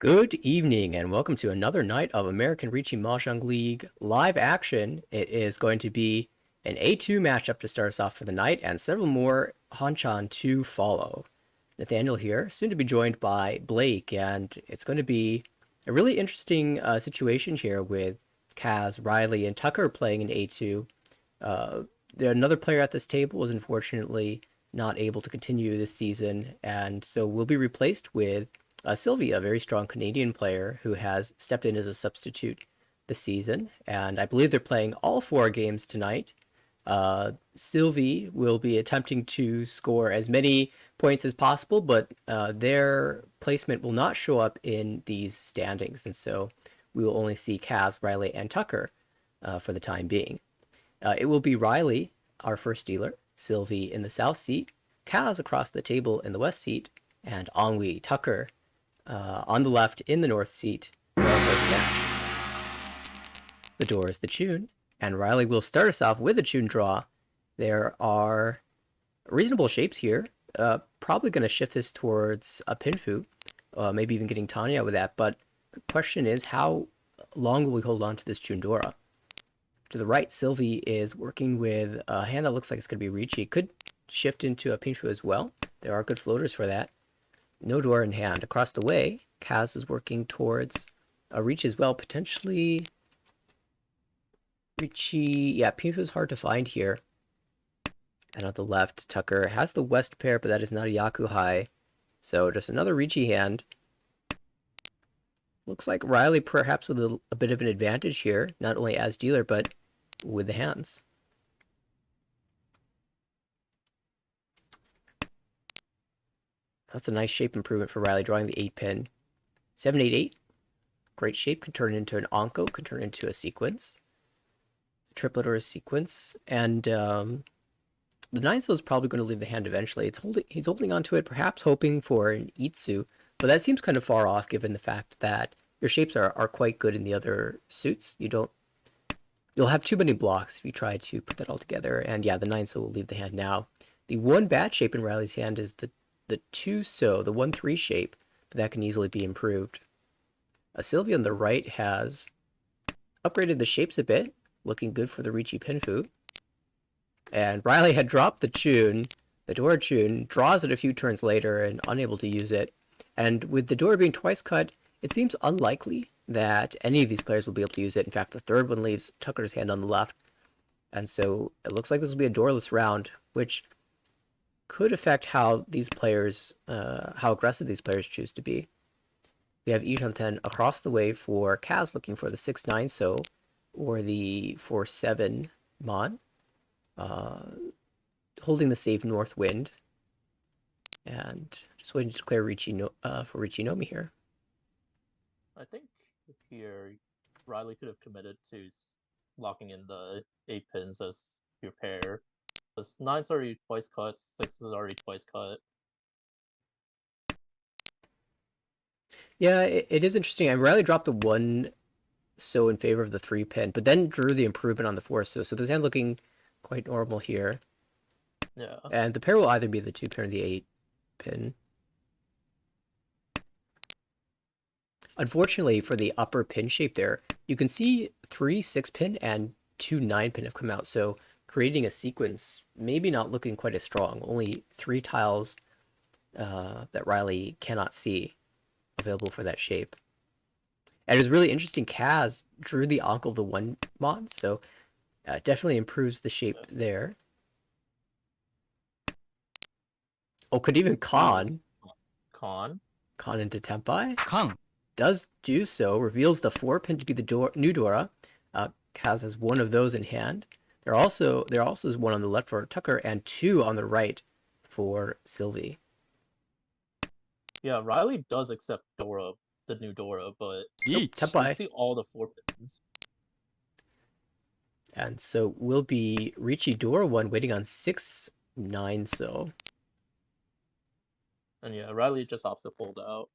Good evening and welcome to another night of American Riday Mahjong League live action. It is going to be an A2 matchup to start us off for the night and several more Hanchan to follow. Nathaniel here, soon to be joined by Blake, and it's going to be a really interesting situation here with Kaz, Riley, and Tucker playing in A2. Another player at this table was unfortunately not able to continue this season, and so will be replaced with Sylvie, a very strong Canadian player who has stepped in as a substitute this season, and I believe they're playing all four games tonight. Sylvie will be attempting to score as many points as possible, but their placement will not show up in these standings, and so we will only see Kaz, Riley, and Tucker for the time being. It will be Riley, our first dealer, Sylvie in the south seat, Kaz across the table in the west seat, and Ennui Tucker on the left in the north seat for our first match. The door is the tune, and Riley will start us off with a tune draw. There are reasonable shapes here. Probably going to shift this towards a pinfu, maybe even getting Tanya with that, but the question is, how long will we hold on to this Chundora? To the right, Sylvie is working with a hand that looks like it's going to be Ricci. Could shift into a pinfu as well. There are good floaters for that. No door in hand. Across the way, Kaz is working towards a reach as well. Potentially Ricci. Yeah, pinfu is hard to find here. And on the left, Tucker has the west pair, but that is not a Yakuhai. So just another Ricci hand. Looks like Riley perhaps with a bit of an advantage here, not only as dealer, but with the hands. That's a nice shape improvement for Riley, drawing the 8-pin. 7-8-8. Great shape, can turn into an Onko, can turn into a sequence. A triplet or a sequence. And the 9-so is probably going to leave the hand eventually. He's holding onto it, perhaps hoping for an Itsu, but that seems kind of far off given the fact that your shapes are quite good in the other suits. You'll have too many blocks if you try to put that all together. And yeah, the 9-so will leave the hand now. The one bad shape in Riley's hand is the 2-so, the 1-3 shape, but that can easily be improved. Sylvia on the right has upgraded the shapes a bit, looking good for the Ricci Pinfu. And Riley had dropped the tune, the door tune, draws it a few turns later and unable to use it. And with the door being twice cut, it seems unlikely that any of these players will be able to use it. In fact, the third one leaves Tucker's hand on the left. And so it looks like this will be a doorless round, which could affect how these players, how aggressive these players choose to be. We have Ishan-ten across the way for Kaz looking for the 6-9-so or the 4-7 Mon, holding the safe north wind, and just waiting to declare for Ricci Nomi here. I think here Riley could have committed to locking in the 8-pins as your pair. Because 9's already twice cut, 6 is already twice cut. Yeah, it is interesting. I Riley dropped the 1-so in favor of the 3-pin, but then drew the improvement on the 4-so. So this hand looking quite normal here. Yeah. And the pair will either be the 2-pin or the 8-pin. Unfortunately, for the upper pin shape there, you can see 3 6-pin and 2 9-pin have come out. So creating a sequence, maybe not looking quite as strong. Only 3 tiles that Riley cannot see available for that shape. And it was really interesting. Kaz drew the Uncle of the 1 mod, so definitely improves the shape there. Oh, could even Khan into Tempai. Khan Does do so, reveals the 4-pin to be the new Dora. Kaz has 1 of those in hand. There also is 1 on the left for Tucker and 2 on the right for Sylvie. Yeah, Riley does accept Dora, the new Dora, but Eat. you see all the 4-pins. And so will be Ricci Dora 1 waiting on 6-9-so. And yeah, Riley just opts to fold out.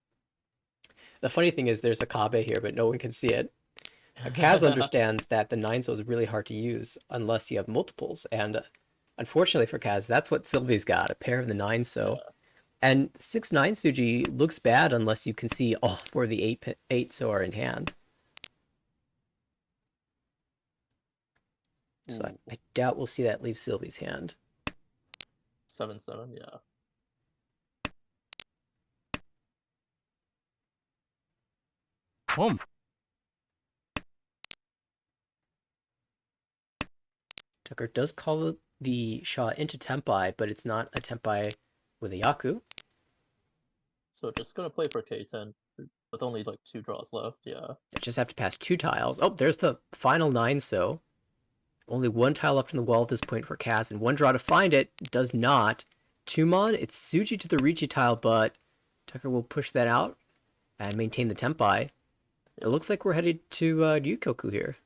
The funny thing is there's a Kabe here, but no one can see it. Kaz understands that the 9-so is really hard to use unless you have multiples, and unfortunately for Kaz, that's what Sylvie's got, a pair of the 9-so. And 6-9 Suji looks bad unless you can see all four of the eight so are in hand. So I doubt we'll see that leave Sylvie's hand. 7-7, yeah. Home. Tucker does call the shot into Tempai, but it's not a Tempai with a Yaku. So just gonna play for K10 with only like 2 draws left, yeah. I just have to pass 2 tiles. Oh, there's the final 9 so. Only 1 tile left in the wall at this point for Kaz, and 1 draw to find it. Does not. Tumon, it's Suji to the Ricci tile, but Tucker will push that out and maintain the Tempai. It looks like we're headed to Ryukoku here.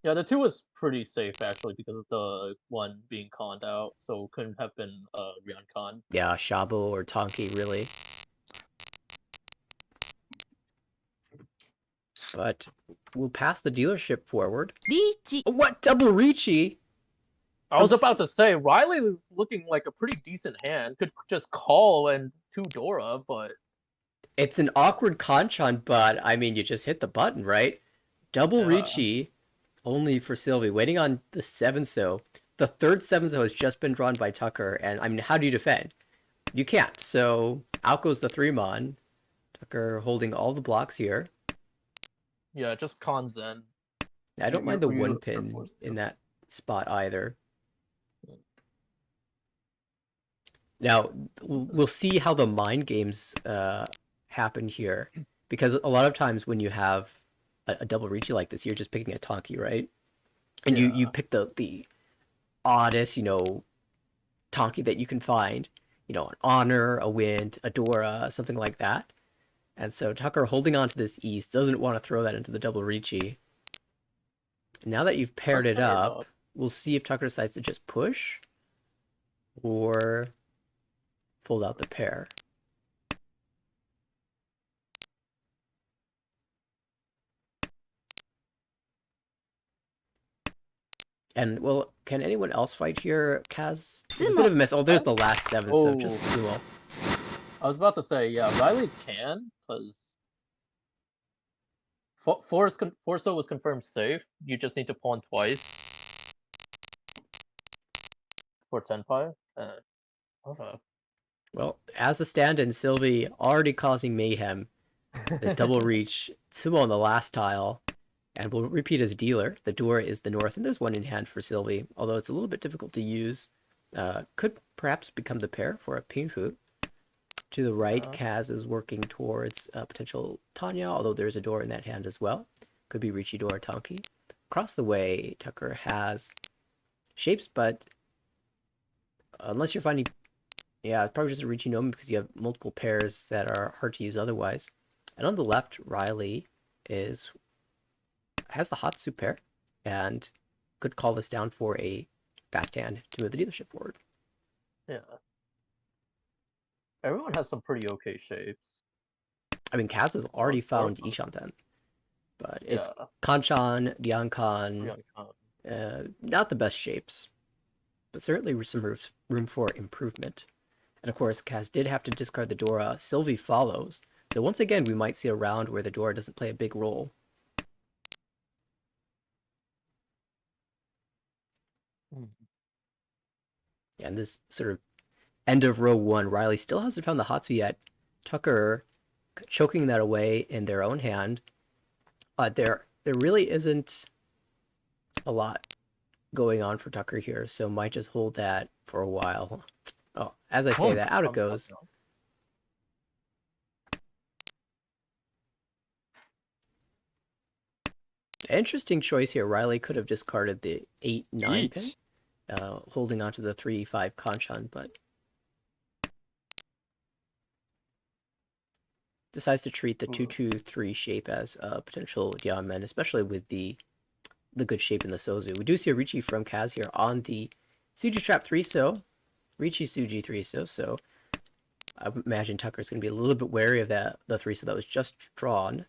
Yeah, the 2 was pretty safe actually because of the 1 being conned out, so couldn't have been Ryoncon. Yeah, Shabo or Tonki, really. But we'll pass the dealership forward. Richi. What? Double Ricci? I was about to say, Riley is looking like a pretty decent hand. Could just call and 2 Dora, but... It's an awkward Kanchan, but, I mean, you just hit the button, right? Double Ricci, only for Sylvie, waiting on the 7-so. The third 7-so has just been drawn by Tucker, and, I mean, how do you defend? You can't, so out goes the 3-mon. Tucker holding all the blocks here. Yeah, just con Zen. I don't mind the 1-pin in that spot either. Now, we'll see how the mind games happen here. Because a lot of times when you have a double Ricci like this, you're just picking a Tonki, right? And you pick the oddest, Tonki that you can find. An Honor, a Wind, a Dora, something like that. And so Tucker, holding on to this East, doesn't want to throw that into the double Ricci. Now that you've paired it up, we'll see if Tucker decides to just push or fold out the pair. And, well, can anyone else fight here? Kaz? It's a bit of a mess. Oh, there's the last 7, so just Sumo. I was about to say, yeah, Riley can, because... Forso was confirmed safe. You just need to pawn twice. For Tenpai. Okay. Well, as a stand-in, Sylvie already causing mayhem. The double reach, Sumo on the last tile. And we'll repeat as dealer. The door is the north, and there's 1 in hand for Sylvie, although it's a little bit difficult to use. Could perhaps become the pair for a Pinfu. To the right, Kaz is working towards potential Tanya, although there's a door in that hand as well. Could be Ricci door or Tonki. Across the way, Tucker has shapes, but unless you're finding... Yeah, it's probably just a Ricci Nomi because you have multiple pairs that are hard to use otherwise. And on the left, Riley has the Hatsu pair and could call this down for a fast hand to move the dealership forward. Yeah. Everyone has some pretty okay shapes. I mean, Kaz has already found Ishanten. But it's Kanchan, Ryoncon, not the best shapes. But certainly some room for improvement. And of course, Kaz did have to discard the Dora. Sylvie follows. So once again, we might see a round where the Dora doesn't play a big role. And this sort of end of row 1, Riley still hasn't found the Hatsu yet. Tucker choking that away in their own hand. There really isn't a lot going on for Tucker here, so might just hold that for a while. Oh, as I say that, out it goes. Interesting choice here. Riley could have discarded the 8-9 pin, holding on to the 3-5 Kanchan, but decides to treat the 2-2-3 shape as a potential Diamen, especially with the good shape in the Sozu. We do see a Ricci from Kaz here on the Suji Trap 3-so. Ricci Suji 3-so, so I would imagine Tucker's going to be a little bit wary of the 3-so that was just drawn.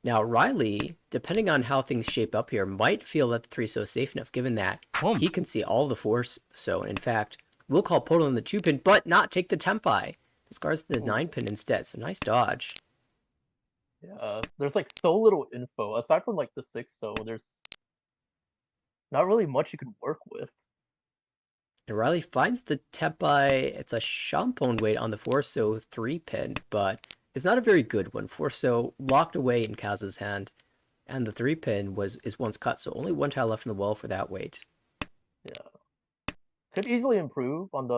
Now, Riley, depending on how things shape up here, might feel that the 3-so is safe enough, given that he can see all the 4-so, and in fact, Will call Podol on the 2-pin, but not take the Tempai. Discards the Ooh. 9-pin instead, so nice dodge. Yeah, there's like so little info aside from like the 6, so there's not really much you can work with. And Riley finds the Tempai. It's a Shampon weight on the 4-so 3-pin, but it's not a very good one. 4-so locked away in Kaz's hand, and the 3-pin is once cut, so only one tile left in the wall for that weight. Yeah, could easily improve on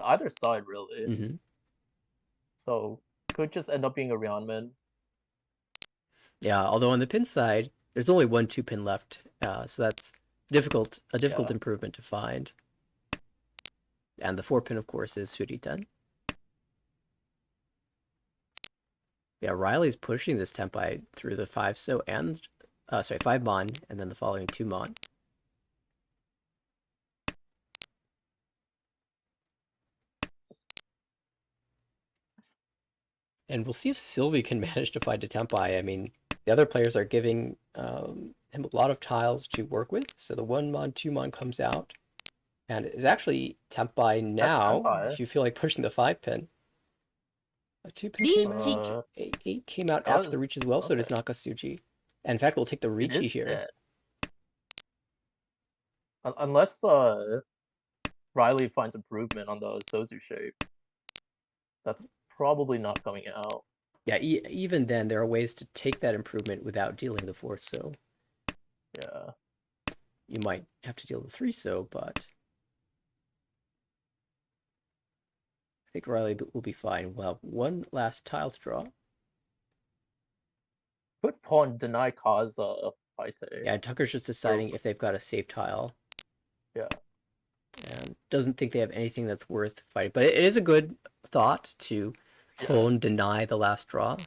either side really. Mm-hmm. So could just end up being a Ryanman. Yeah, although on the pin side, there's only one 2-pin left, so that's a difficult improvement to find. And the 4-pin, of course, is Suritan. Yeah, Riley's pushing this Tempai through the 5-so and 5-mon, and then the following 2-mon. And we'll see if Sylvie can manage to find a Tempai. I mean, the other players are giving him a lot of tiles to work with. So the 1-mon, 2-mon comes out. And it's actually Tempai now, Tempai. if you feel like pushing the 5-pin. A 2-pin came out. 8 came out after the reach as well, so does Nakasuji. And in fact, we'll take the Richi here. Dead. Unless Riley finds improvement on the Sozu shape. That's probably not coming out. Yeah, even then, there are ways to take that improvement without dealing the 4-so. Yeah. You might have to deal the 3-so, but I think Riley will be fine. We'll have one last tile to draw. Could pawn deny cause fight. Yeah, and Tucker's just deciding if they've got a safe tile. Yeah. And doesn't think they have anything that's worth fighting. But it is a good thought to pawn deny the last draw.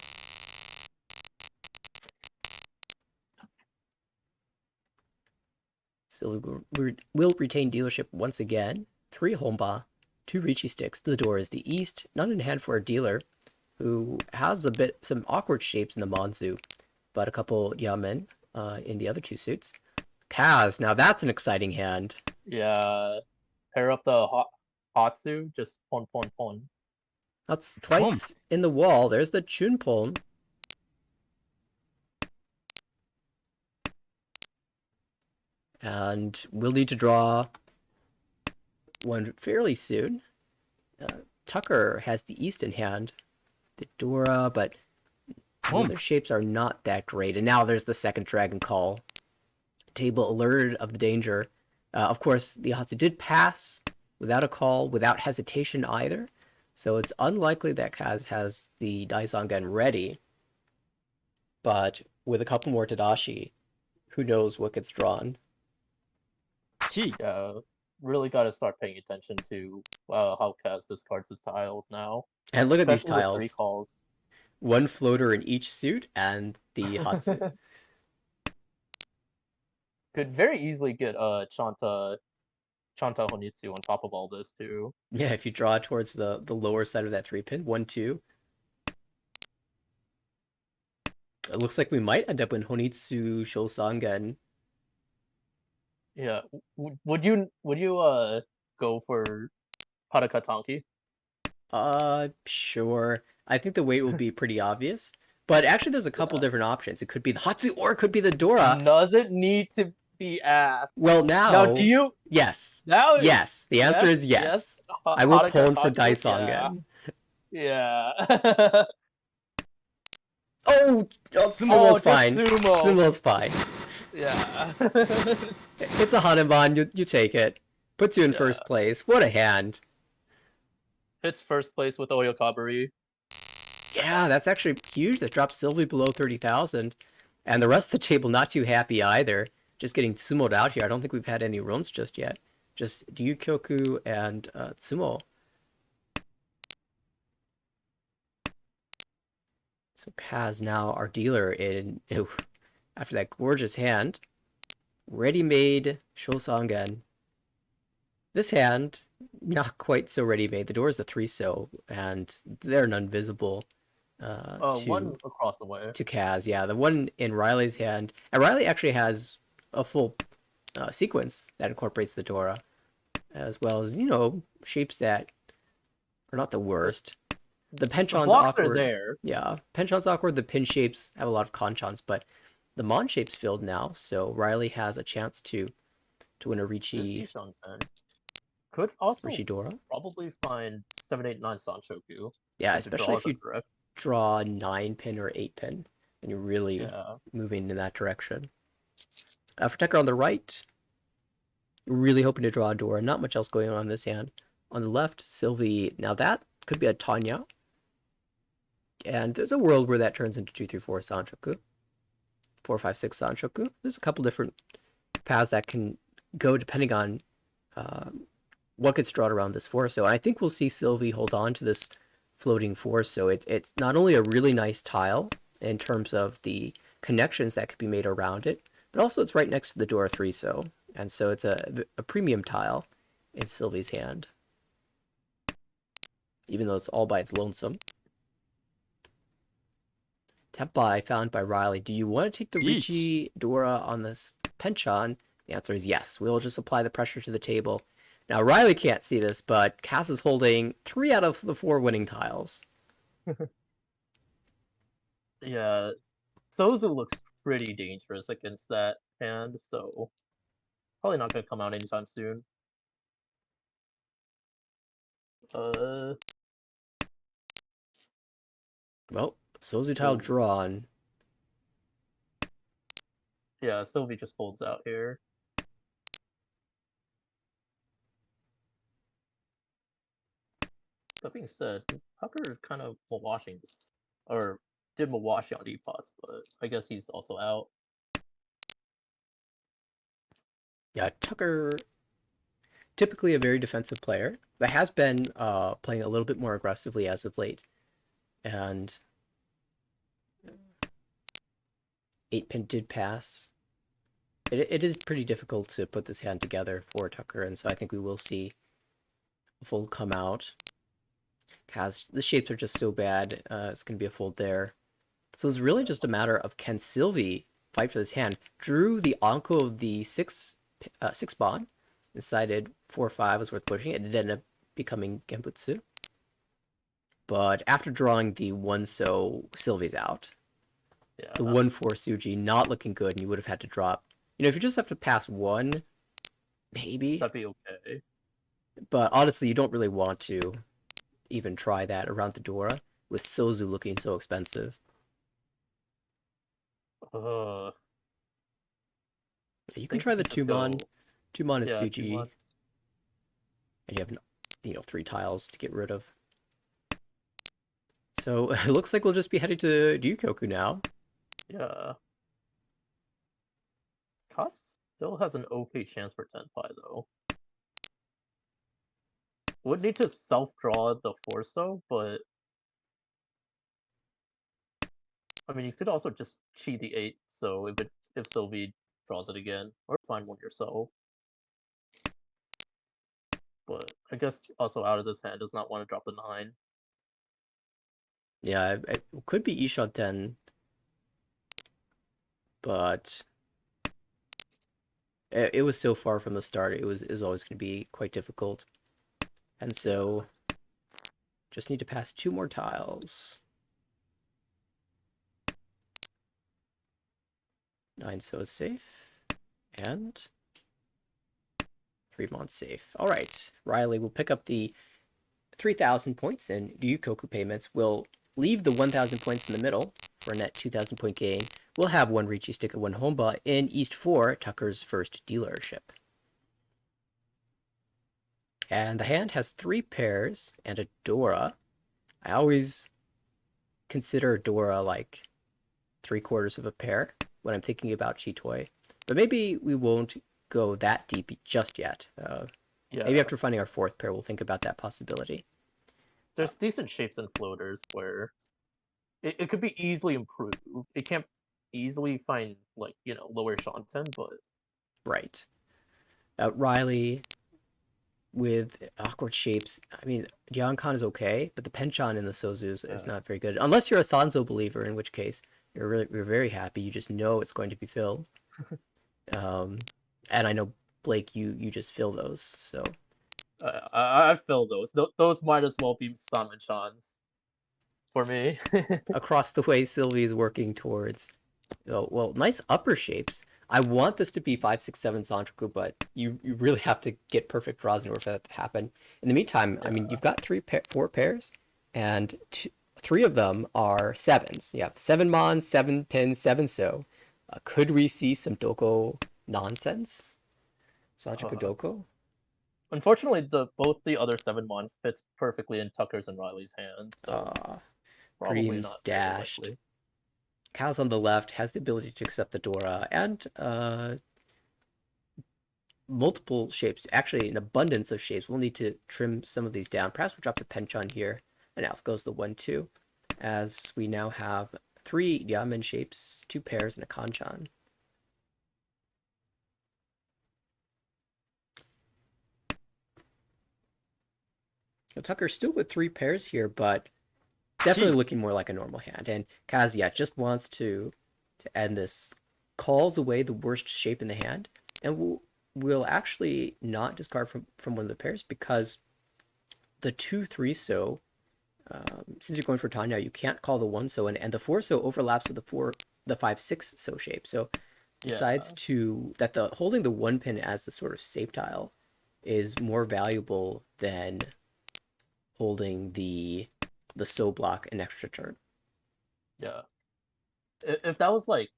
So we'll retain dealership once again. 3 Honba, 2 Richi sticks. The door is the east. None in hand for a dealer who has some awkward shapes in the Manzu, but a couple Yamen in the other 2 suits. Kaz, now that's an exciting hand. Yeah. Pair up the Hatsu, just pawn. That's twice in the wall. There's the Chunpon. And we'll need to draw one fairly soon. Tucker has the east in hand. The Dora, but the other shapes are not that great. And now there's the second Dragon Call. Table alerted of the danger. Of course, the Hatsu did pass without a call, without hesitation either. So it's unlikely that Kaz has the Daizangen ready. But with a couple more Tadashi, who knows what gets drawn. Yeah, really got to start paying attention to how Kaz discards his tiles now. And look at these Especially tiles. the 3 calls. One floater in each suit, and the Hatsu. Could very easily get Chanta Honitsu on top of all this too. Yeah, if you draw towards the lower side of that 3-pin, 1-2. It looks like we might end up in Honitsu Shosangen. Yeah, would you go for Parakatanki? Sure. I think the weight will be pretty obvious. But actually, there's a couple different options. It could be the Hatsu or it could be the Dora. Doesn't need to be asked. Well, now do you? Yes. Now, yes. The answer is yes. I will pawn for Daisongen. Yeah. Oh, Sumo's fine. Sumo. Sumo's fine. Yeah. It's a Hanuman. You take it. Puts you in first place. What a hand. Hits first place with Oyakabari. Yeah, that's actually huge. That drops Sylvie below 30,000. And the rest of the table not too happy either. Just getting Sumo'd out here. I don't think we've had any runs just yet. Just Ryukyoku and Sumo. So Kaz now our dealer in after that gorgeous hand. Ready-made Shosangen. This hand, not quite so ready-made. The door is the 3-so, and they're non-visible. One across the way. To Kaz, yeah. The one in Riley's hand. And Riley actually has a full sequence that incorporates the Dora. as well as, shapes that are not the worst. The The penchant's blocks are awkward. there. Yeah, penchant's awkward. The pin shapes have a lot of conchons, but the mon shape's filled now, so Riley has a chance to win a This Ricci Ishan 10 could also Dora. probably find 789 Sanchoku Yeah, if the especially draws if are you correct. draw 9 pin or 8 pin, and you're really Yeah. moving in that direction. For Tucker on the right, really hoping to draw a Dora. Not much else going on in this hand. On the left, Sylvie. Now that could be a Tanya. And there's a world where that turns into 2, 3, 4 Sanchoku. 4, 5, 6 Sanchoku. There's a couple different paths that can go depending on what gets drawn around this Forso. And I think we'll see Sylvie hold on to this floating Forso. It's not only a really nice tile in terms of the connections that could be made around it, but also it's right next to the Dora 3 so. And so it's a premium tile in Sylvie's hand. Even though it's all by its lonesome. Tempai found by Riley. Do you want to take the Yeet. Ricci Dora on this Penchon? The answer is yes. We'll just apply the pressure to the table. Now, Riley can't see this, but Cass is holding 3 out of the 4 winning tiles. Yeah. Sozu looks pretty dangerous against that hand, so probably not gonna come out anytime soon. Uh, Well, Sozu tile Ooh. drawn. Yeah, Sylvie just folds out here. That being said, Tucker kind of washing this, or did Mawashi on Epots, but I guess he's also out. Yeah, Tucker, typically a very defensive player, but has been playing a little bit more aggressively as of late. And 8-pin did pass. It is pretty difficult to put this hand together for Tucker, and so I think we will see a fold come out. Kaz, the shapes are just so bad. It's going to be a fold there. So it's really just a matter of can Sylvie fight for this hand. Drew the Anko of the 6 bond. Decided 4-5 was worth pushing. It did end up becoming Genbutsu. But after drawing the 1 so, Sylvie's out. Yeah. The 1-4 Suji not looking good, and you would have had to drop. If you just have to pass 1, maybe. That'd be okay. But honestly, you don't really want to even try that around the Dora with Sozu looking so expensive. You can try the Tumon. Tumon is Yeah, Suji. Tumon. And you have 3 tiles to get rid of. So it looks like we'll just be headed to Ryukoku now. Yeah. Cost still has an okay chance for Tenpai, though. Would need to self-draw the Forso, but I mean, you could also just cheat the 8, so if Sylvie draws it again, or find one yourself. But I guess also out of this hand does not want to drop the 9. Yeah, it could be Ishot 10, but it was so far from the start. It was always going to be quite difficult, and so just need to pass 2 more tiles. 9 so is safe, and 3 months safe. All right, Riley will pick up the 3,000 points in Ryukoku payments. We'll leave the 1,000 points in the middle for a net 2,000 point gain. We'll have 1 Ricci stick and 1 Honba in East 4, Tucker's first dealership. And the hand has 3 pairs and a Dora. I always consider Dora like 3/4 of a pair when I'm thinking about Chitoi. But maybe we won't go that deep just yet. Yeah. Maybe after finding our 4th pair, we'll think about that possibility. There's decent shapes and floaters where it could be easily improved. It can't easily find, like, lower Shanten, but... Right. Riley with awkward shapes. I mean, Gyeongsang is okay, but the Penchon in the Sozu is not very good. Unless you're a Sanzo believer, in which case you're very happy. You just know it's going to be filled. And I know, Blake, you just fill those. So I feel those. Those might as well be Salmon Chans for me. Across the way, Sylvie is working towards. Oh, well, nice upper shapes. I want this to be 5, 6, 7 Sanchoku, but you really have to get perfect draws in order for that to happen. In the meantime, I mean, Yeah. you've got 4 pairs, and 3 of them are 7s. You have 7 Mon, 7 Pin, 7 So. Could we see some Doko nonsense? Sanchoku Uh, Doko? Unfortunately, both the other 7 mon fits perfectly in Tucker's and Riley's hands, so probably Dreams not very dashed. likely. Cows on the left has the ability to accept the Dora, and multiple shapes, actually an abundance of shapes. We'll need to trim some of these down. Perhaps we'll drop the Penchon here, and out goes the 1-2, as we now have 3 Yamen shapes, 2 pairs, and a Kanchan. Now, Tucker's still with 3 pairs here, but definitely looking more like a normal hand. And Kaz, yeah, just wants to end this, calls away the worst shape in the hand, and we'll actually not discard from one of the pairs because the 2-3 So, since you're going for Tanya, you can't call the 1 So, and the 4 So overlaps with the 5, 6 So shape. So decides that the holding the 1 pin as the sort of safe tile is more valuable than holding the So block an extra turn. Yeah. If that was like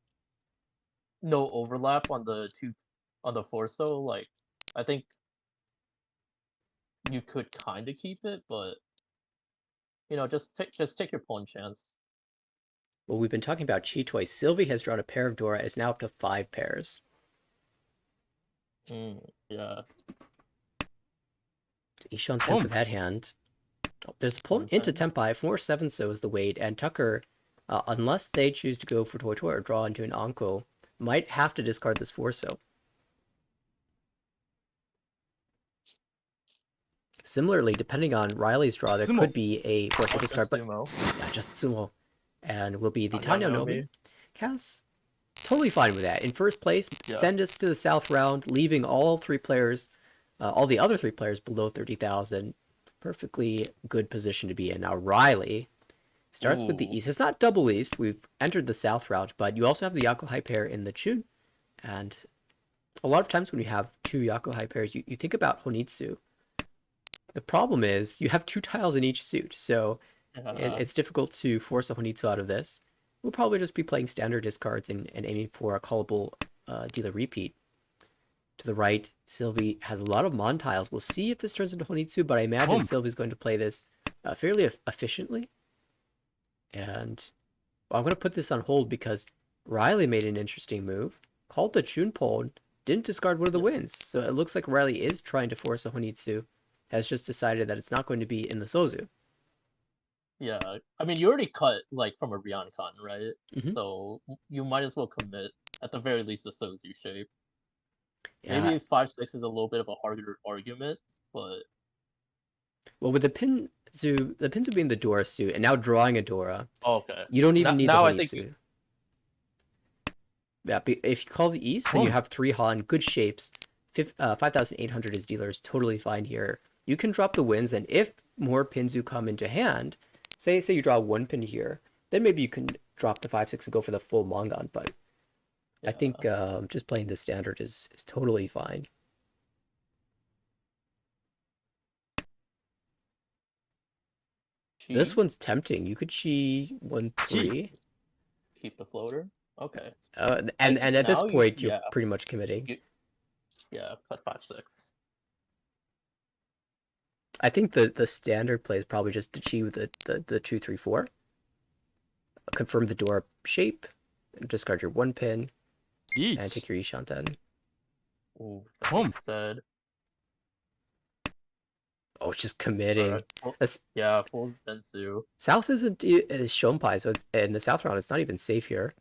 no overlap on the 4 so, like I think you could kind of keep it, but just take your pawn chance. Well, we've been talking about Chi Toy. Sylvie has drawn a pair of Dora. It's now up to 5 pairs. Yeah. Ishan 10 for that hand. Oh, there's a pull Pawn into 10. Tempai. 4 7 So is the weight, and Tucker, unless they choose to go for Toy Toy or draw into an Anko, might have to discard this 4 So. Similarly, depending on Riley's draw, there could be a 4 So discard, but yeah, just Sumo. And will be the Tanya Nomi. Kaz, totally fine with that. In first place, send us to the South round, leaving all 3 players, all the other 3 players below 30,000. Perfectly good position to be in. Now, Riley starts with the East. It's not double East. We've entered the South route, but you also have the Yakuhai pair in the Chun. And a lot of times when you have 2 Yakuhai pairs, you think about Honitsu. The problem is you have 2 tiles in each suit, so it's difficult to force a Honitsu out of this. We'll probably just be playing standard discards and aiming for a callable dealer repeat. To the right, Sylvie has a lot of Mon tiles. We'll see if this turns into Honitsu, but I imagine Sylvie's going to play this fairly efficiently. And I'm going to put this on hold because Riley made an interesting move, called the Chunpon, didn't discard one of the wins. So it looks like Riley is trying to force a Honitsu, has just decided that it's not going to be in the Sozu. Yeah, I mean, you already cut like from a Ryoncon, right? Mm-hmm. So you might as well commit at the very least the Sozu shape. Yeah. Maybe 5-6 is a little bit of a harder argument, but well, with the Pinzu being the Dora suit, and now drawing a Dora, okay, you don't even need the now I Honitsu. think Yeah, if you call the East, then you have 3 Han, good shapes. 5,800 is dealers, totally fine here. You can drop the wins, and if more Pinzu come into hand, say you draw 1 pin here, then maybe you can drop the 5-6 and go for the full Mongon, but I think just playing the standard is totally fine. Chi? This one's tempting. You could Chi 1-3. Keep the floater. Okay. And at this point, you're yeah, pretty much committing. Cut 5-6. I think the standard play is probably just to Chi with the 2-3-4. Confirm the door shape, discard your 1 pin, and take your Ishanten. Ooh, that being said. Oh, it's just committing. Yeah, full Sensu. South is Shonpai, so it's, in the South round, it's not even safe here.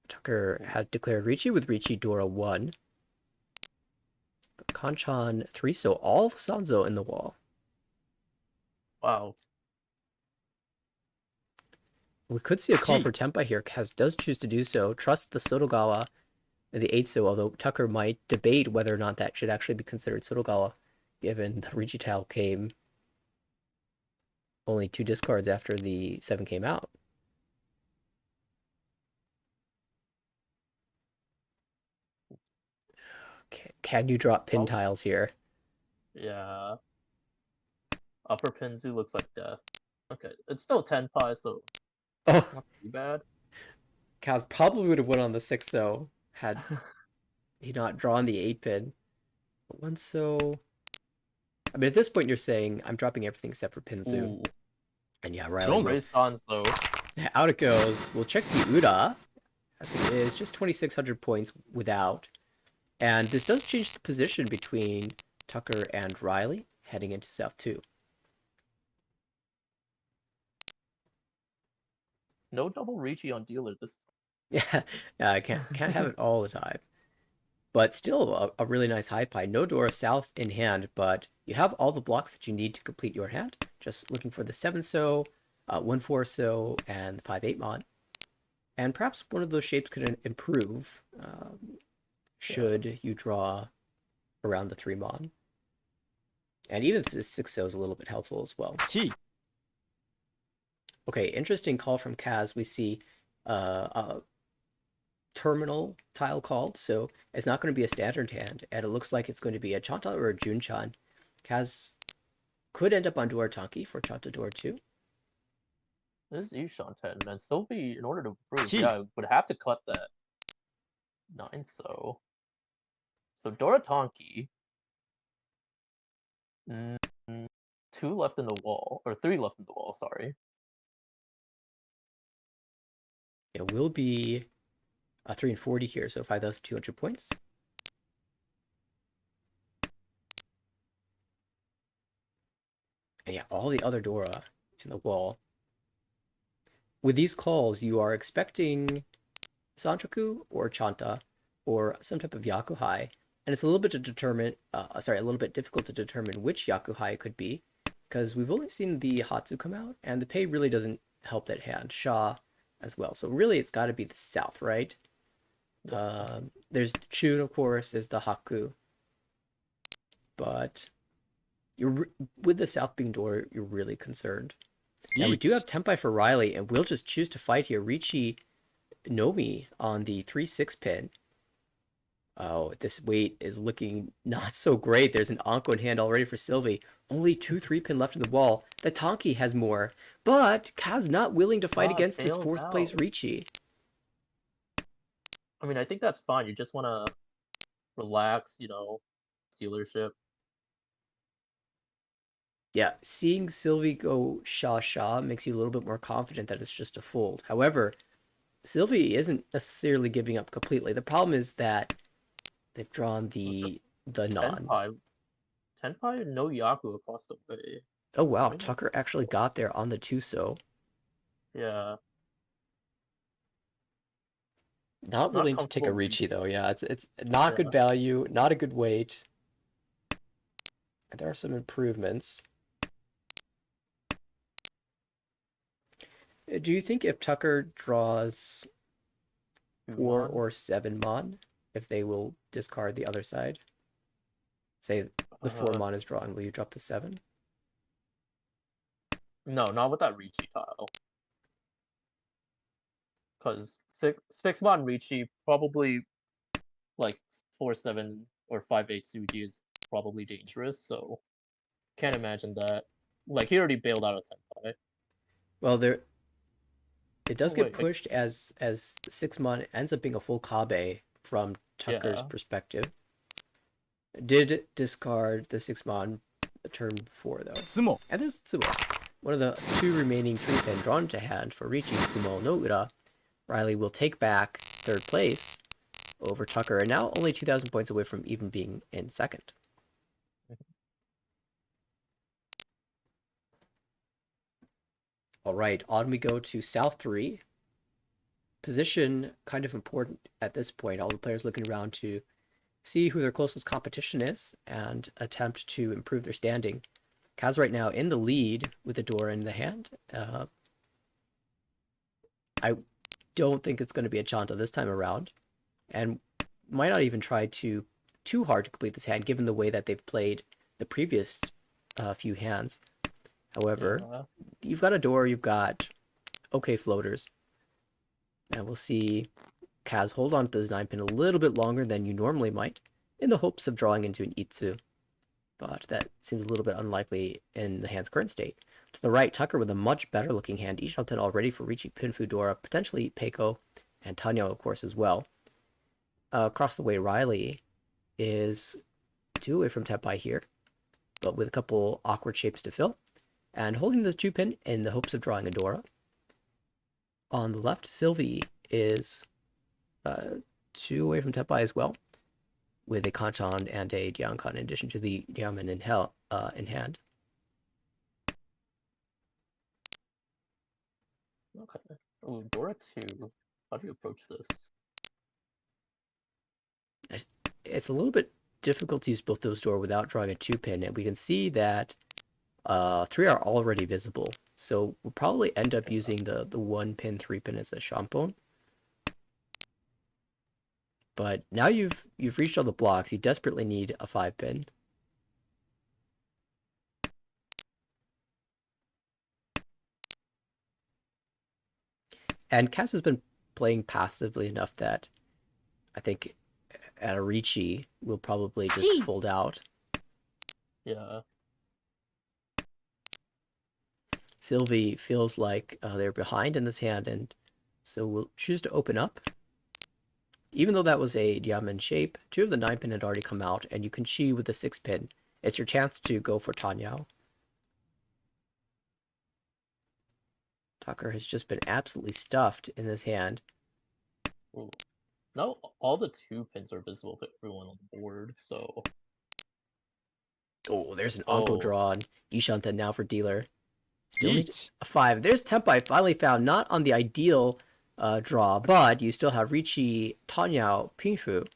Tucker had declared Ricci with Ricci Dora 1. Kanchan 3, so all Sanzo in the wall. Wow. We could see a call for Tempa here. Kaz does choose to do so. Trust the Sotogawa. the 8 so, although Tucker might debate whether or not that should actually be considered Sorogawa, given the Rigi tile came only 2 discards after the 7 came out. Can you drop pin Oh. tiles here? Yeah. Upper Pinzu looks like death. Okay, it's still 10 pi, so Oh, not too bad. Kaz probably would have won on the 6 so had he not drawn the 8 pin. But 1 so. I mean, at this point, you're saying I'm dropping everything except for Pinzu. Ooh. And yeah, Don't Riley. worry. Raise Sanzo. Out it goes. We'll check the Uda, as it is just 2,600 points without. And this does change the position between Tucker and Riley heading into South 2. No double Ricci on dealer this Yeah, I can't have it all the time. But still a really nice high pie. No Dora South in hand, but you have all the blocks that you need to complete your hand. Just looking for the 7 so, 1 4 so, and the 5 8 mod. And perhaps one of those shapes could improve should you draw around the 3 mod. And even the 6 so is a little bit helpful as well. Chi. Okay, interesting call from Kaz. We see a terminal tile called, so it's not going to be a standard hand, and it looks like it's going to be a Chanta or a Junchan. Kaz could end up on Dora Tonki for Chanta Dora 2. This is Yushan 10, and Sylvie, in order to improve, Gee. yeah, would have to cut that 9 so. So Dora Tonki. 2 left in the wall, or 3 left in the wall, sorry. It will be a 3 and 40 here, so 5,200 points. And yeah, all the other Dora in the wall. With these calls, you are expecting Sanchoku or Chanta or some type of Yakuhai, and it's a little bit a little bit difficult to determine which Yakuhai it could be, because we've only seen the Hatsu come out, and the pay really doesn't help that hand. Sha as well. So really, it's got to be the South, right? There's the Chun, of course. There's the Haku, but with the South being door, you're really concerned. Now we do have Tempai for Riley, and we'll just choose to fight here. Ricci Nomi on the 3-6 pin. Oh, this weight is looking not so great. There's an Anko in hand already for Sylvie. Only 2 3-pin left in the wall. The Tonki has more, but Kaz not willing to fight against this 4th place Ricci. I mean, I think that's fine. You just want to relax, dealership. Yeah, seeing Sylvie go Sha makes you a little bit more confident that it's just a fold. However, Sylvie isn't necessarily giving up completely. The problem is that they've drawn the non. Tenpai, no Yaku across the way. Oh wow, Tucker actually got there on the 2 so. Yeah. Not willing to take a Ricci though. Yeah, it's not good Yeah. value, not a good weight. And there are some improvements. Do you think if Tucker draws 4 or 7 mon, if they will discard the other side? Say the 4 mon is drawn, will you drop the 7? No, not with that Ricci tile. Because 6 mon Ricci probably like 4-7 or 5-8 Suji is probably dangerous, so can't imagine that. Like he already bailed out of Tenpai. Well, it does get pushed as 6 mon ends up being a full Kabe from Tucker's perspective. Did discard the 6 mon the turn before though. Sumo. And there's Sumo. One of the 2 remaining 3-pin drawn to hand for Ricci, Sumo no Ura. Riley will take back 3rd place over Tucker, and now only 2,000 points away from even being in 2nd. All right, on we go to South 3. Position kind of important at this point. All the players looking around to see who their closest competition is and attempt to improve their standing. Kaz right now in the lead with the door in the hand. I don't think it's going to be a Chanta this time around. And might not even try too hard to complete this hand, given the way that they've played the previous few hands. However, Yeah. you've got a door, you've got okay floaters, and we'll see Kaz hold on to this 9 pin a little bit longer than you normally might, in the hopes of drawing into an Itsu. But that seems a little bit unlikely in the hand's current state. To the right, Tucker with a much better looking hand. Ishanten all ready for Richie, Pinfu, Dora, potentially Peiko, and Tanya, of course, as well. Across the way, Riley is 2 away from Tepai here, but with a couple awkward shapes to fill, and holding the 2 pin in the hopes of drawing a Dora. On the left, Sylvie is 2 away from Tepai as well, with a Kanchan and a Diankan in addition to the Diamond in hand. Okay. Oh, Dora 2. How do you approach this? It's a little bit difficult to use both those door without drawing a 2 pin, and we can see that 3 are already visible. So we'll probably end up using the 1 pin, 3 pin as a shampoo. But now you've reached all the blocks, you desperately need a 5 pin. And Cass has been playing passively enough that I think at a Ricci will probably just fold out. Yeah. Sylvie feels like they're behind in this hand, and so we'll choose to open up. Even though that was a diamond shape, 2 of the 9 pin had already come out, and you can chi with the 6 pin. It's your chance to go for Tanyao. Tucker has just been absolutely stuffed in this hand. Ooh. Now all the 2 pins are visible to everyone on the board, so... Oh, there's an Anko drawn. Ishanta now for dealer. Still need Yeet. a 5. There's Tempai finally found, not on the ideal draw, but you still have Ricci, Tanyao, Pinfu,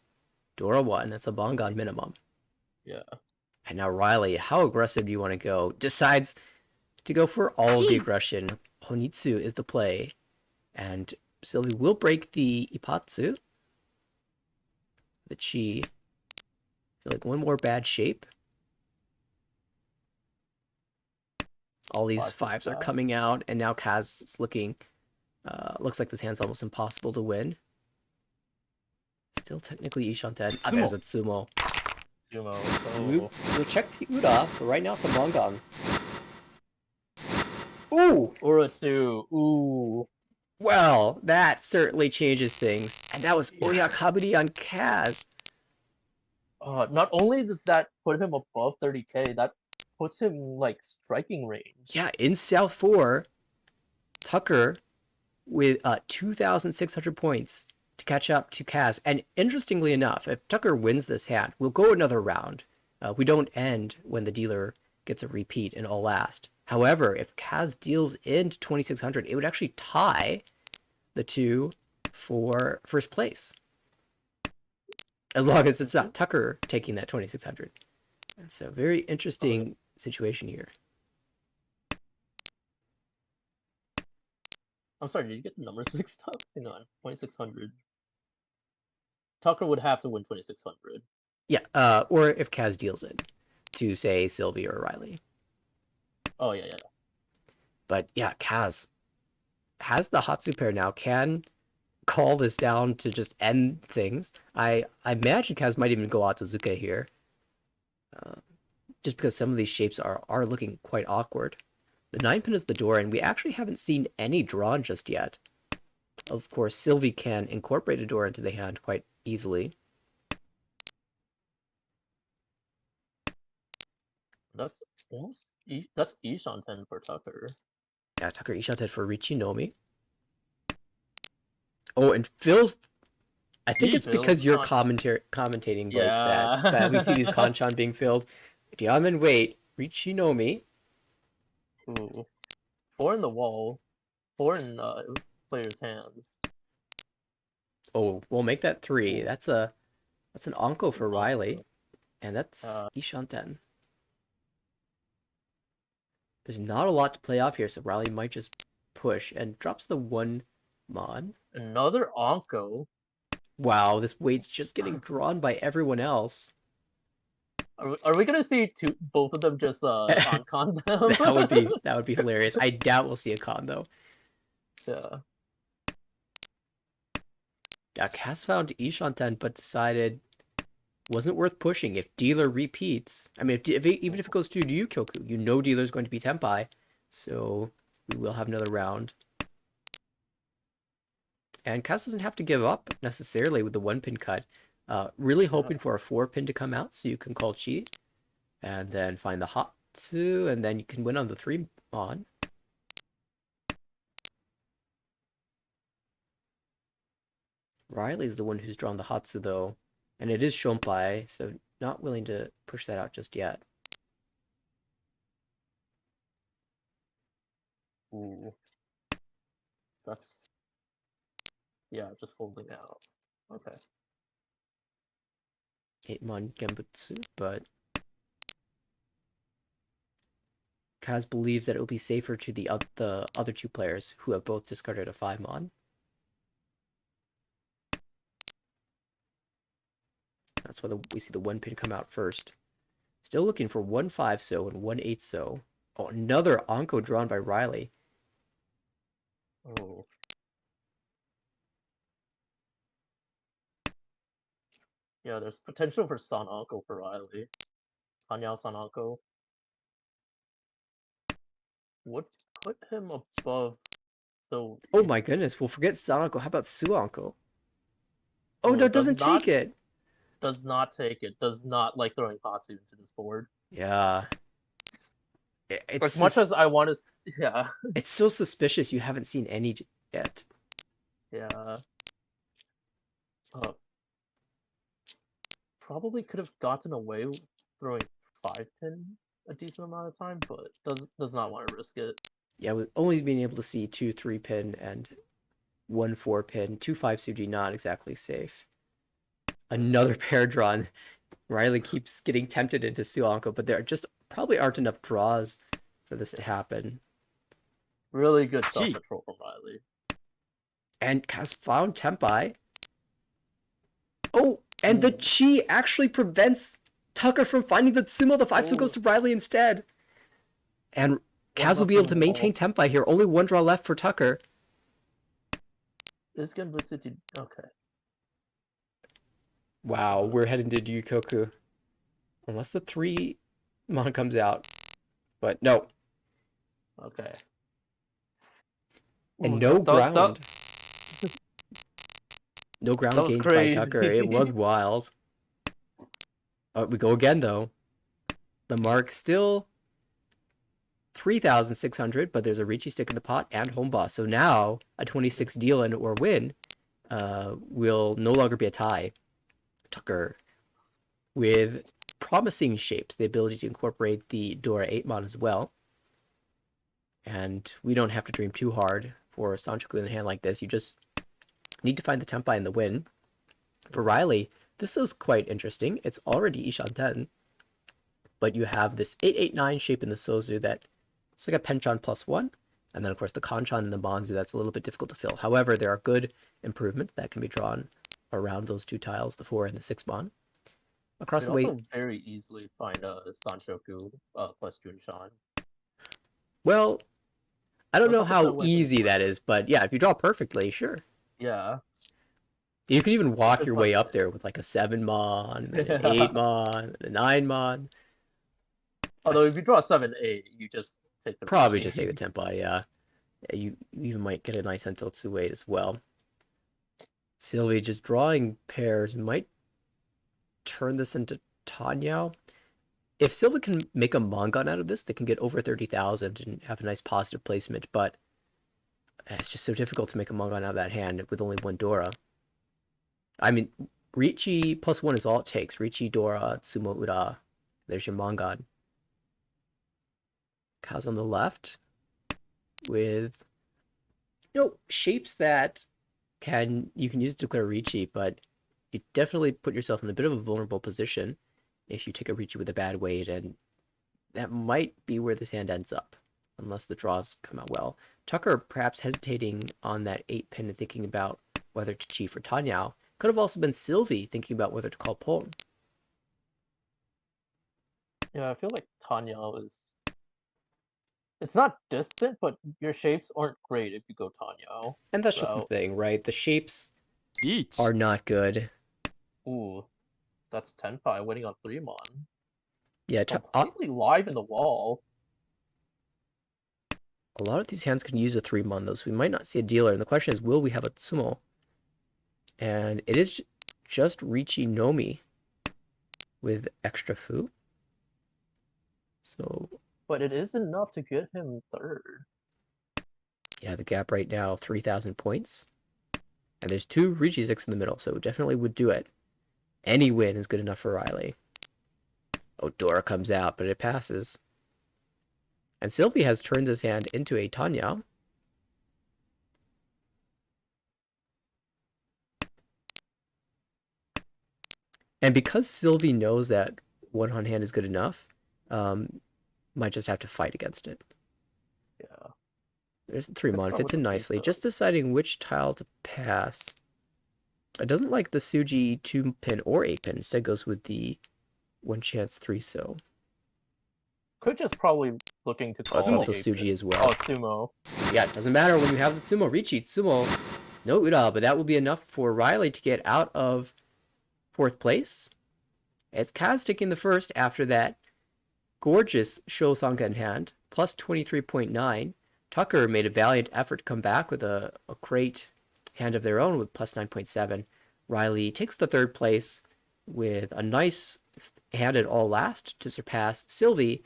Dora 1. That's a Bongan minimum. Yeah. And now Riley, how aggressive do you want to go? Decides to go for all of the aggression. Honitsu is the play. And Sylvie will break the Ipatsu. The Chi. I feel like one more bad shape. All these 5s are coming out, and now Kaz is looking... looks like this hand's almost impossible to win. Still technically Ishanten. Ah, there's a Tsumo. Sumo. Oh. We'll check the Uda, but right now it's a Bongan. Ooh! Ura 2. Ooh. Well, that certainly changes things. And that was Oyakaburi on Kaz. Not only does that put him above 30k, that puts him like striking range. Yeah, in South 4, Tucker with 2,600 points to catch up to Kaz. And interestingly enough, if Tucker wins this hand, we'll go another round. We don't end when the dealer gets a repeat in all last. However, if Kaz deals into 2,600, it would actually tie the 2 for first place. As long as it's not Tucker taking that 2,600. It's a very interesting situation here. I'm sorry, did you get the numbers mixed up? Hang on, 2,600. Tucker would have to win 2,600. Yeah, or if Kaz deals it to, say, Sylvie or Riley. Oh, yeah. But yeah, Kaz has the Hatsu pair now, can call this down to just end things. I imagine Kaz might even go Atozuka here. Just because some of these shapes are looking quite awkward. The 9 pin is the door, and we actually haven't seen any drawn just yet. Of course, Sylvie can incorporate a door into the hand quite easily. That's almost... That's Ishanten for Tucker. Yeah, Tucker Ishanten for Richinomi. Oh, and Phil's... I think it's because you're commentating, Blake, that we see these Kanchan being filled. Diamond, wait. Richinomi. Ooh. 4 in the wall. 4 in players' hands. Oh, we'll make that 3. That's an Anko for Riley. And that's Ishanten. There's not a lot to play off here, so Riley might just push and drops the 1 Mon. Another Anko. Wow, this weight's just getting drawn by everyone else. Are we gonna see both of them just on-con them? That would be hilarious. I doubt we'll see a con though. Yeah. Yeah, Cass found Ishanten, but decided wasn't worth pushing. If dealer repeats, I mean, even if it goes to Ryukyoku, you know dealer's going to be Tenpai, so we will have another round. And Cass doesn't have to give up necessarily with the 1-pin cut. Really hoping for a 4-pin to come out so you can call Chi, and then find the Hatsu, and then you can win on the 3-mon. Riley's the one who's drawn the Hatsu though, and it is Shompai, so not willing to push that out just yet. Ooh. That's... Yeah, just folding out. Okay. 8-mon Genbutsu, but Kaz believes that it will be safer to the other 2 players who have both discarded a 5-mon. That's why we see the 1-pin come out first. Still looking for 1-5-so and 1-8-so. Oh, another Anko drawn by Riley. Oh. Yeah, there's potential for Sanako for Riley. Tanyao Sanako would put him above the... Oh my goodness, we'll forget Sanako. How about Suanko? Oh no, Oh, it doesn't take it. Does not take it. Does not like throwing Hatsu into this board. Yeah. As much as I want to... Yeah. It's so suspicious you haven't seen any yet. Yeah. Probably could have gotten away with throwing 5-pin a decent amount of time, but does not want to risk it. Yeah, with only being able to see 2 3-pin and 1 4-pin, 2 5-suji, not exactly safe. Another pair drawn. Riley keeps getting tempted into Suanko, but there just probably aren't enough draws for this to happen. Really good self-control from Riley. And Kaz found Tenpai. Oh, and the Chi actually prevents Tucker from finding the Sumo. The 5-so goes to Riley instead. And Kaz will be able to maintain Tenpai here. Only 1 draw left for Tucker. Is Genbutsu... Okay. Wow, we're heading to Ryukoku. Unless the 3-mon comes out. But no. Okay. And no ground. No ground gained by Tucker. It was wild. We go again, though. The mark still 3,600, but there's a Ricci stick in the pot and home boss. So now a 26 deal in or win will no longer be a tie. Tucker with promising shapes, the ability to incorporate the Dora 8-mon as well. And we don't have to dream too hard for Sanchoku in a hand like this. You just need to find the Tenpai and the win. For Riley, this is quite interesting. It's already Ishanten, but you have this 889 shape in the Sozu that it's like a Penchon +1, and then of course the Kanchan and the Monzu, that's a little bit difficult to fill. However, there are good improvements that can be drawn around those 2 tiles, the 4 and the 6-mon. Across the way, also very easily find a Sanchoku plus Junshan. Well, I don't know how easy that is, but yeah, if you draw perfectly, sure. Yeah. You could even walk your way up there with like a 7-mon, and an 8-mon, and a 9-mon. Although if you draw 7-8, you just take the... Probably just take the Tenpai, yeah. You even might get a nice Entoutsu 8 as well. Sylvie just drawing pairs might turn this into Tanyao. If Silva can make a Mongon out of this, they can get over 30,000 and have a nice positive placement, but it's just so difficult to make a Mongon out of that hand with only 1 Dora. I mean, Ricci +1 is all it takes. Ricci, Dora, Tsumo, Ura. There's your Mongon. Kaz on the left with, shapes that you can use to declare Ricci, but you definitely put yourself in a bit of a vulnerable position if you take a Ricci with a bad weight, and that might be where this hand ends up, unless the draws come out well. Tucker perhaps hesitating on that 8-pin and thinking about whether to chi for Tanyao. Could have also been Sylvie thinking about whether to call Pulm. Yeah, I feel like Tanya is. It's not distant, but your shapes aren't great if you go Tanya. And that's just the So, thing, right? The shapes Each. are not good. ooh, that's Tenpai winning on 3-mon. Yeah, Completely live in the wall. a lot of these hands can use a 3-mon, though, so we might not see a dealer. And the question is, will we have a Tsumo? And it is just Richi Nomi with extra fu. So, But it is enough to get him third. yeah, the gap right now, 3,000 points. And there's 2 Richi 6 in the middle, so definitely would do it. Any win is good enough for Riley. Oh, Dora comes out, but it passes. And Sylvie has turned his hand into a Tanya. And because Sylvie knows that one on hand is good enough, might just have to fight against it. Yeah. There's the 3-mon, Start fits with in the nicely. pizza. Just deciding which tile to pass. It doesn't like the Suji 2-pin or 8-pin. Instead goes with the 1 chance 3-so. Could just probably looking to Oh, call it's also the Suji 8-pin. as well. Oh, Sumo. Yeah, it doesn't matter when you have the Tsumo. Richi, Tsumo, no Ura, but that will be enough for Riley to get out of 4th place. As Kaz taking the first after that gorgeous Shosanka in hand, plus 23.9. Tucker made a valiant effort to come back with a great hand of their own with plus 9.7. Riley takes the 3rd place with a nice hand at all last to surpass Sylvie,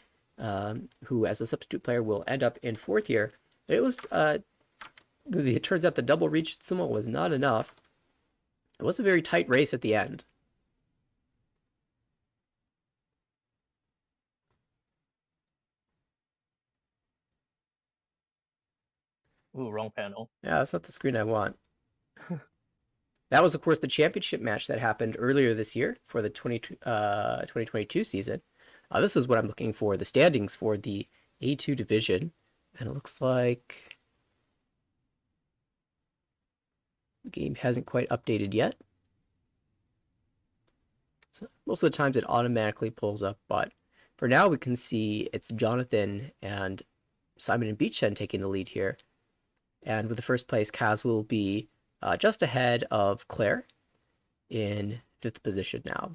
who as a substitute player will end up in 4th here. It was, it turns out the double reach Sumo was not enough. It was a very tight race at the end. Ooh, wrong panel. Yeah, that's not the screen I want. That was, of course, the championship match that happened earlier this year for the 2022 season. This is what I'm looking for, the standings for the A2 division. And it looks like the game hasn't quite updated yet. So most of the times it automatically pulls up, but for now we can see it's Jonathan and Simon and Beachhead taking the lead here. And with the first place, Kaz will be just ahead of Claire in 5th position now.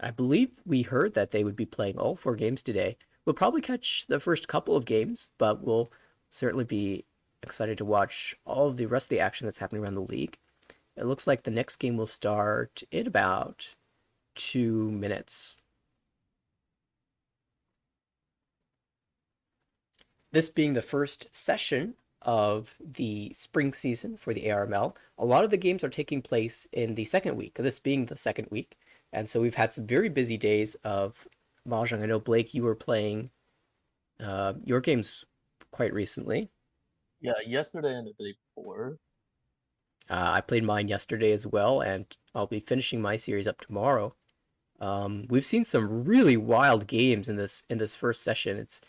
I believe we heard that they would be playing all 4 games today. We'll probably catch the first couple of games, but we'll certainly be excited to watch all of the rest of the action that's happening around the league. It looks like the next game will start in about 2 minutes. This being the first session of the spring season for the ARML, a lot of the games are taking place in the second week, this being the second week. And so we've had some very busy days of Mahjong. I know, Blake, you were playing your games quite recently. Yeah, yesterday and the day before. I played mine yesterday as well, and I'll be finishing my series up tomorrow. We've seen some really wild games in this first session. It's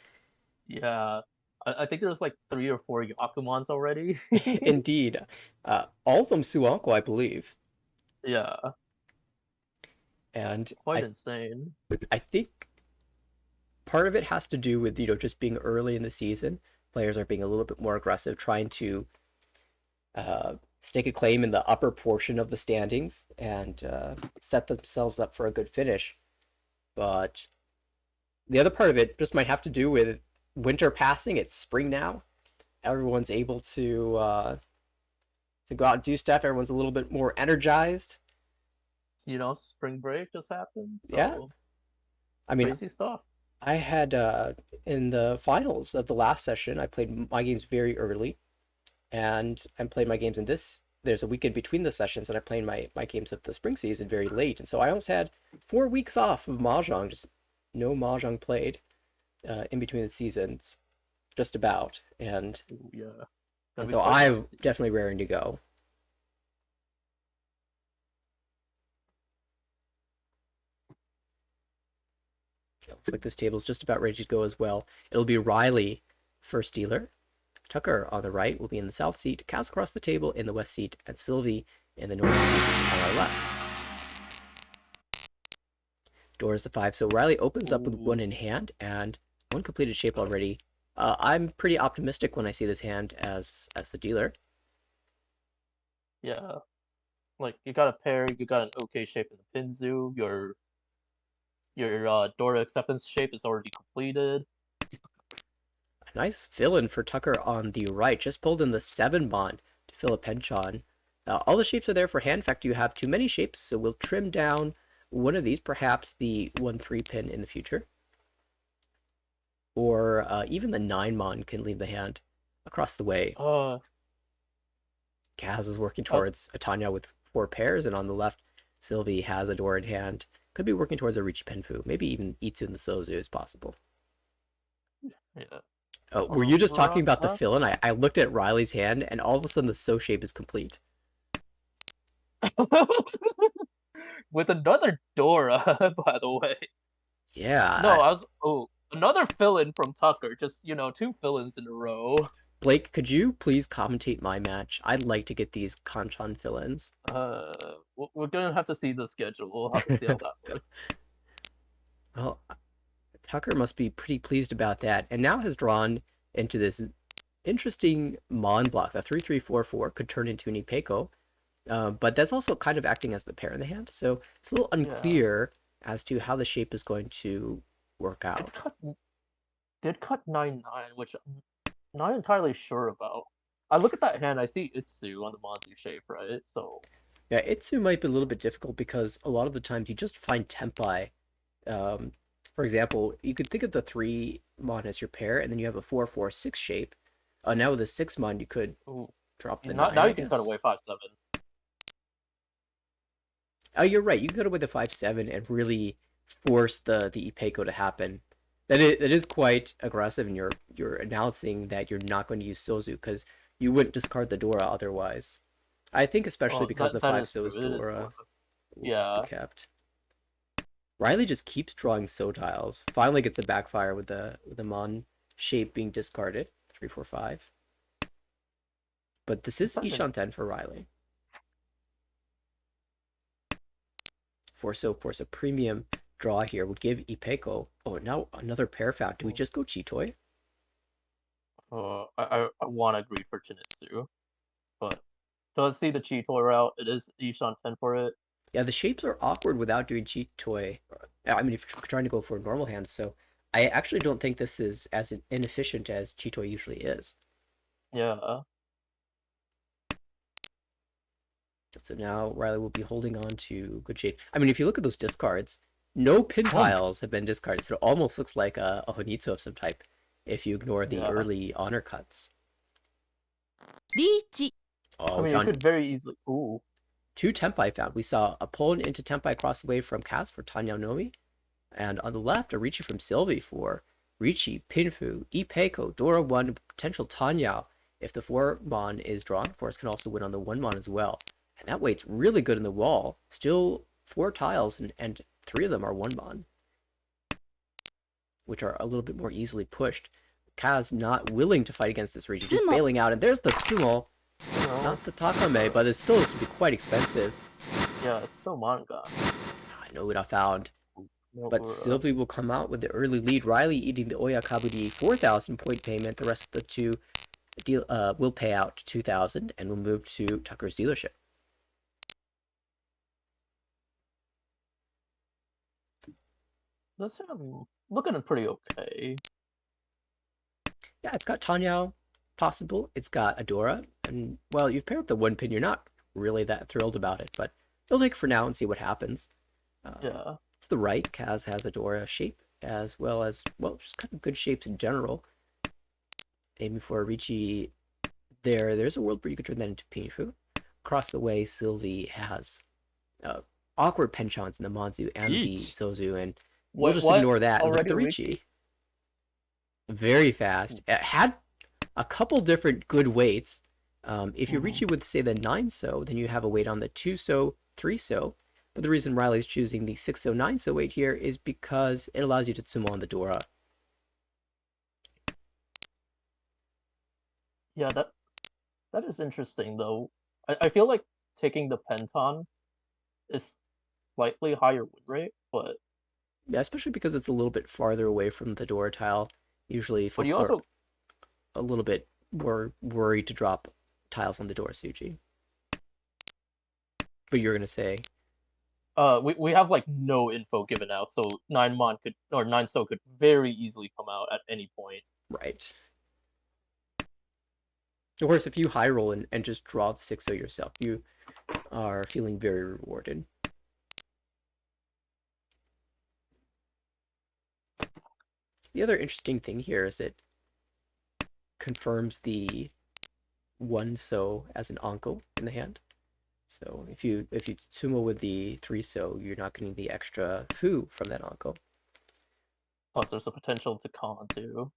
Yeah. I think there's like 3 or 4 Yakumons already. indeed all of them Suanko, I believe. Yeah, And quite insane. I think part of it has to do with, just being early in the season. Players are being a little bit more aggressive, trying to stake a claim in the upper portion of the standings and set themselves up for a good finish. But the other part of it just might have to do with winter passing. It's spring now. Everyone's able to go out and do stuff. Everyone's a little bit more energized. Spring break just happened, so Yeah. I mean, crazy stuff. I had in the finals of the last session, I played my games very early, and I played my games in this. There's a weekend between the sessions, and I played my games of the spring season very late, and so I almost had 4 weeks off of mahjong, just no mahjong played in between the seasons, just about, and Ooh, yeah. Gonna and be so quite I'm rusty. definitely raring to go. Looks like this table's just about ready to go as well. It'll be Riley, first dealer, Tucker on the right will be in the south seat, Kaz across the table in the west seat, and Sylvie in the north seat on our left. Door is the 5, so Riley opens up with one in hand and one completed shape already. I'm pretty optimistic when I see this hand as the dealer. Yeah. Like, you got a pair, you got an okay shape in the Pinzu, your Dora acceptance shape is already completed. Nice fill-in for Tucker on the right. Just pulled in the 7 bond to fill a penchant. All the shapes are there for hand. In fact, you have too many shapes, so we'll trim down one of these, perhaps the 1-3 pin in the future. Or even the 9 mon can leave the hand across the way. Kaz is working towards a Tanya with 4 pairs, and on the left, Sylvie has a door in hand. Could be working towards a Richi Penfu. Maybe even Itsu in the Sozu is possible. Yeah. Oh, were you just talking about the fill-in? I looked at Riley's hand, and all of a sudden the So shape is complete. With another Dora, by the way. Yeah. No, another fill-in from Tucker. Just, 2 fill-ins in a row. Blake, could you please commentate my match? I'd like to get these Kanchan fill-ins. We're gonna have to see the schedule. We'll have to see how that works. Well, Tucker must be pretty pleased about that, and now has drawn into this interesting Mon block. The 3-3-4-4 could turn into an Ipeko, but that's also kind of acting as the pair in the hand, so it's a little unclear as to how the shape is going to work out. Did cut 9-9, which I'm not entirely sure about. I look at that hand, I see Itsu on the Monzu shape, right? So yeah, Itsu might be a little bit difficult because a lot of the times you just find Tempai. For example, you could think of the 3 mon as your pair, and then you have a 4-4-6 shape. Now with a 6 mon, you could drop the 9. Now you can cut away 5-7. Oh, you're right. You can cut away the 5-7 and really force the Ipeko to happen. That is quite aggressive, and you're announcing that you're not going to use Sozu because you wouldn't discard the Dora otherwise. I think especially because the 5-So's Dora will be kept. Riley just keeps drawing So tiles. Finally gets a backfire with the Mon shape being discarded. 3-4-5. But this is Ishanten for Riley. For So, of course, a premium draw here would give Ipeko. Oh, now another pair found. Do we just go Chitoi? I want to agree for Chinitsu, but let's see the Chitoi route. It is Ishanten for it. Yeah, the shapes are awkward without doing Chitoi. I mean, if you're trying to go for a normal hand, so I actually don't think this is as inefficient as Chitoi usually is. Yeah. So now Riley will be holding on to good shape. I mean, if you look at those discards, no pin tiles have been discarded, so it almost looks like a Honitsu of some type if you ignore the early honor cuts. Richi. Oh, you could very easily... Ooh. 2 Tempai found. We saw a Pon into Tempai cross away from Kaz for Tanya Nomi. And on the left, a Richi from Sylvie for Richi, Pinfu, Ipeko, Dora 1, potential Tanya. If the 4 mon is drawn, of course, can also win on the 1 mon as well. And that way it's really good in the wall. Still 4 tiles, and 3 of them are 1 mon, which are a little bit more easily pushed. Kaz not willing to fight against this Richi, just bailing out. And there's the Tsumo. Not the Takame, but it still is to be quite expensive. Yeah, it's still manga. I know what I found. But Sylvie will come out with the early lead. Riley eating the Oyakabudi 4,000 point payment. The rest of the 2 will pay out 2,000 and will move to Tucker's dealership. This hand looking pretty okay. Yeah, it's got Tanya possible. It's got Adora. And, well, you've paired up the 1 pin. You're not really that thrilled about it, but you'll take it for now and see what happens. Yeah. To the right, Kaz has Adora shape, as well as, well, just kind of good shapes in general. Aiming for a Richi there. There's a world where you could turn that into Pinfu. Across the way, Sylvie has awkward penchants in the Monzu and the Sozu, and we'll just ignore that and look at the Richi. Very fast. It had a couple different good weights. If you Richi with, say, the 9-So, then you have a weight on the 2-So, 3-So. But the reason Riley's choosing the 6-So, 9-So weight here is because it allows you to Tsumo on the Dora. Yeah, that is interesting though. I feel like taking the penton is slightly higher win rate, Yeah, especially because it's a little bit farther away from the door tile. Usually but you folks are also a little bit more worried to drop tiles on the door, Suji. But you're gonna say, we have like no info given out, so 9 mon could or 9 so could very easily come out at any point. right. Of course, if you high roll and just draw the 6-0 yourself, you are feeling very rewarded. The other interesting thing here is it confirms the 1-so as an onko in the hand. So if you sumo with the 3-so, you're not getting the extra foo from that onko. Plus, there's a potential to con too,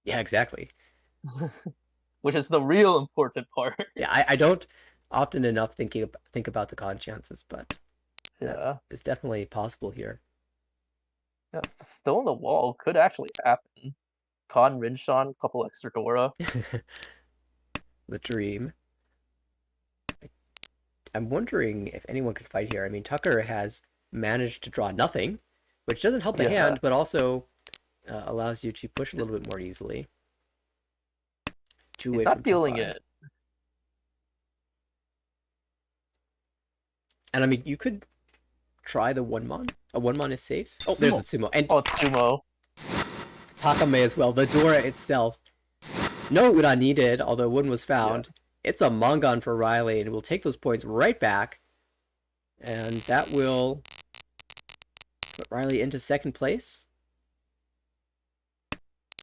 Yeah, exactly. which is the real important part. Yeah, I don't often enough think about the con chances, but that Yeah, is definitely possible here. yeah, still in the wall could actually happen. Con Rinshan, couple extra Dora. The dream. I'm wondering if anyone could fight here. I mean, Tucker has managed to draw nothing, which doesn't help the Yeah, hand, but also allows you to push a little bit more easily. Two he's away not from feeling Tupai. it. And I mean, you could try the 1-mon. A 1-mon is safe. Oh, there's the sumo. And Oh, it's Sumo. Takame as well. The Dora itself. No Ura needed, although one was found. It's a Mongon for Riley, and we'll take those points right back. And that will put Riley into second place.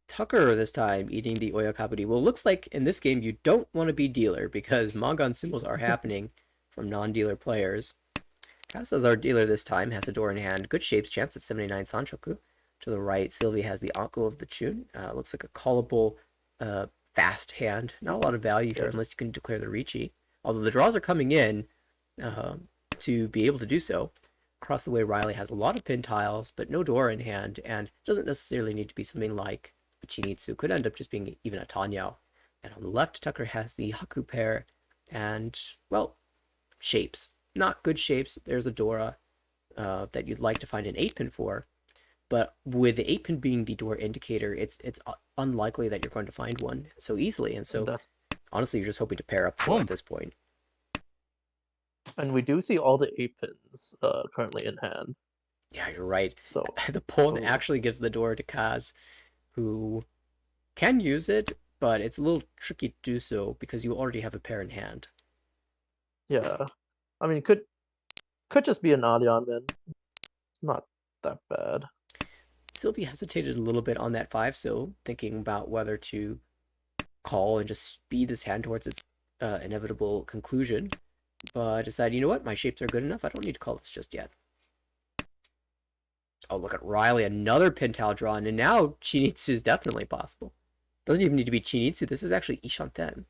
Tucker this time eating the Oyakaburi. Well, it looks like in this game you don't want to be dealer because Mongon sumos are happening from non-dealer players. Kasa's our dealer this time, has a door in hand. Good shapes, chance at 79 Sanchoku. To the right, Sylvie has the Anko of the Chun. Looks like a callable fast hand. Not a lot of value here unless you can declare the Richi. Although the draws are coming in to be able to do so. Across the way, Riley has a lot of pin tiles, but no door in hand, and doesn't necessarily need to be something like a Chinitsu. Could end up just being even a Tanyao. And on the left, Tucker has the Haku pair, and, well, shapes. Not good shapes. There's a Dora that you'd like to find an 8-pin for, but with the 8-pin being the door indicator, it's unlikely that you're going to find one so easily, and so honestly, you're just hoping to pair up at this point. And we do see all the 8-pins currently in hand. Yeah, you're right. So the pawn actually gives the door to Kaz, who can use it, but it's a little tricky to do so because you already have a pair in hand. Yeah, I mean, could just be an Adion, man. It's not that bad. Sylvie hesitated a little bit on that 5-so, thinking about whether to call and just speed this hand towards its inevitable conclusion, but decided, you know what, my shapes are good enough, I don't need to call this just yet. Oh, look at Riley, another pin tile drawn, and now Chinitsu is definitely possible. Doesn't even need to be Chinitsu, this is actually Ishanten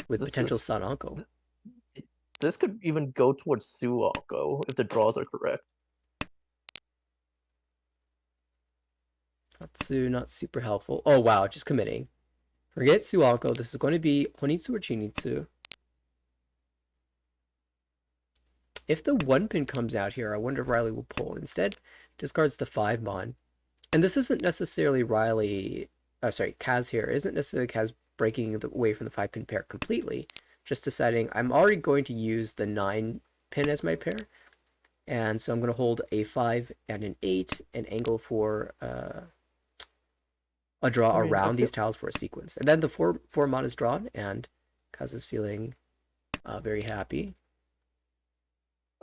with potential San Anko. This could even go towards Suanko if the draws are correct. Hatsu, not super helpful. Oh, wow, just committing. Forget Suanko, this is going to be Honitsu or Chinitsu. If the 1-pin comes out here, I wonder if Riley will pull. Instead, discards the 5-mon. And this isn't necessarily Riley, Kaz here. Isn't necessarily Kaz breaking away from the 5-pin pair completely. Just deciding I'm already going to use the 9-pin as my pair. And so I'm going to hold a 5 and an 8 and angle for a draw around these tiles for a sequence. And then the 4-mon is drawn, and Kaz is feeling very happy.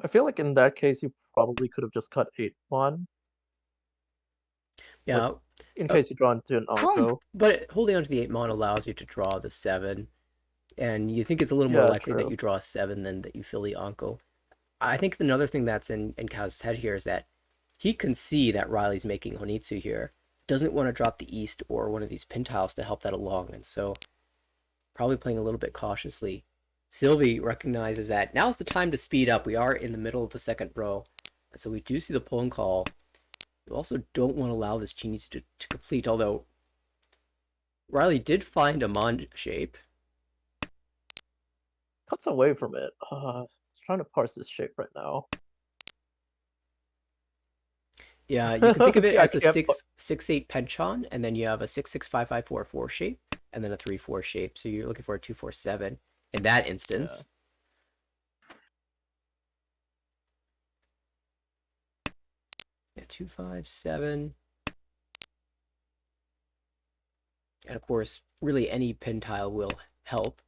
I feel like in that case, you probably could have just cut 8-mon. Yeah. Like, in case you draw into an Anko. But holding onto the 8-mon allows you to draw the 7. And you think it's a little more likely that you draw a 7 than that you fill the Anko. I think another thing that's in Kaz's head here is that he can see that Riley's making Honitsu here. Doesn't want to drop the East or one of these pin tiles to help that along. And so probably playing a little bit cautiously. Sylvie recognizes that now's the time to speed up. We are in the middle of the second row. And so we do see the pull and call. You also don't want to allow this Chinitsu to complete, although Riley did find a Mon shape. cuts away from it. It's trying to parse this shape right now. Yeah, you can think of it I as a can't. 6-6-8 penchant, and then you have a 6-6-5-5-4-4 shape, and then a 3-4 shape. So you're looking for a 2-4-7 in that instance. Yeah, 2-5-7. And of course, really any pin tile will help.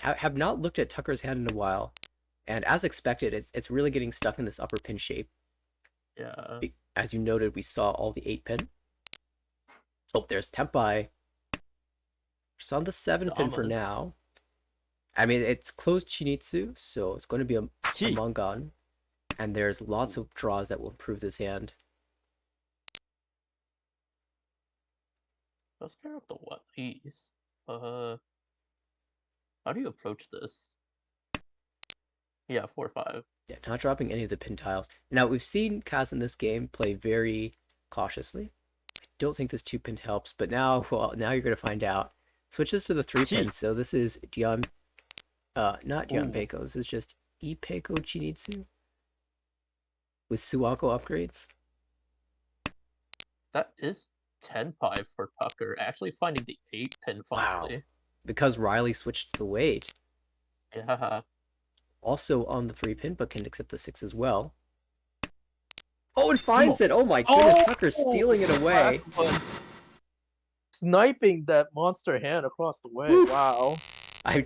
Have not looked at Tucker's hand in a while, and as expected, it's really getting stuck in this upper pin shape. Yeah. As you noted, we saw all the 8 pin. Oh, there's Tempai. Just on the 7 pin for now. I mean, it's closed Chinitsu, so it's going to be a Mangan. And there's lots of draws that will improve this hand. Let's pair up the what? East. How do you approach this? Yeah, 4-5. Yeah, not dropping any of the pin tiles. Now, we've seen Kaz in this game play very cautiously. I don't think this 2 pin helps, but now, well, now you're going to find out. Switches to the 3 pin, so this is Dion, not Dion Peiko. This is just Ipeiko Chinitsu with Suwako upgrades. That is 10-5 for Tucker. Actually finding the 8 pin finally. Wow. Because Riley switched the weight. Yeah. Also on the 3 pin, but can accept the 6 as well. Oh, it finds it! Oh my goodness, Tucker's stealing it away. Sniping that monster hand across the way. Oof. Wow.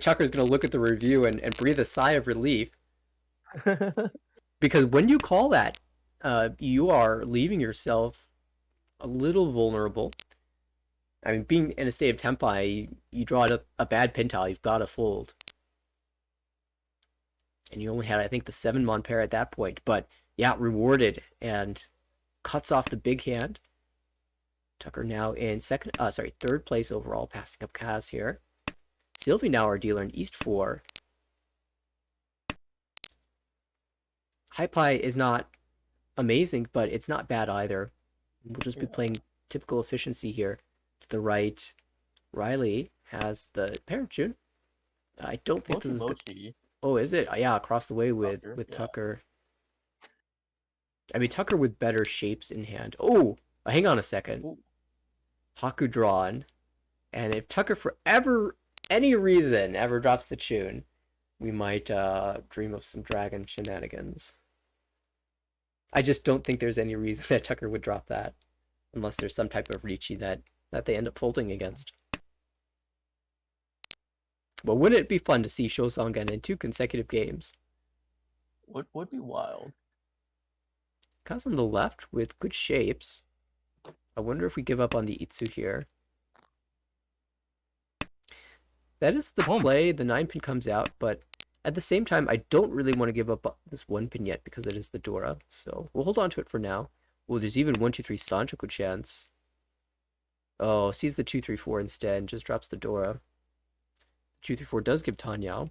Tucker's gonna look at the review and breathe a sigh of relief. Because when you call that, you are leaving yourself a little vulnerable. I mean, being in a state of Tempai, you draw a bad pin tile, you've got to fold. And you only had, I think, the 7-mon pair at that point. But, yeah, rewarded and cuts off the big hand. Tucker now in third place overall, passing up Kaz here. Sylvie now our dealer in East 4. High Pie is not amazing, but it's not bad either. We'll just be playing typical efficiency here. To the right, Riley has the parent tune. I don't think this is good. Oh, is it? Yeah, across the way with Tucker. I mean, Tucker with better shapes in hand. Oh, hang on a second. Ooh. Haku drawn. And if Tucker, for any reason, ever drops the tune, we might dream of some dragon shenanigans. I just don't think there's any reason that Tucker would drop that. Unless there's some type of Richi that they end up folding against. But wouldn't it be fun to see Shosongan in 2 consecutive games? Would be wild. Kaz on the left with good shapes. I wonder if we give up on the Itsu here. That is the play. The 9 pin comes out, but at the same time, I don't really want to give up this 1 pin yet because it is the Dora. So we'll hold on to it for now. Oh, there's even 1-2-3 Sanchoku chance. Oh, sees the 2-3-4 instead and just drops the Dora. 2-3-4 does give Tanyao.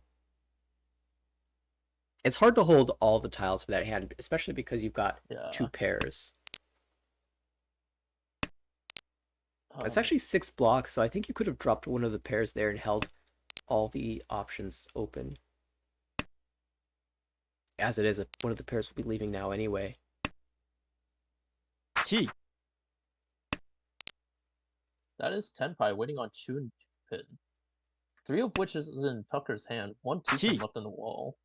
It's hard to hold all the tiles for that hand, especially because you've got 2 pairs. It's actually 6 blocks, so I think you could have dropped one of the pairs there and held all the options open. As it is, one of the pairs will be leaving now anyway. Chi. That is Tenpai waiting on Chun pin. 3 of which is in Tucker's hand. 1 2 pin left in the wall.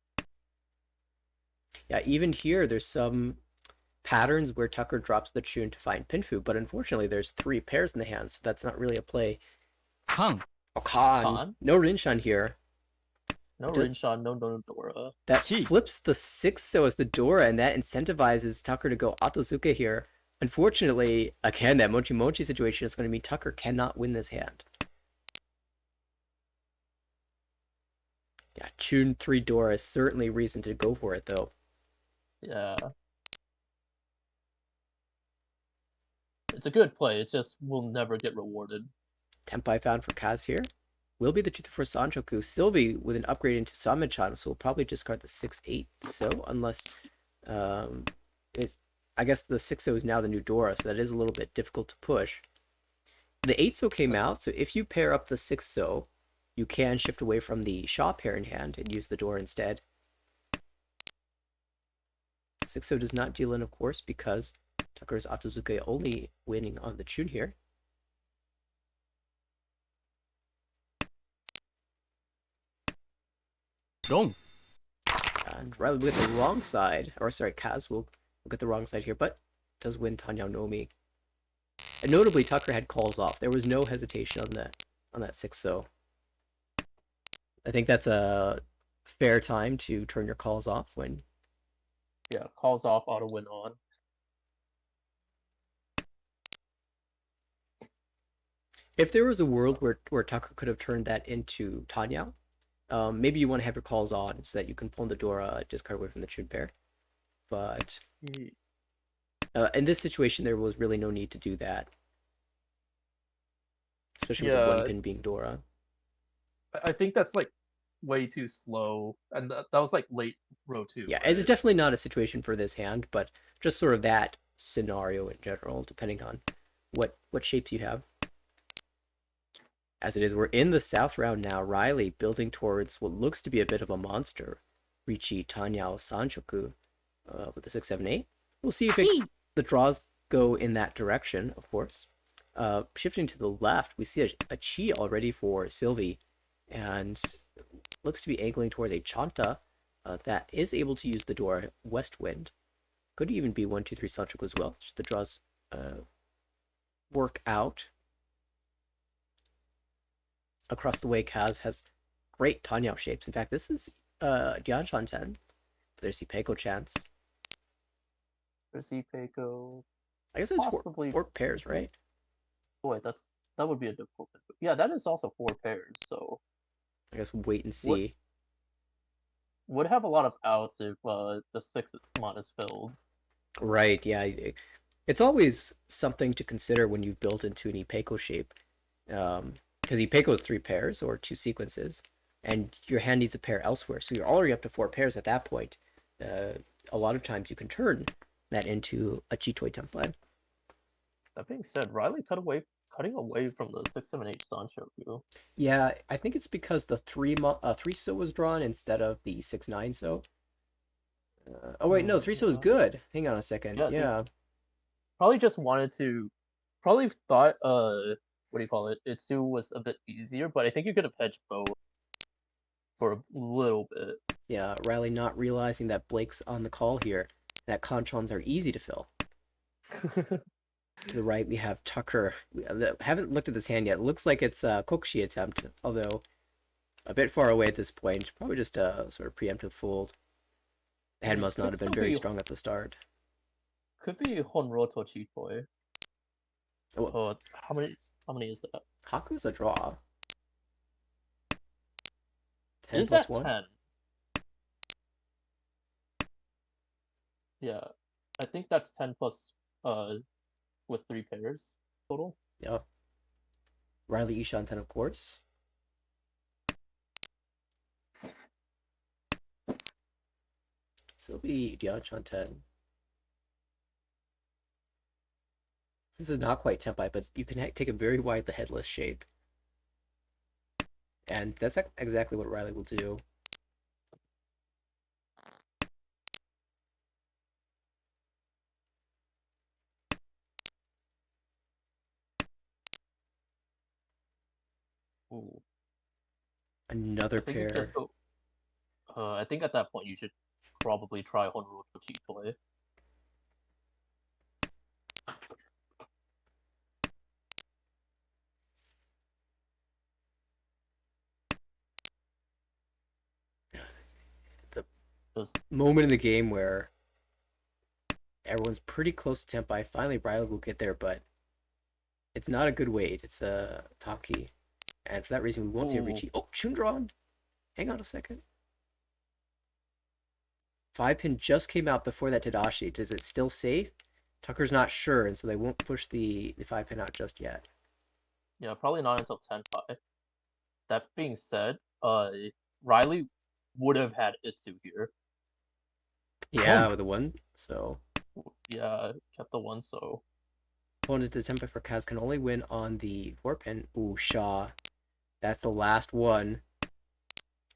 Yeah, even here, there's some patterns where Tucker drops the Chun to find Pinfu, but unfortunately, there's 3 pairs in the hand, so that's not really a play. Kang. Oh, Khan. No Rinshan here. No Rinshan, no Dora. That flips the 6 so as the Dora, and that incentivizes Tucker to go Otozuka here. Unfortunately, again, that Mochi Mochi situation is going to mean Tucker cannot win this hand. Yeah, Chun 3 Dora is certainly reason to go for it, though. Yeah. It's a good play, it just will never get rewarded. Tempai found for Kaz here. Will be the 2-4 Sanchoku. Sylvie with an upgrade into Samichan, so we'll probably discard the 6-8. So, unless... I guess the 6-0 is now the new Dora, so that is a little bit difficult to push. The 8-so came out, so if you pair up the 6-so, you can shift away from the Shaw pair in hand and use the door instead. 6-so does not deal in, of course, because Tucker's Otozuke only winning on the Chun here. Dong. And Riley will get the wrong side, or sorry, Kaz will get the wrong side here, but does win Tanyao Nomi. And notably, Tucker had calls off. There was no hesitation on that 6-so. I think that's a fair time to turn your calls off when. Yeah, calls off, auto win on. If there was a world where Tucker could have turned that into Tanyao, maybe you want to have your calls on so that you can pull the Dora discard away from the Chun pair. But in this situation, there was really no need to do that. Especially with the one pin being Dora. I think that's like way too slow. And that was like late row 2. Yeah, right? it's definitely not a situation for this hand, but just sort of that scenario in general, depending on what shapes you have. As it is, we're in the south round now. Riley building towards what looks to be a bit of a monster. Richi, Tanyao, Sanchoku with the 6-7-8. We'll see if the draws go in that direction, of course. Shifting to the left, we see a Chi already for Sylvie, and looks to be angling towards a Chanta that is able to use the door West Wind. Could even be 1, 2, 3 Sanchoku as well. Should the draws work out. Across the way, Kaz has great Tanyao shapes. In fact, this is Dianshan 10. There's Ipeko chance. There's Ipeko. I guess it's four pairs, right? Boy, that would be a difficult. Yeah, that is also 4 pairs. So I guess we'll wait and see. Would have a lot of outs if the 6 mon is filled. Right. Yeah. It's always something to consider when you've built into an Ipeko shape. Because Ipeko is 3 pairs or 2 sequences, and your hand needs a pair elsewhere. So you're already up to 4 pairs at that point. A lot of times you can turn that into a Chitoi template. That being said, Riley cutting away from the 6-7-8 Sanchoku. Yeah, I think it's because the 3-so was drawn instead of the 6-9-so. Oh wait, no, 3-so is good. Hang on a second. Yeah. Probably just wanted to. Probably thought what do you call it? Itsu was a bit easier, but I think you could have hedged both for a little bit. Yeah, Riley not realizing that Blake's on the call here, that Conchons are easy to fill. To the right, we have Tucker. We haven't looked at this hand yet. It looks like it's a Kokushi attempt, although a bit far away at this point. Probably just a sort of preemptive fold. The head must not have been very strong at the start. Could be Honroto Chitoi. Oh, how many is that? Haku's a draw. 10 plus 1? 10? Yeah. I think that's 10 plus with 3 pairs total. Yep. Riley Ishan 10, of course. Sylvie Dianchan 10. This is not quite Tempai, but you can take a very wide the headless shape. And that's exactly what Riley will do. Ooh. Another pair. I think at that point you should probably try Honroto Chitoi. The moment in the game where everyone's pretty close to Tempai. Finally, Riley will get there, but it's not a good weight. It's a Taki. And for that reason, we won't see a Richie. Oh, Chundron! Hang on a second. 5-pin just came out before that Tadashi. Is it still safe? Tucker's not sure, and so they won't push the 5-pin out just yet. Yeah, probably not until 10-5. That being said, Riley would have had Itsu here. Yeah, with the 1, so. Yeah, kept the 1, so. Opponent to tempai for Kaz can only win on the 4-pin. Ooh, Shaw. That's the last one.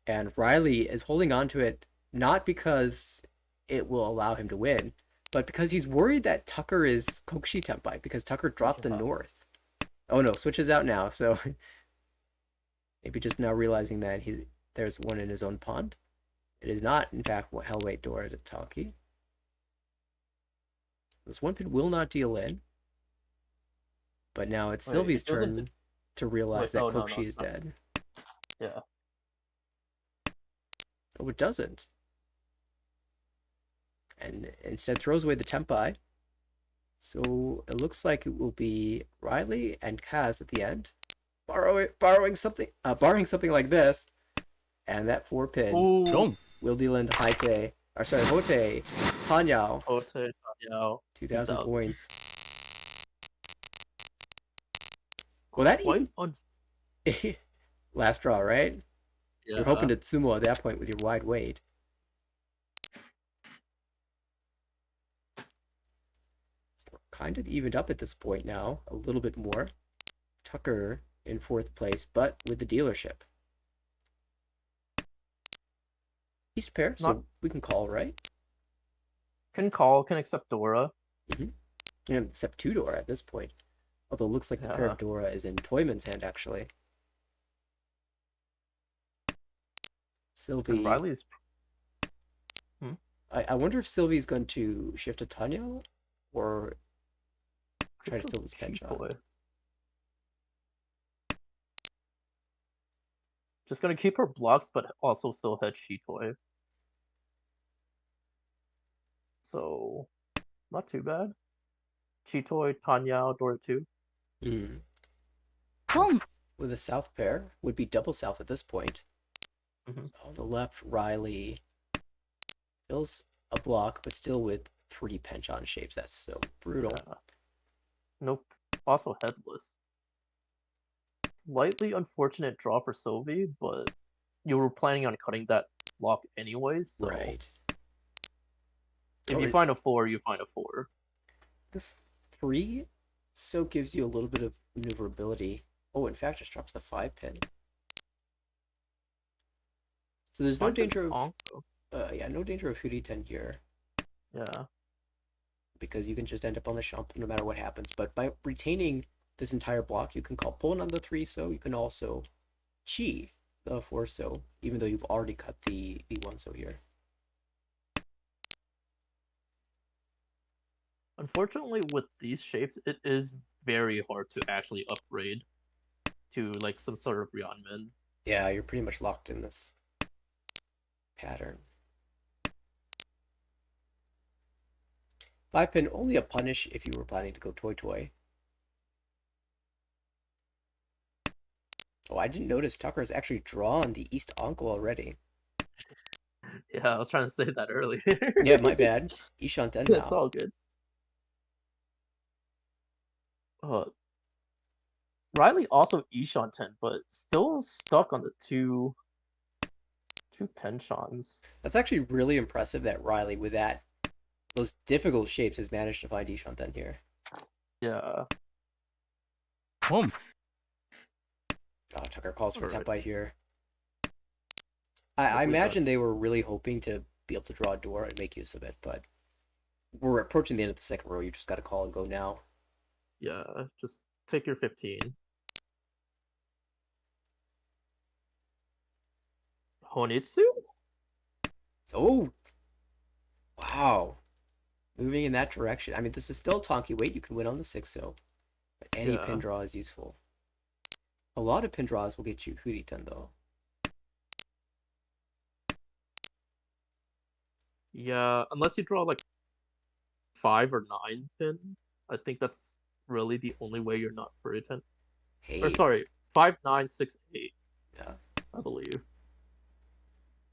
And Riley is holding on to it not because it will allow him to win, but because he's worried that Tucker is Kokushi Tempai because Tucker dropped the North. Oh no, switches out now, so maybe just now realizing that there's one in his own pond. It is not, in fact, Hellweight Dora to Taki. This 1-pin will not deal in. But now it's Sylvie's turn to realize that Kokushi is dead. Yeah. Oh, it doesn't. And instead throws away the Tempai. So it looks like it will be Riley and Kaz at the end. Borrowing something like this. And that 4-pin will deal into Hote, Tanyao. Hote, Tanyao. 2,000 points. Well, that last draw, right? Yeah. You're hoping to sumo at that point with your wide weight. We're kind of evened up at this point now, a little bit more. Tucker in 4th place, but with the dealership. East pair, so we can call, right? Can call, can accept Dora. Mm-hmm. Yeah, accept 2 Dora at this point. Although it looks like the pair of Dora is in Toyman's hand, actually. Sylvie. And Riley's. I wonder if Sylvie's going to shift to Tanya or try to fill this pen shot. Just gonna keep her blocks, but also still head Shitoy. So, not too bad. Shitoy, Tanya, Dora 2. With a south pair, would be double south at this point. On the left, Riley fills a block, but still with 3 penchant shapes. That's so brutal. Yeah. Nope. Also headless. Slightly unfortunate draw for Sylvie, but you were planning on cutting that block anyways, so... Right. If you find a 4, you find a 4. This 3 so gives you a little bit of maneuverability. Oh, in fact, just drops the 5-pin. So there's no danger of... no danger of Huri-ten here. Yeah. Because you can just end up on the shump no matter what happens. But by retaining this entire block, you can call Pullen on the 3, so you can also Chi the 4, so even though you've already cut the 1, so here. Unfortunately, with these shapes, it is very hard to actually upgrade to like some sort of Ryeonmin. Yeah, you're pretty much locked in this pattern. 5-pin, only a punish if you were planning to go Toy. Oh, I didn't notice Tucker's actually drawn the East Uncle already. Yeah, I was trying to say that earlier. Yeah, my bad. Ishan-ten now. It's all good. Riley also Ishan-ten, but still stuck on the two penchants. That's actually really impressive that Riley, with those difficult shapes, has managed to find Ishan-ten here. Yeah. Oh, Tucker calls for Tempai here. I imagine they were really hoping to be able to draw a door and make use of it, but we're approaching the end of the second row. You just got to call and go now. Yeah, just take your 15. Honitsu? Oh! Wow. Moving in that direction. I mean, this is still Tonki weight. You can win on the 6, so but any pin draw is useful. A lot of pin draws will get you Huri-ten, though. Yeah, unless you draw like 5 or 9 pin. I think that's really the only way you're not Huri-ten. Hey. Or sorry, 5, 9, 6, 8. Yeah. I believe.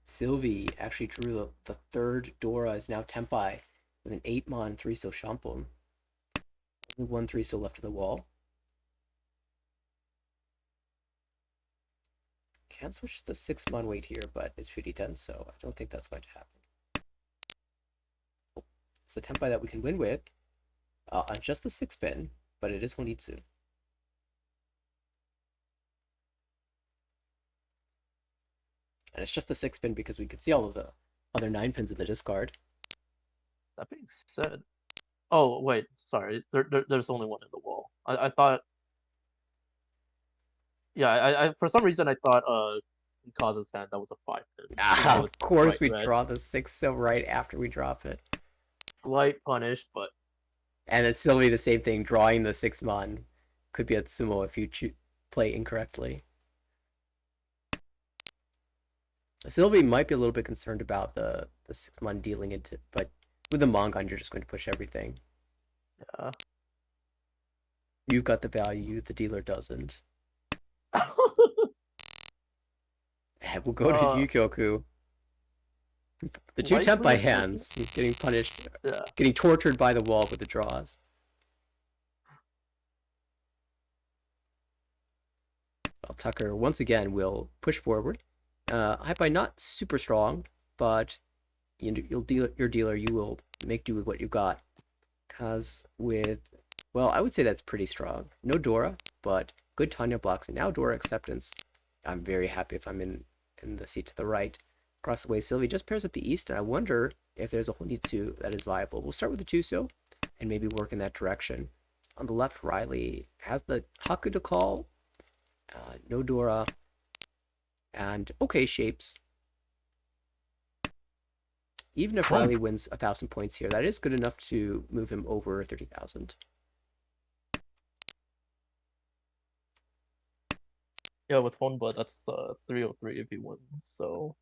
Sylvie actually drew the 3rd Dora is now Tempai with an 8-mon 3-so Shampoo. Only 1 3-so left of the wall. Can't switch to the 6-mon weight here, but it's Huri-ten, so I don't think that's going to happen. Oh, it's the Tempai that we can win with on just the 6-pin, but it is Honitsu. And it's just the 6 pin because we could see all of the other 9 pins in the discard. That being said, oh wait, sorry. There's only one in the wall. I thought, yeah, I for some reason I thought Kaza's hand that was a 5 pin, even Ah, though of it's course bright we red. draw the 6 so right after we drop it. Slight punish, but And it's still be the same thing, drawing the 6 mon could be a sumo if you play incorrectly. Sylvie might be a little bit concerned about the 6 mon dealing into, but with the Mongon, you're just going to push everything. yeah. You've got the value, the dealer doesn't. We'll go to Yukioku. The two Light Tempai red, hands. He's getting punished, yeah. getting tortured by the wall with the draws. Well, Tucker once again will push forward. Hypai not super strong, but you'll deal your dealer. You will make do with what you got. Cause with, well, I would say that's pretty strong. No Dora, but good Tanya blocks, and now Dora acceptance. I'm very happy if I'm in the seat to the right. Across the way, Sylvie just pairs up the east, and I wonder if there's a Honitsu that is viable. We'll start with the Tuso, and maybe work in that direction. On the left, Riley has the Haku to call. No Dora, and okay shapes. Even if Riley wins 1,000 points here, that is good enough to move him over 30,000. Yeah, with Honba, that's 303 if he wins, so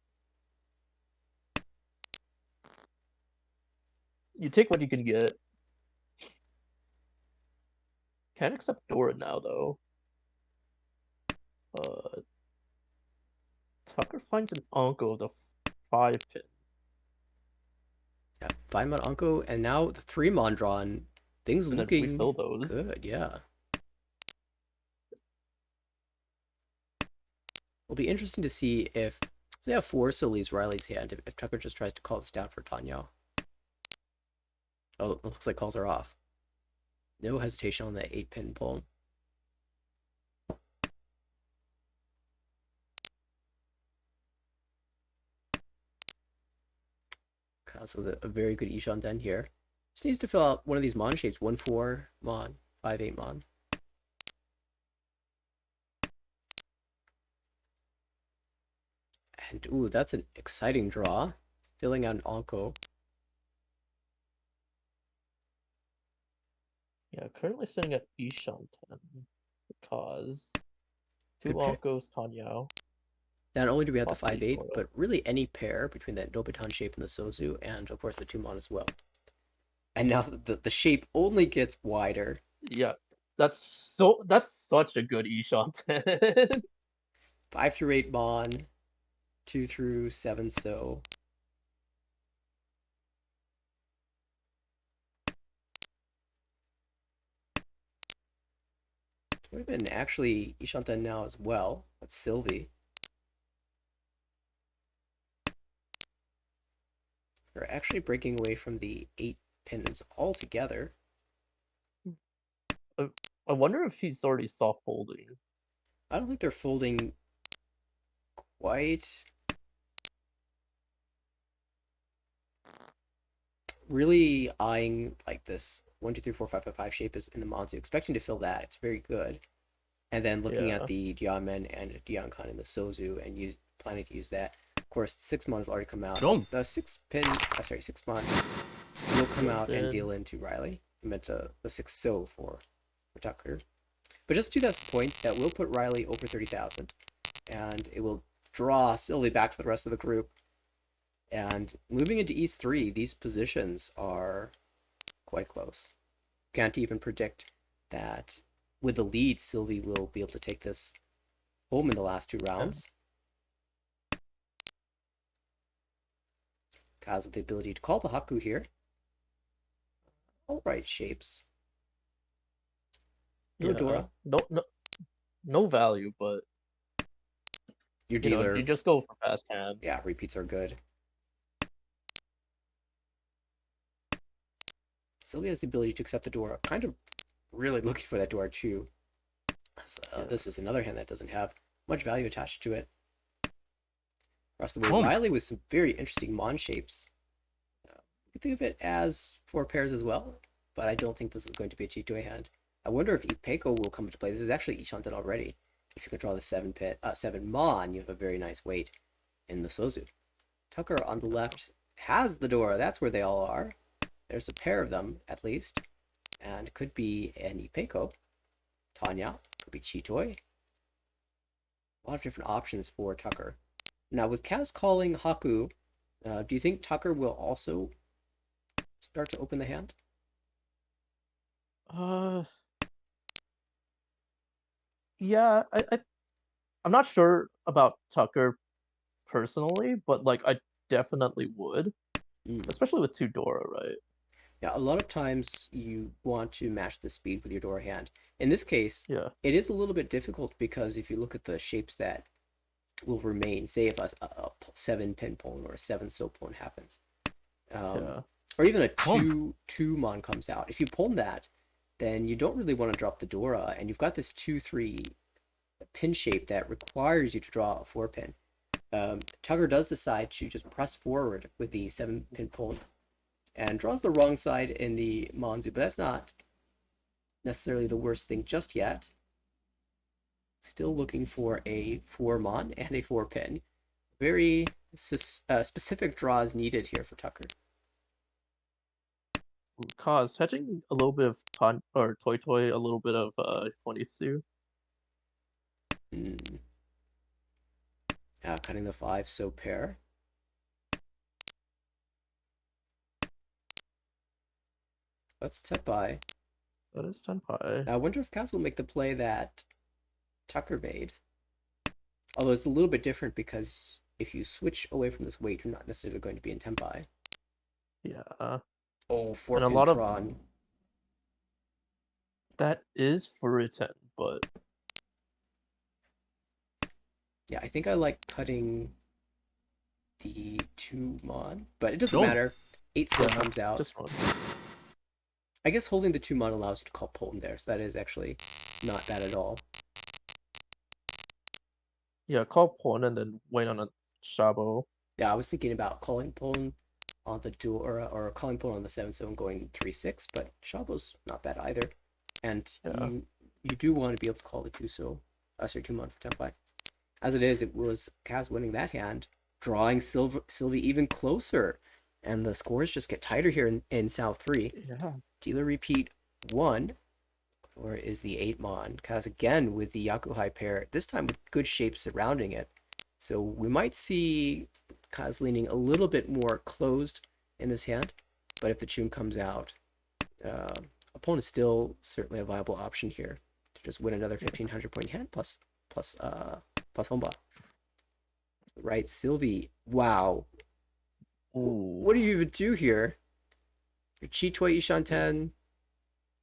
you take what you can get. Can't accept Dora now though. Tucker finds an Anko of the 5 pin. Yeah, 5-mon Anko, and now the 3-mon drawn. Things And then looking refill those. good, yeah. It'll be interesting to see if, say, a 4 so leaves Riley's hand, if Tucker just tries to call this down for Tanya. Oh, it looks like calls are off. No hesitation on that 8-pin pull. So a very good Ishan Den here. Just needs to fill out one of these mon shapes. 1-4 mon, 5-8 mon. And ooh, that's an exciting draw. Filling out an Anko. Yeah, currently sitting at Ishan 10 because two Good pair. Ankos, Tanyao. Not only do we have the Possibly 5-8, Dora. but really any pair between that Nobitan shape and the Sozu, and of course the 2-mon as well. And now the shape only gets wider. Yeah, that's such a good Ishan 10. 5 through 8 mon, 2 through 7 so. Would have been actually Ishanten now as well. That's Sylvie. We're actually breaking away from the 8 pins altogether. I wonder if he's already soft folding. I don't think they're folding quite. Really eyeing like this 1, 2, 3, 4, 5, 5, 5 shape is in the Monzu, expecting to fill that. It's very good. And then looking at the Diamen and Diankan in the Sozu and planning to use that. Of course, the 6 mon has already come out. The 6 mon will come out and deal into Riley. I meant the 6 so for Tucker. But just 2,000 points, that will put Riley over 30,000. And it will draw Sylvie back to the rest of the group. And moving into East 3, these positions are quite close. Can't even predict that with the lead, Sylvie will be able to take this home in the last 2 rounds. Kaz with the ability to call the Haku here. All right shapes. No Dora. No value, but your dealer. You just go for fast hand. Yeah, repeats are good. Sylvie has the ability to accept the Dora. Kind of really looking for that door too. So, Yeah. this is another hand that doesn't have much value attached to it. Across the way, Boom. Riley with some very interesting Mon shapes. You can think of it as 4 pairs as well, but I don't think this is going to be a Chitoe hand. I wonder if Ipeco will come into play. This is actually Ishanten already. If you can draw the 7 Mon, you have a very nice weight in the Sozu. Tucker on the left has the Dora. That's where they all are. There's a pair of them, at least. And could be an Ipeco. Tanya. Could be Chitoe. A lot of different options for Tucker. Now, with Kaz calling Haku, do you think Tucker will also start to open the hand? Uh, yeah. I'm not sure about Tucker personally, but like I definitely would, Mm. especially with two Dora, right? Yeah, a lot of times you want to match the speed with your Dora hand. In this case, Yeah. it is a little bit difficult because if you look at the shapes that will remain, say if a 7 pin pone or a 7 so pone happens, Yeah. or even a Boom. two mon comes out. If you pone that, then you don't really want to drop the Dora, and you've got this 2-3 pin shape that requires you to draw a 4 pin. Tucker does decide to just press forward with the 7 pin pone and draws the wrong side in the Monzu, but that's not necessarily the worst thing just yet. Still looking for a 4 mon and a 4 pin. Very specific draws needed here for Tucker. Cause hedging a little bit of or Toy Toy, a little bit of Honitsu. Mm. Cutting the 5 so pair. Let's Tepai. That is Tenpai. I wonder if Kaz will make the play that Tucker made. Although it's a little bit different because if you switch away from this weight, you're not necessarily going to be in Tenpai. Yeah. Oh, And a 4 pin lot of Tron. that is Furuten, but Yeah, I think I like cutting the 2 mon, but it doesn't Boom. matter. 8 so yeah, comes out. just one. I guess holding the 2 mon allows you to call Polton there, so that is actually not bad at all. Yeah, call pawn and then wait on a Shabo. Yeah, I was thinking about calling Polton on the Dora or calling Polton on the 7 so and going 3-6, but Shabo's not bad either. And Yeah. you do want to be able to call the 2 so, sorry, 2 mon for Tenpai. As it is, it was Kaz winning that hand, drawing Sylvie even closer. And the scores just get tighter here in South 3. Yeah. Dealer repeat 1, or is the 8 mon. Kaz again with the Yakuhai pair, this time with good shapes surrounding it. So we might see Kaz leaning a little bit more closed in this hand. But if the tune comes out, opponent is still certainly a viable option here to just win another 1,500 point hand plus Homba. Right, Sylvie. Wow. Ooh. What do you even do here? Your Chitoy Ishanten,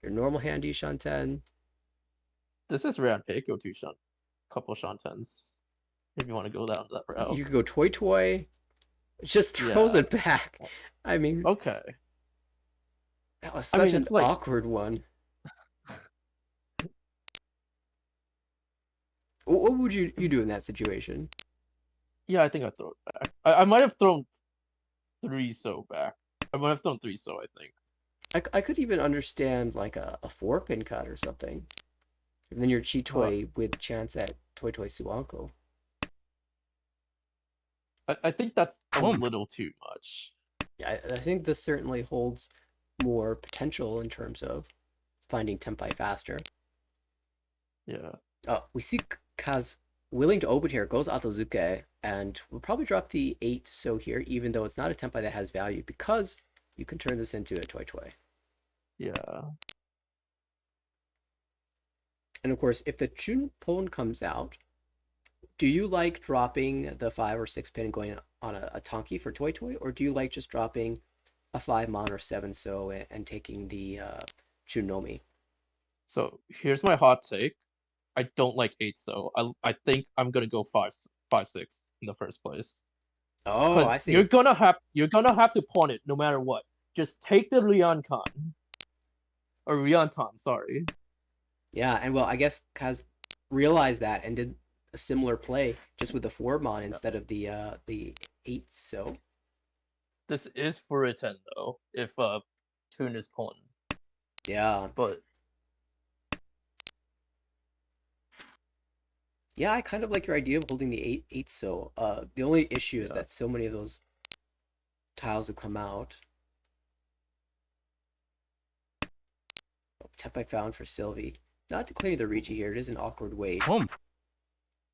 your normal hand Ishanten. This is round pick. Go to couple Shantens if you want to go down that route. You could go Toy Toy. It just throws Yeah. it back. I mean, Okay. that was I such mean, an it's like awkward one. What would you do in that situation? yeah, I think I throw it back. I might have thrown 3 so back. I might have thrown 3 so, I think. I could even understand like a 4 pin cut or something. Because then you're Chitoy with chance at Toy Toy Suanko. I think that's a Boom. little too much. I think this certainly holds more potential in terms of finding Tenpai faster. Yeah. We see Kaz willing to open here, goes Atozuke, and we'll probably drop the 8 so here, even though it's not a Tenpai that has value, because you can turn this into a Toy Toy. Yeah. And of course, if the Chun Pon comes out, do you like dropping the 5 or 6 pin and going on a Tonki for Toy Toy, or do you like just dropping a 5 mon or 7 so and taking the Chunomi? So here's my hot take. I don't like 8 so. I think I'm gonna go 5-6 in the first place. Oh, I Because see. you're gonna have to pawn it no matter what. Just take the Leon Khan. Or Ryantan, sorry. Yeah, and well, I guess Kaz realized that and did a similar play just with the 4 mon Yeah. instead of the 8. So This is for a 10 though, if Toon is pawn. yeah, But yeah, I kind of like your idea of holding the 8. So the only issue is yeah. that so many of those tiles have come out. Oh, tip I found for Sylvie. Not declaring the Ricci here. It is an awkward wait. Boom.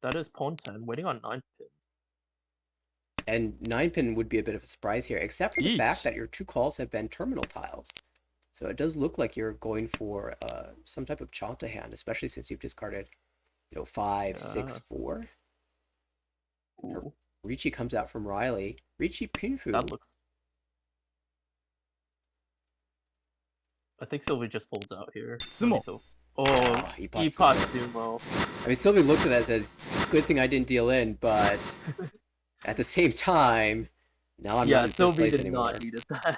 That is pawn 10, waiting on 9 pin. And 9 pin would be a bit of a surprise here, except for the fact Eat. that your 2 calls have been terminal tiles. So it does look like you're going for some type of Chanta hand, especially since you've discarded, 5, 6, 4. Ooh, Ricci comes out from Riley. Ricci Pinfu. that looks. I think Sylvie just folds out here. No Sumo. need to- Oh, Ippat Ippat Sumo. Sumo. I mean, Sylvie looks at that and says, good thing I didn't deal in, but at the same time, now I'm Yeah, not in first Sylvie place did anymore. not need that.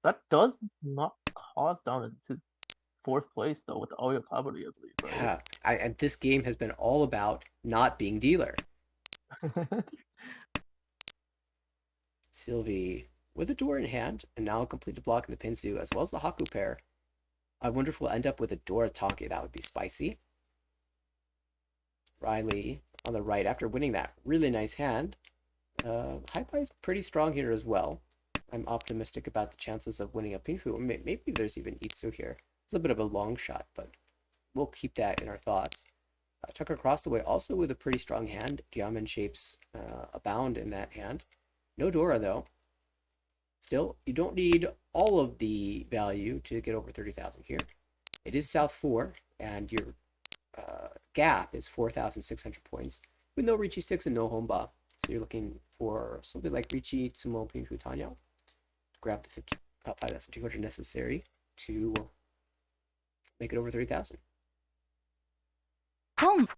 That does not cause down into 4th place though with Aoya Kabari, I believe, right? Yeah, and this game has been all about not being dealer. Sylvie with a door in hand, and now a completed block in the Pinsu, as well as the Haku pair. I wonder if we'll end up with a door Tanki. That would be spicy. Riley on the right after winning that really nice hand. Haipai is pretty strong here as well. I'm optimistic about the chances of winning a Pinfu. Maybe there's even Itsu here. It's a bit of a long shot, but we'll keep that in our thoughts. Tucker across the way also with a pretty strong hand. Diamond shapes abound in that hand. No Dora though. Still, you don't need all of the value to get over 30,000 here. It is South 4, and your gap is 4,600 points with no Ricci sticks and no Homba. So you're looking for something like Ricci, Tsumo, Pinfu, Tanya to grab the 5,200 necessary to make it over 30,000. Boom.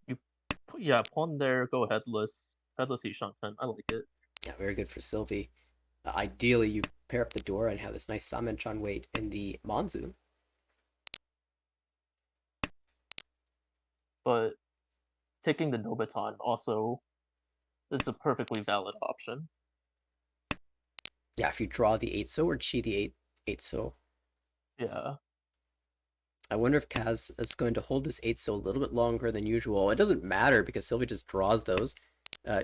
Yeah, pawn there, go headless. Headless Ishanten, I like it. Yeah, very good for Sylvie. Ideally, you pair up the Dora and have this nice Samenchan weight in the Monzu. But taking the Nobaton also is a perfectly valid option. Yeah, if you draw the 8-so or Chi the 8-so. Yeah. I wonder if Kaz is going to hold this 8-so a little bit longer than usual. It doesn't matter because Sylvie just draws those.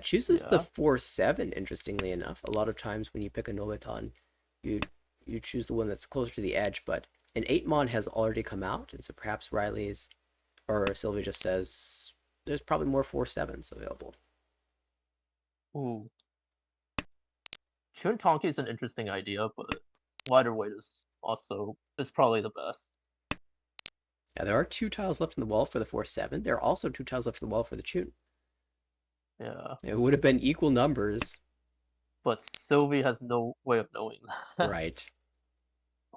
Chooses the Yeah. 4-7, interestingly enough. A lot of times when you pick a Nobaton, you choose the one that's closer to the edge, but an 8-mon has already come out, and so perhaps Riley's or Sylvie just says there's probably more 4-7s available. Ooh. Shun Tonki is an interesting idea, but wider weight is probably the best. Yeah, there are 2 tiles left in the wall for the 4-7. There are also 2 tiles left in the wall for the Chun. Yeah. It would have been equal numbers. But Sylvie has no way of knowing that. Right.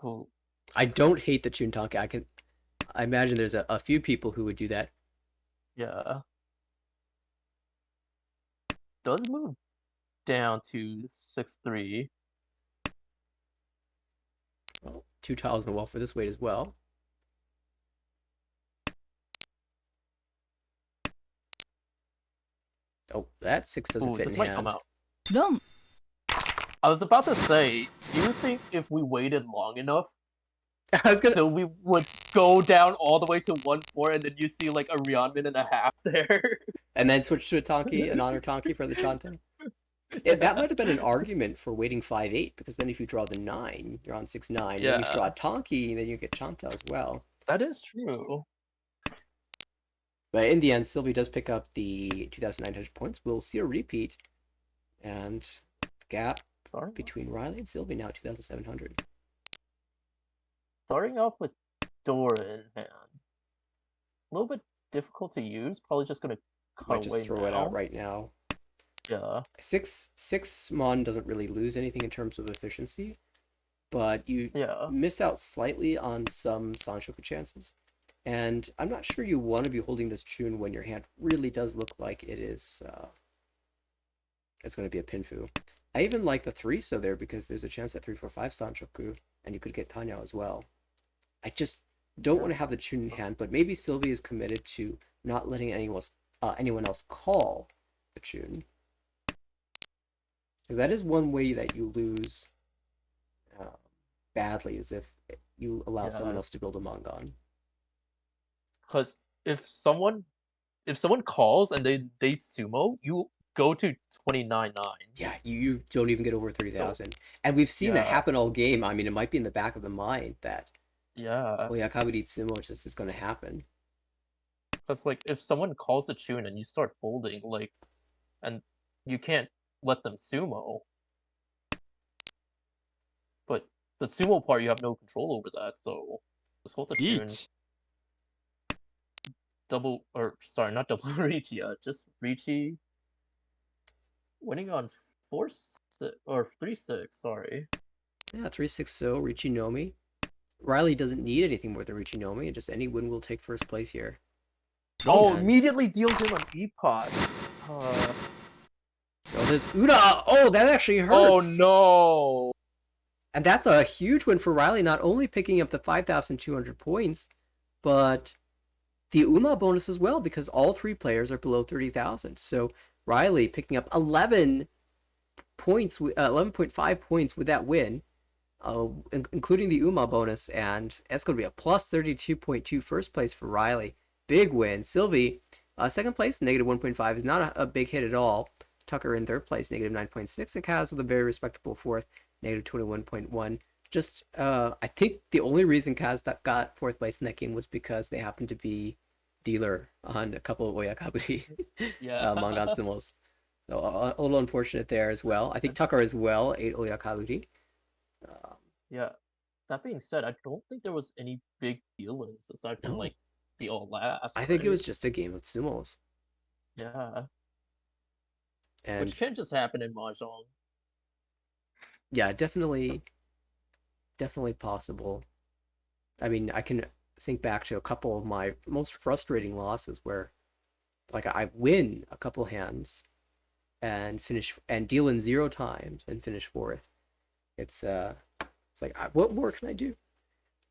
Ooh. I don't hate the Chun Tonki. I imagine there's a few people who would do that. Yeah. Does move down to 6-3. Well, 2 tiles in the wall for this weight as well. Oh, that 6 doesn't Ooh, fit this in might hand. come out. Dum. I was about to say, do you think if we waited long enough, I was gonna. so we would go down all the way to 1-4, and then you see like a Ryanmin and a half there? And then switch to a Tonki, an honor Tonki for the Chanta. Yeah, that might have been an argument for waiting 5-8, because then if you draw the 9, you're on 6-9. Then if you draw a Tonki, then you get Chanta as well. That is true. But in the end, Sylvie does pick up the 2,900 points. We'll see a repeat. And the gap between Riley and Sylvie now 2,700. Starting off with Dora in hand. A little bit difficult to use. Probably just gonna cut Might just away throw now. it out right now. Yeah. 6 mon doesn't really lose anything in terms of efficiency, but you Yeah. miss out slightly on some Sanchoku chances. And I'm not sure you want to be holding this Chun when your hand really does look like it is. It's going to be a Pinfu. I even like the 3-so there because there's a chance that 3-4-5 Sanchoku and you could get Tanya as well. I just don't want to have the tune in hand, but maybe Sylvie is committed to not letting anyone else call the tune, because that is one way that you lose uh, badly, is if you allow someone Yeah, else to build a Mongon. because if someone calls and they sumo, you go to 29-9. Yeah, you don't even get over So 30,000. And we've seen that yeah, happen all game. I mean, it might be in the back of the mind that, yeah. oh yeah, Kabadit Sumo just is going to happen. Because like if someone calls the tune and you start folding, like, and you can't let them sumo, but the sumo part you have no control over that. So just hold the tune, Eat. double or sorry, not double Ricci, just Ricci winning on 4-6 or 3-6. Sorry. Yeah, 360 Richinomi. Riley doesn't need anything more than Richinomi, and just any win will take first place here. Oh, Man. immediately deals him an epots. Uh, Oh, there's Uda. Oh, that actually oh hurts. no. And that's a huge win for Riley, not only picking up the 5,200 points, but the Uma bonus as well, because all three players are below 30,000. So Riley picking up 11 points, 11.5 points with that win, including the Uma bonus, and that's going to be a plus 32.2 first place for Riley. Big win. Sylvie, second place, negative 1.5 is not a big hit at all. Tucker in third place, negative 9.6, and Kaz with a very respectable fourth, negative 21.1. Just, I think the only reason Kaz that got fourth place in that game was because they happened to be dealer on a couple of Oyakaburi Yeah. Mangan symbols. So a little unfortunate there as well. I think Tucker as well, 8 Oyakaburi. Um, Yeah. That being said, I don't think there was any big dealings aside from no, like the all last, I think it right? was just a game of sumos. Yeah. Which And can just happen in Mahjong. yeah, definitely possible. I mean, I can think back to a couple of my most frustrating losses where like I win a couple hands and finish and deal in 0 times and finish fourth. It's like what more can I do?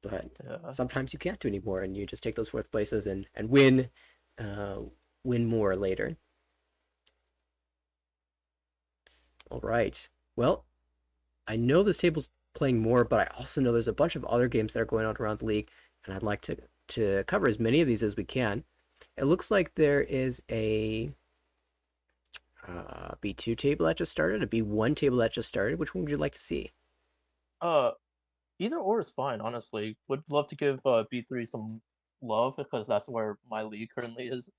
But Yeah. sometimes you can't do anymore, and you just take those fourth places and win, uh, win more later. All right. Well, I know this table's playing more, but I also know there's a bunch of other games that are going on around the league, and I'd like to cover as many of these as we can. It looks like there is a B2 table that just started, a B1 table that just started. Which one would you like to see? Uh Either or is fine, honestly. Would love to give B3 some love because that's where my league currently is.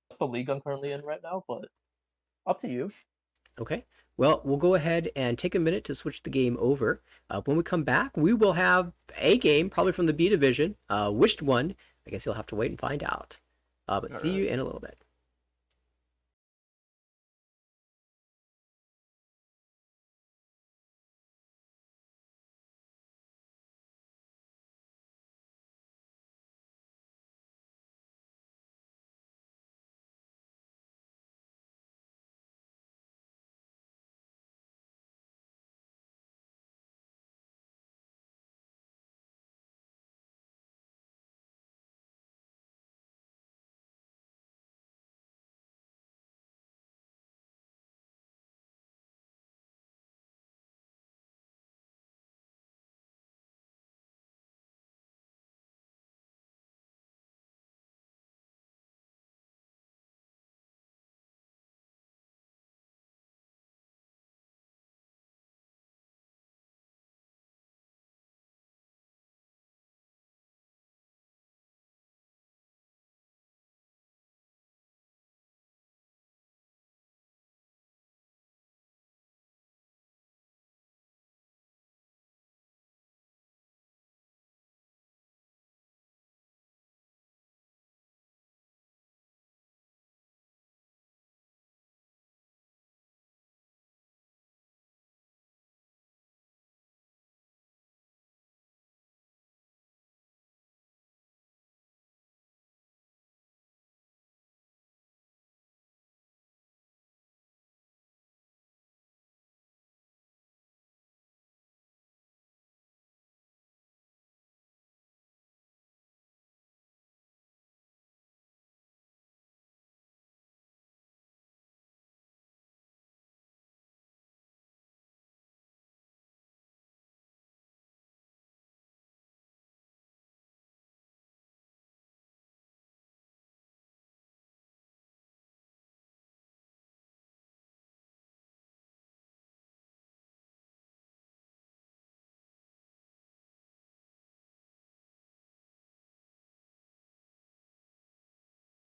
That's the league I'm currently in right now, but up to you. Okay. Well, we'll go ahead and take a minute to switch the game over. When we come back, we will have a game, probably from the B division. Which one? I guess you'll have to wait and find out. But see you Alright. in a little bit.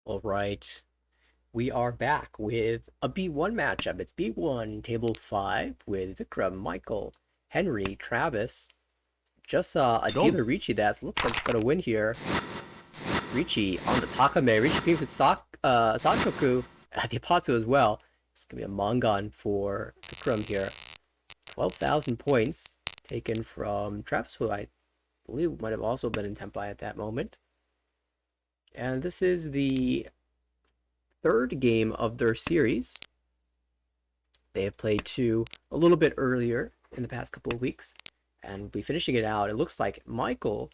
All right. We are back with a B1 matchup. It's B1, table 5, with Vikram, Michael, Henry, Travis. Just saw a Go. dealer Ricci that looks like it's going to win here. Ricci on the Takame. Ricci being with Sanchoku at the Apatsu as well. It's going to be a Mangan for Vikram here. 12,000 points taken from Travis, who I believe might have also been in Tempai at that moment. And this is the third game of their series. They have played two a little bit earlier in the past couple of weeks, and we'll be finishing it out. It looks like Michael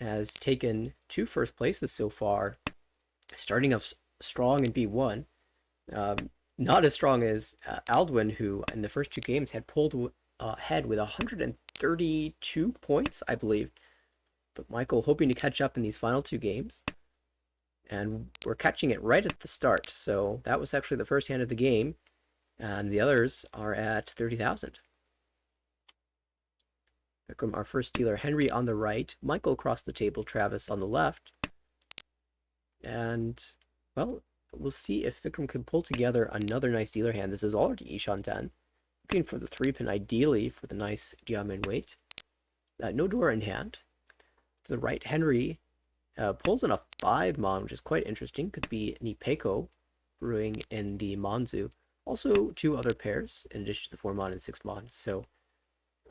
has taken 2 first places so far, starting off strong in B1. Not as strong as Aldwin, who in the first 2 games had pulled ahead with 132 points, I believe. But Michael hoping to catch up in these final 2 games. And we're catching it right at the start. So that was actually the first hand of the game. And the others are at 30,000. Vikram, our first dealer, Henry on the right, Michael across the table, Travis on the left. And, well, we'll see if Vikram can pull together another nice dealer hand. This is already Ishan 10. Looking for the 3-pin ideally for the nice diamond weight. No door in hand. To the right, Henry pulls in a 5 mon, which is quite interesting. Could be Nipeko brewing in the Manzu. Also 2 other pairs in addition to the 4 mon and 6 mon. So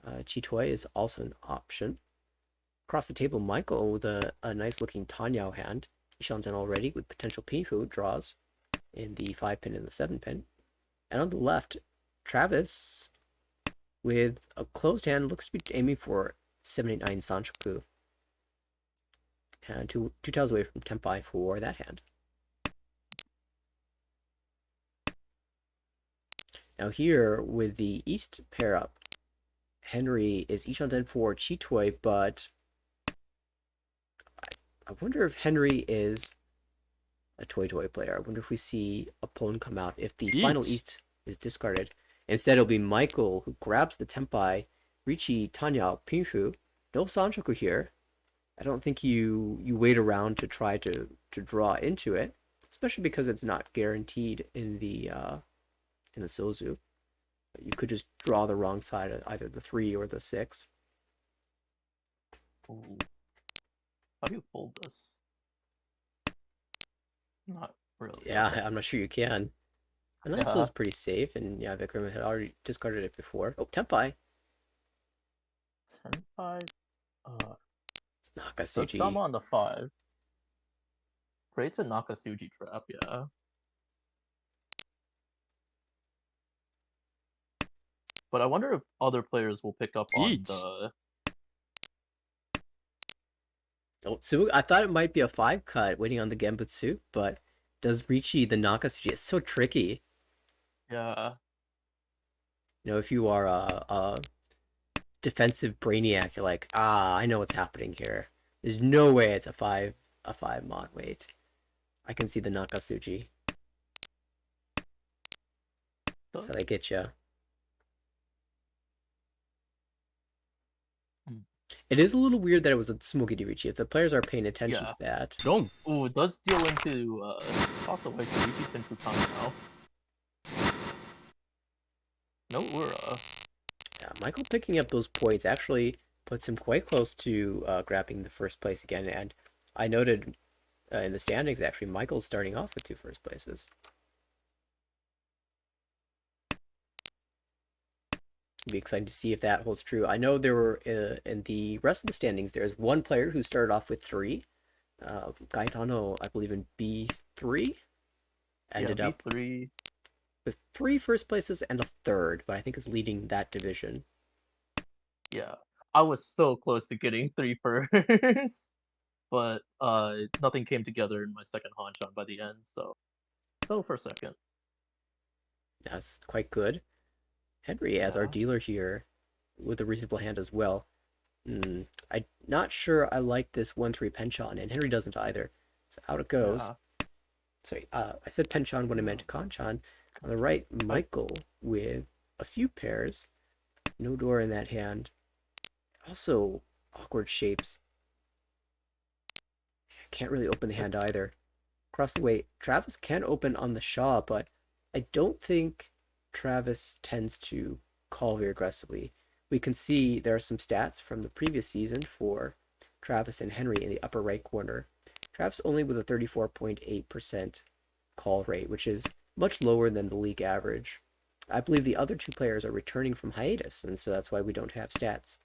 Chitoi is also an option. Across the table, Michael with a nice looking Tanyao hand. Ishanten already with potential Pinfu draws in the 5-pin and the 7-pin. And on the left, Travis with a closed hand looks to be aiming for 789 Sanchoku. And two tiles away from Tempai for that hand. Now here, with the East pair up, Henry is Ishanten for Chitoi, but I wonder if Henry is a Toy player. I wonder if we see a pawn come out if the final East is discarded. Instead, it'll be Michael who grabs the Tempai, Ricci, Tanya, Pinshu. No Sanchoku here. I don't think you wait around to try to draw into it, especially because it's not guaranteed in the Sozu. You could just draw the wrong side of either the 3 or the 6. Ooh. How do you fold this? Not really. Yeah, Okay. I'm not sure you can. And that is pretty safe, and yeah, Vikram had already discarded it before. Oh, Tempai. 10-5. It's Does Dama Nakasuji. on the 5. Creates a Nakasuji trap, yeah. But I wonder if other players will pick up on the... Oh, so I thought it might be a 5 cut waiting on the Genbutsu, but does Ricci the Nakasuji? It's so tricky. Yeah. You know, if you are a defensive brainiac, you're like, I know what's happening here. There's no way it's a 5 mod weight. I can see the Nakasuji. That's how they get you. It is a little weird that it was a Smoky Ricci. If the players are paying attention to that. Don't. Ooh, it does deal into toss away to Ricci Pinfukan now. No Ura. Yeah, Michael picking up those points actually puts him quite close to grabbing the first place again. And I noted in the standings, actually, Michael's starting off with 2 first places. It'd be exciting to see if that holds true. I know there were, in the rest of the standings, there's one player who started off with 3. Gaetano, I believe, in B3. Ended up B3. with 3 first places and a 3rd, but I think is leading that division. Yeah. I was so close to getting 3 first. But nothing came together in my second Hanshan by the end, so settle for second. That's quite good. Henry as our dealer here with a reasonable hand as well. I'm not sure I like this 1-3 Penchon, and Henry doesn't either. So out it goes. Yeah. Sorry, I said Penchon when I meant Kanchan. On the right, Michael with a few pairs. No door in that hand. Also, awkward shapes. Can't really open the hand either. across the way. Travis can open on the Shaw, but I don't think Travis tends to call very aggressively. We can see there are some stats from the previous season for Travis and Henry in the upper right corner. Travis only with a 34.8% call rate, which is much lower than the league average. I believe the other two players are returning from hiatus, and so that's why we don't have stats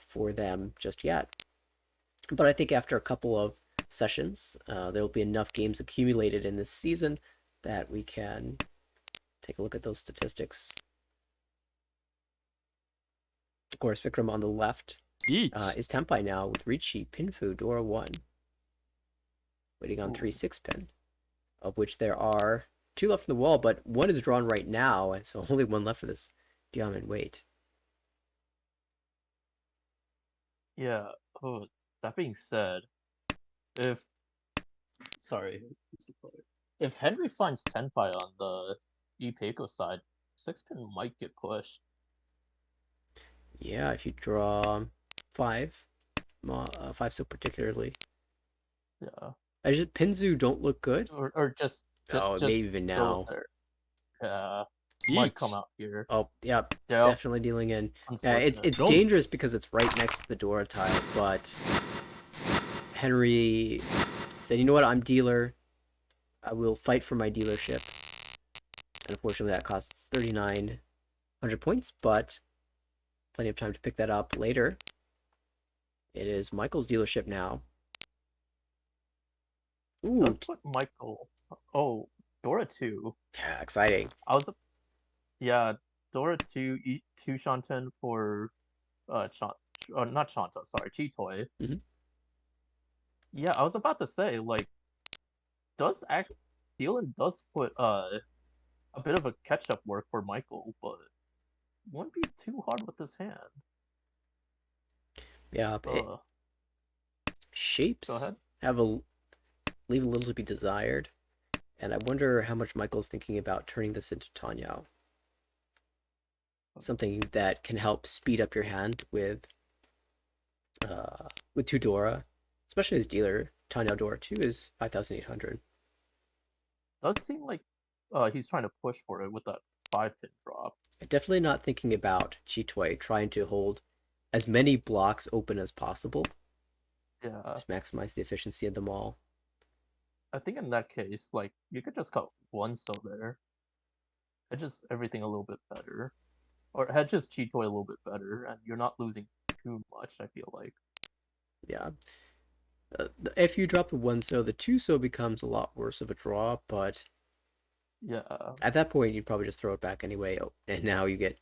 for them just yet. But I think after a couple of sessions, there will be enough games accumulated in this season that we can take a look at those statistics. Of course, Vikram on the left Eat. is Tempai now with Ricci, Pinfu, Dora 1. Waiting on Ooh. 3-6 pin, of which there are 2 left in the wall, but 1 is drawn right now, and so only 1 left for this diamond wait. Yeah. Oh, that being said, if sorry, if Henry finds Tenpai on the Ipeco side, 6-pin might get pushed. Yeah, if you draw 5, 5 so particularly. Yeah. Pinzu don't look good. Or just Oh, maybe even go now. there. Yeah. Eat. Might come out here. Oh, yeah, Yep. definitely dealing in. It's Unfortunate. dangerous because it's right next to the Dora tile, but Henry said, you know what, I'm dealer. I will fight for my dealership. And unfortunately, that costs 3,900 points, but plenty of time to pick that up later. It is Michael's dealership now. Ooh, Let's put Michael. Oh, Dora 2. yeah, exciting. Yeah, Dora 2, 2 Shanten for not Shanta, sorry, Chitoy. Mhm. Yeah, I was about to say, like, Dylan does put a bit of a catch-up work for Michael, but wouldn't be too hard with his hand. Yeah, Go shapes ahead. leave a little to be desired, and I wonder how much Michael's thinking about turning this into Tanyao. Something that can help speed up your hand with 2 Dora, especially as dealer. Tanyao Dora 2 is 5,800. Does seem like he's trying to push for it with that 5-pin drop. Definitely not thinking about Chitoi trying to hold as many blocks open as possible Yeah, to maximize the efficiency of them all. I think in that case, like, you could just cut one so there. Hedges everything a little bit better. Or hedges Chitoy a little bit better, and you're not losing too much, I feel like. Yeah. If you drop the 1 so, the 2 so becomes a lot worse of a draw, but Yeah. at that point you'd probably just throw it back anyway. Oh, and now you get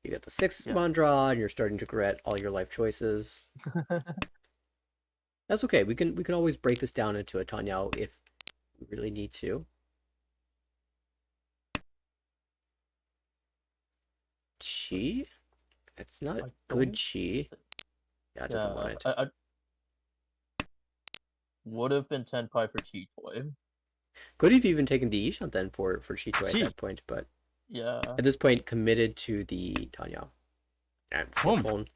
the 6 Yeah. mon draw, and you're starting to regret all your life choices. That's okay. We can always break this down into a Tanyao if we really need to. Chi? It's not a good chi. Yeah, it doesn't want it. I would have been Tenpai for Chitoy. Could have even taken the Ishan then for Chito at Chi. that point, but Yeah. at this point committed to the Tanyao. And Home.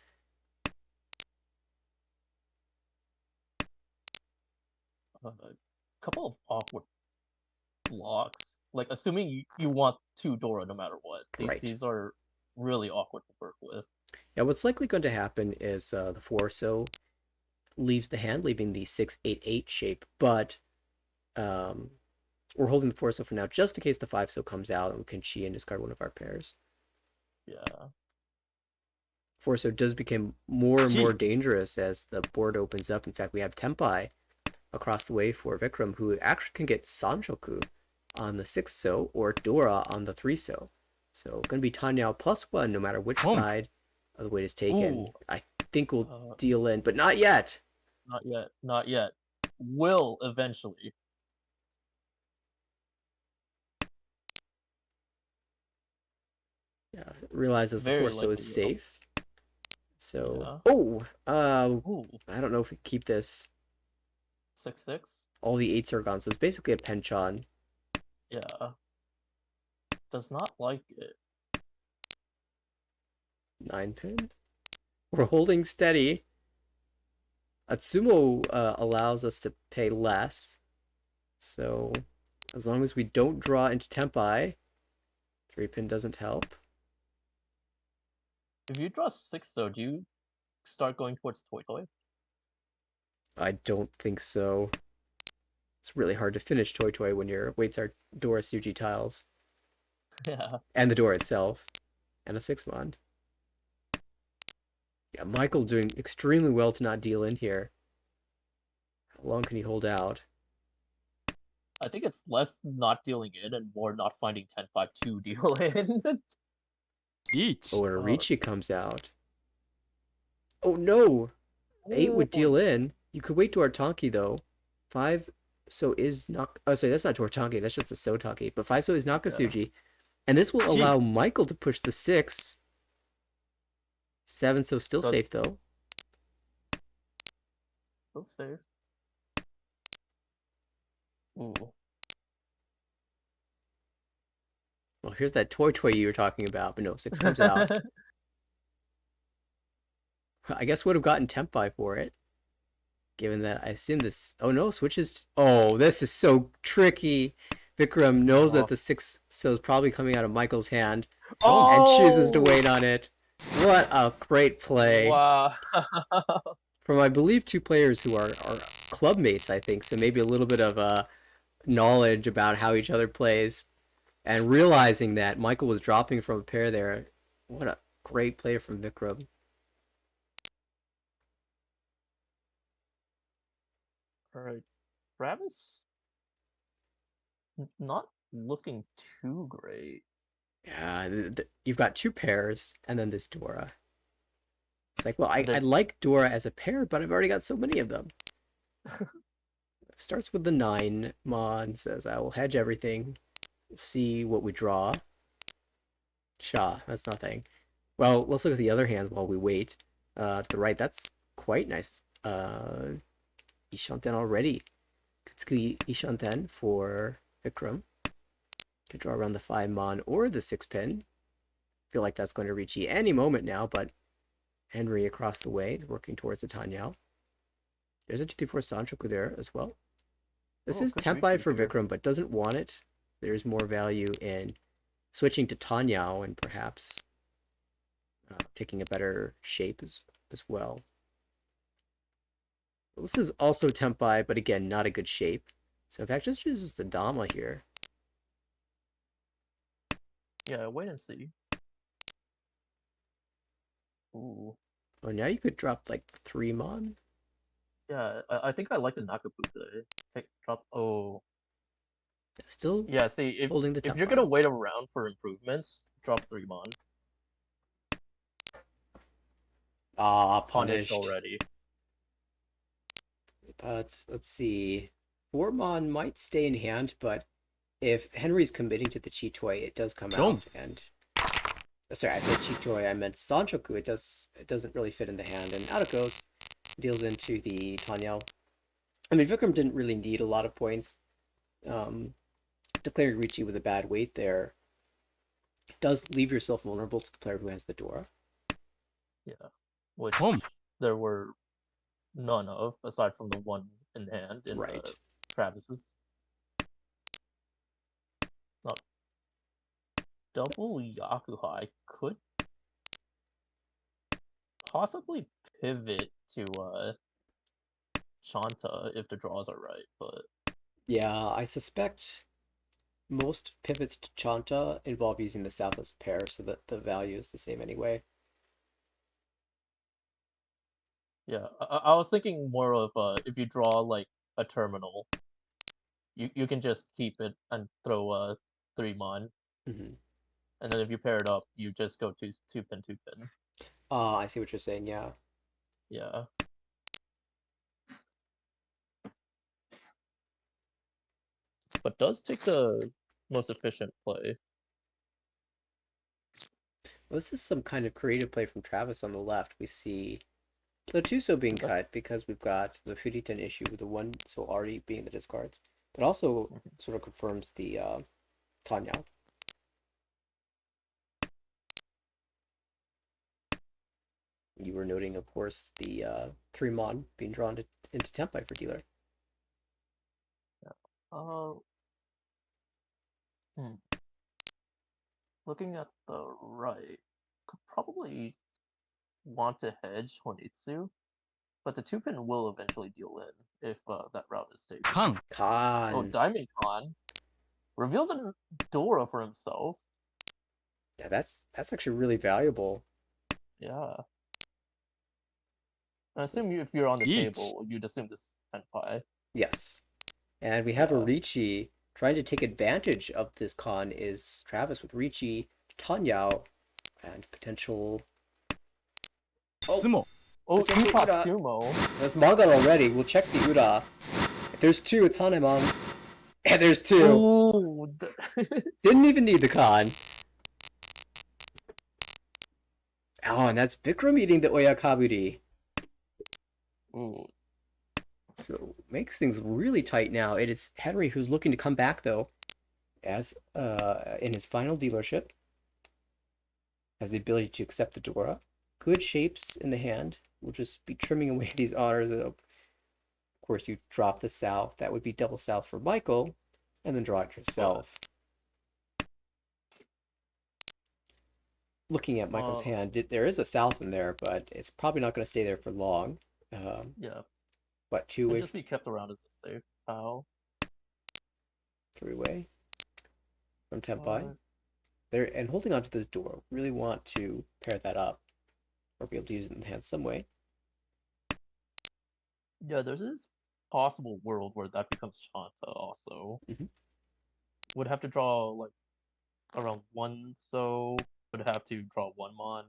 A couple of awkward blocks. Like, assuming you want 2 Dora no matter what. Right. These are really awkward to work with. Yeah, what's likely going to happen is the 4 so leaves the hand, leaving the 6-8-8 shape, but we're holding the 4 so for now, just in case the 5 so comes out and we can chi and discard one of our pairs. Yeah. 4 so does become more and more dangerous as the board opens up. In fact, we have Tempai across the way for Vikram, who actually can get Sanchoku on the 6 so or Dora on the 3 so. So going to be Tanyao +1 no matter which side of the weight is taken. Ooh. I think we'll deal in, but not yet. Not yet. Not yet. Will eventually. Yeah, realizes the Very 4 so is likely will. safe. So, Ooh. I don't know if we can keep this. 6-6. All the 8s are gone, so it's basically a penchon. Yeah. Does not like it. 9 pin. We're holding steady. Atsumo allows us to pay less. So as long as we don't draw into Tempai, 3-pin doesn't help. If you draw 6, so do you start going towards Toy Toy? I don't think so. It's really hard to finish Toy Toy when your weights are Dora Suji tiles. Yeah. And the door itself. And a 6-mon. Yeah, Michael doing extremely well to not deal in here. How long can he hold out? I think it's less not dealing in and more not finding 10-5 to deal in. Each. Oh, and Arichi comes out. Oh no! 8 would deal in. You could wait to Artanki though. 5 so is not. Oh, sorry, that's not to Artanki. That's just a Sotanki. But 5 so is Nakasuji. And this will allow Michael to push the 6. 7 so still safe though. Still safe. Ooh. Well, here's that Toy Toy you were talking about. But no, 6 comes out. I guess would have gotten Tempai for it. Given that I assume this. Oh no, switches. Oh, this is so tricky. Vikram knows that the 6 so is probably coming out of Michael's hand. And chooses to wait on it. What a great play. Wow. From, I believe, 2 players who are club mates, I think. So maybe a little bit of knowledge about how each other plays. And realizing that Michael was dropping from a pair there. What a great play from Vikram. Alright. Travis not looking too great. Yeah, you've got 2 pairs, and then this Dora. It's like, well, I like Dora as a pair, but I've already got so many of them. Starts with the 9. Mon says, I will hedge everything. See what we draw. Sha, that's nothing. Well, let's look at the other hand while we wait. To the right, that's quite nice. Ishanten already. Kutsuki Ishanten for Vikram. Could draw around the 5 Mon or the 6-pin. Feel like that's going to reach E any moment now, but Henry across the way is working towards the Tanyao. There's a 2-3-4 Sanchoku there as well. This is Tempai for Vikram, but doesn't want it. There's more value in switching to Tanyao and perhaps picking a better shape as well. This is also Tempai, but again, not a good shape. So in fact, just uses the Dama here. Yeah, wait and see. Ooh. Oh, now you could drop like 3 Mon. Yeah, I think I like the Nakabuka. Drop. Oh. Still Yeah, see, holding the if you're Tempai. gonna wait around for improvements, drop 3 Mon. Punished already. But let's see. 4 Mon might stay in hand, but if Henry's committing to the Chitoi, it does come out. And sorry, I said Chitoi, I meant Sanchoku. It doesn't really fit in the hand, and out it goes. Deals into the Tanyao. I mean, Vikram didn't really need a lot of points. Declaring Ricci with a bad weight there does leave yourself vulnerable to the player who has the Dora. Yeah, which there were none of, aside from the one in hand in Travis's. Not double Yakuhai could possibly pivot to Shanta if the draws are right, but yeah, I suspect most pivots to Chanta involve using the south as a pair, so that the value is the same anyway. yeah, I was thinking more of if you draw like a terminal, you can just keep it and throw a 3 Mon, and then if you pair it up, you just go to 2-pin 2-pin. I see what you're saying. Yeah. Yeah. But does take the most efficient play. Well, this is some kind of creative play from Travis on the left. We see the 2 so being cut because we've got the Furiten issue with the 1 so already being the discards, but also sort of confirms the Tanyao. You were noting, of course, the 3 Mon being drawn into Tempai for dealer. Uh, hmm. Looking at the right, could probably want to hedge Honitsu, but the 2-pin will eventually deal in if that route is taken. 缶 Oh, Con. Diamond Khan reveals a Dora for himself. Yeah, that's actually really valuable. Yeah. I assume if you're on the Each. table, you'd assume this is Tenpai. Yes. And we have a Yeah. Ricci trying to take advantage of this con is Travis with Ricci, Tanyao, and potential. Oh, 相撲 Oh, potential Ipak Ura. Sumo. So it's Manga already. We'll check the Ura. If there's two, it's Hanemon. And there's two. Ooh. Didn't even need the con. Oh, and that's Vikram eating the Oyakaburi. Ooh. So makes things really tight now. It is Henry who's looking to come back though, as in his final dealership, has the ability to accept the Dora. Good shapes in the hand. We'll just be trimming away these honors. Of course, you drop the south. That would be double south for Michael, and then draw it yourself. Looking at Michael's hand, there is a south in there, but it's probably not going to stay there for long. Yeah. What, Can two-way, just be kept around as a safe pal. three-way from Tenpai? There, and holding onto this door, really want to pair that up, or be able to use it in the hand some way. Yeah, there's this possible world where that becomes Shanta also. Mhm. Would have to draw like around one, so would have to draw one mon.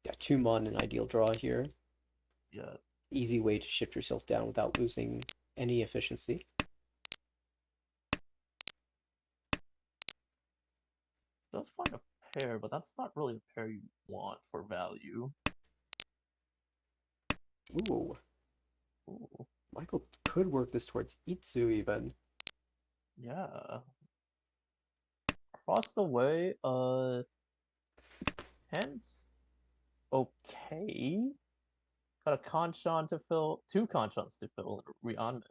Yeah, 2 mon an ideal draw here. Yeah. Easy way to shift yourself down without losing any efficiency. Does find a pair, but that's not really a pair you want for value. Ooh, Ooh. Michael could work this towards Itsu even. Yeah. Across the way, hence okay. Got a Kanchan to fill, 2 Kanchans to fill, and Rhiannon.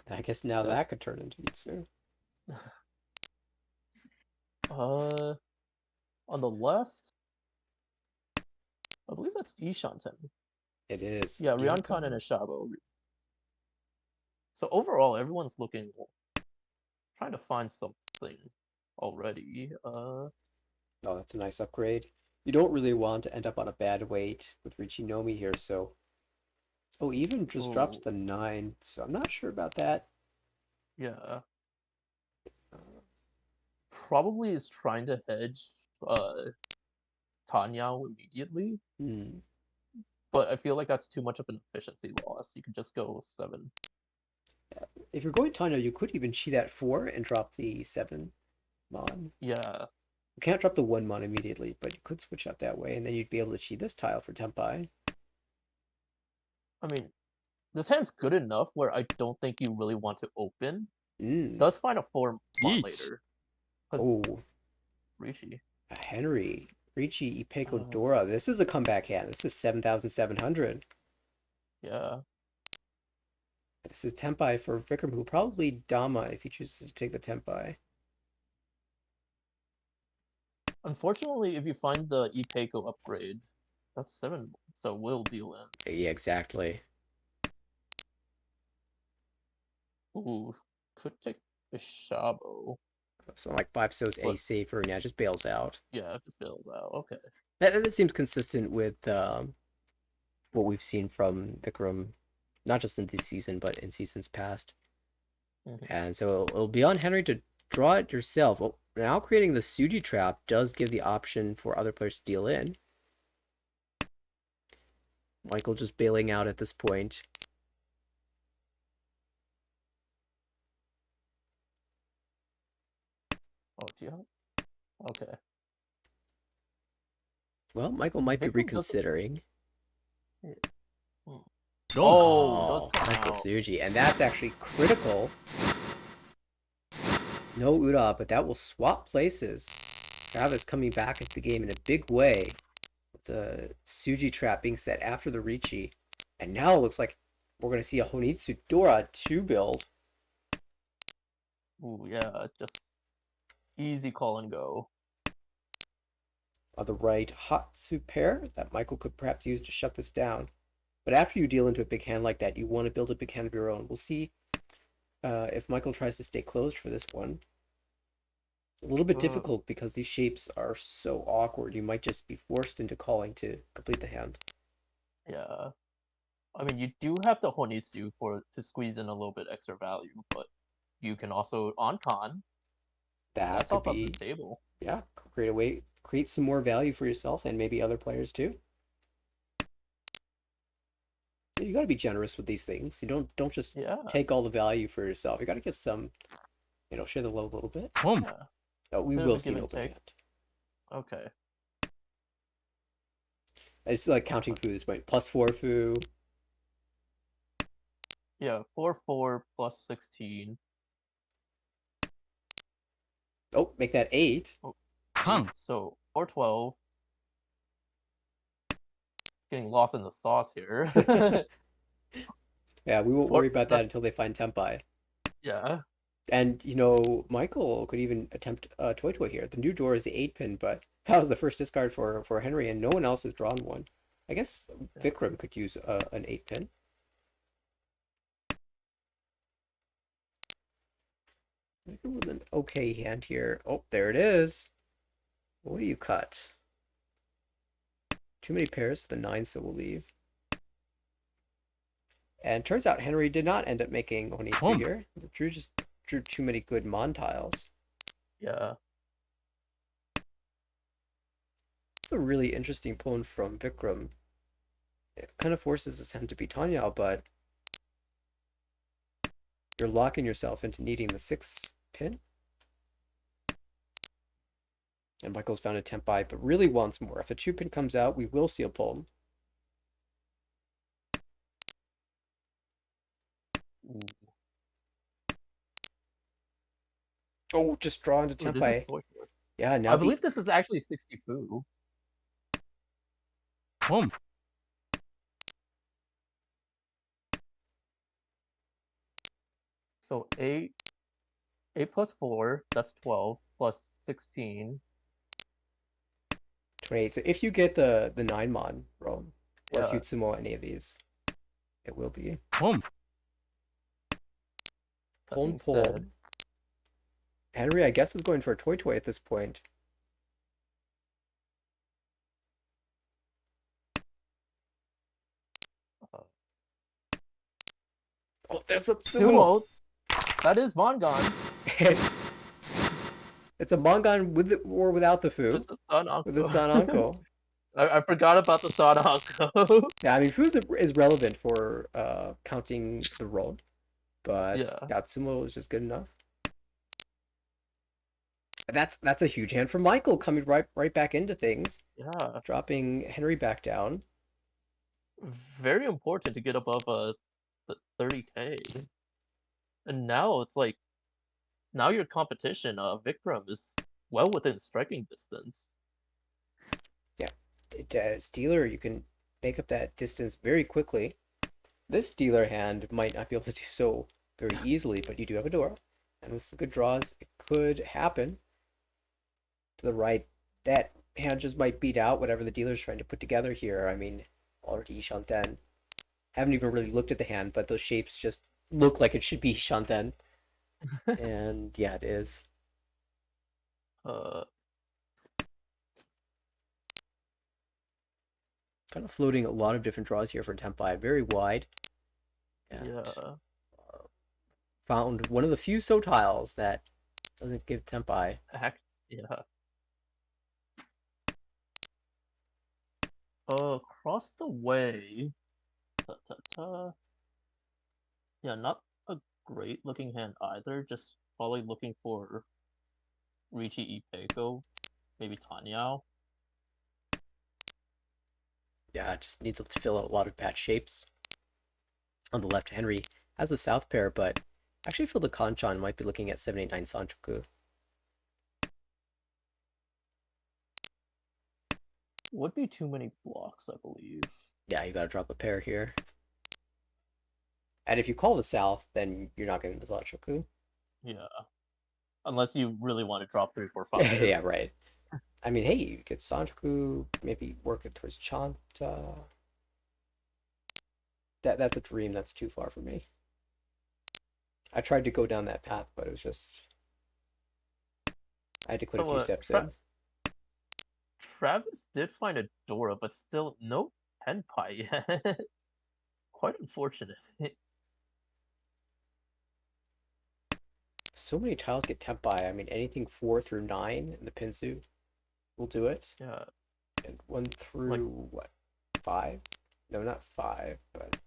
I guess now that Yes. could turn into Itsu. On the left, I believe that's Ishanten. It is. Yeah, Ryokan. Ryokan and Ashabo. So overall, everyone's looking, trying to find something already. Oh, that's a nice upgrade. You don't really want to end up on a bad weight with Richinomi here, so. Oh, even just drops Ooh, the 9, so I'm not sure about that. yeah. Probably is trying to hedge Tanyao immediately, Hmm. but I feel like that's too much of an efficiency loss. You could just go 7. If you're going Tanya, you could even cheat at 4 and drop the 7 mon. Yeah. You can't drop the 1 mon immediately, but you could switch out that way, and then you'd be able to cheat this tile for Tenpai. I mean, this hand's good enough where I don't think you really want to open. Mm. Does find a 4 mon Each. later. 'Cause Oh, Rishi. a Henry. Ricci, Ipeko, Uh, Dora. This is a comeback hand. This is 7,700. Yeah. This is Tenpai for Vikram, who probably Dama if he chooses to take the Tenpai. Unfortunately, if you find the Ipeko upgrade, that's 7, so we'll deal in. Yeah, exactly. Ooh, could take a Shabo. Something like 5 so's a But safer, and yeah, just bails out. yeah, if it spills out, okay. That seems consistent with what we've seen from Vikram, not just in this season, but in seasons past. Mhm. And so it'll be on Henry to draw it yourself. Well, now creating the Suji trap does give the option for other players to deal in. Michael just bailing out at this point. Oh, do you have... Okay. Well, Michael might be Vikram doesn't... reconsidering. Hmm. ロン Oh, does come that's the out. Suji, and that's actually critical. No Ura, but that will swap places. Travis coming back into the game in a big way. With the Suji trap being set after the Ricci. And now it looks like we're going to see a Honitsu Dora 2 build. Ooh, yeah, just easy call and go. On the right, Hatsu pair that Michael could perhaps use to shut this down. But after you deal into a big hand like that, you want to build a big hand of your own. We'll see if Michael tries to stay closed for this one. A little bit difficult because these shapes are so awkward. You might just be forced into calling to complete the hand. Yeah. I mean, you do have the Honitsu to squeeze in a little bit extra value, but you can also on con. That That's could off the be, table. yeah, create some more value for yourself and maybe other players too. You got to be generous with these things. You don't just Yeah. take all the value for yourself. You got to give some, share the love a little bit. Boom. Yeah. Oh, we Bit of will a see give an and open take. hand. Okay. It's like counting foo this point. +4 foo. Yeah, 4/4 plus 16. Oh, make that 8. Oh, Kang. 8. So 4/12. Getting lost in the sauce here. Yeah, we won't Four, worry about that that, until they find Tempai. yeah. And, Michael could even attempt Toy Toy here. The new door is the 8 pin, but that was the first discard for Henry, and no one else has drawn one. I guess Vikram could use an 8 pin. Vikram with an okay hand here. Oh, there it is. What do you cut? Too many pairs, so the 9 still will leave. And turns out Henry did not end up making Onitsu here. Drew just drew too many good Mon tiles. Yeah. It's a really interesting pawn from Vikram. It kind of forces his hand to be Tanya, but you're locking yourself into needing the 6 pin. And Michael's found a Tempai, but really wants more. If a 2 pin comes out, we will see a palm. Ooh. Oh, just draw into Ooh, this is Tempai. toy. Yeah, now I believe this is actually 60 foo. Boom. So 8 plus 4, that's 12, plus 16. 28. So if you get the 9 Mon roam, or if Yeah. you sumo any of these, it will be. Boom. That being Palm. said, Henry, I guess, is going for a Toy Toy at this point. uh, Oh, there's a sumo. sumo, that is Mongon. It's it's a Mongon with or without the foo, With the Sun with the Anko. Sun Anko. I forgot about the Sun Anko. Yeah, I mean, foo is relevant for counting the roll, but Yeah. Yatsumo is just good enough. That's a huge hand for Michael coming right back into things, Yeah. dropping Henry back down. Very important to get above 30k. And now it's like, now your competition, Vikram, is well within striking distance. Yeah, Steeler, you can make up that distance very quickly. This Steeler hand might not be able to do so very easily, but you do have a door, and with some good draws, it could happen. To the right, that hand just might beat out whatever the dealer's trying to put together here. I mean, already Shanten. Haven't even really looked at the hand, but those shapes just look like it should be Shanten. And yeah, it is. Uh, Kind of floating a lot of different draws here for Tempai. Very wide. And yeah. found one of the few so tiles that doesn't give Tempai. Heck, yeah. Across the way. Ta, ta, ta. Yeah, not a great looking hand either. Just probably looking for Richi Ipeko, maybe Tanyao. Yeah, it just needs to fill out a lot of patch shapes. On the left, Henry has the south pair, but I actually feel the Kanchan might be looking at 789 Sanchoku. Would be too many blocks, I believe. Yeah, you gotta drop a pair here. And if you call the south, then you're not getting the Sanchoku. Yeah. Unless you really want to drop 3, 4, 5. Yeah, right. I mean, hey, you get Sanchoku, maybe work it towards Chanta. That's a dream. That's too far for me. I tried to go down that path, but it was just I had to quit a So few steps Tra in. Travis did find a Dora, but still no Tenpai yet. Quite unfortunate. So many tiles get Tempai. I mean, anything 4 through 9 in the Pinsu will do it. Yeah, And 1 like through what? 5? No, not 5, but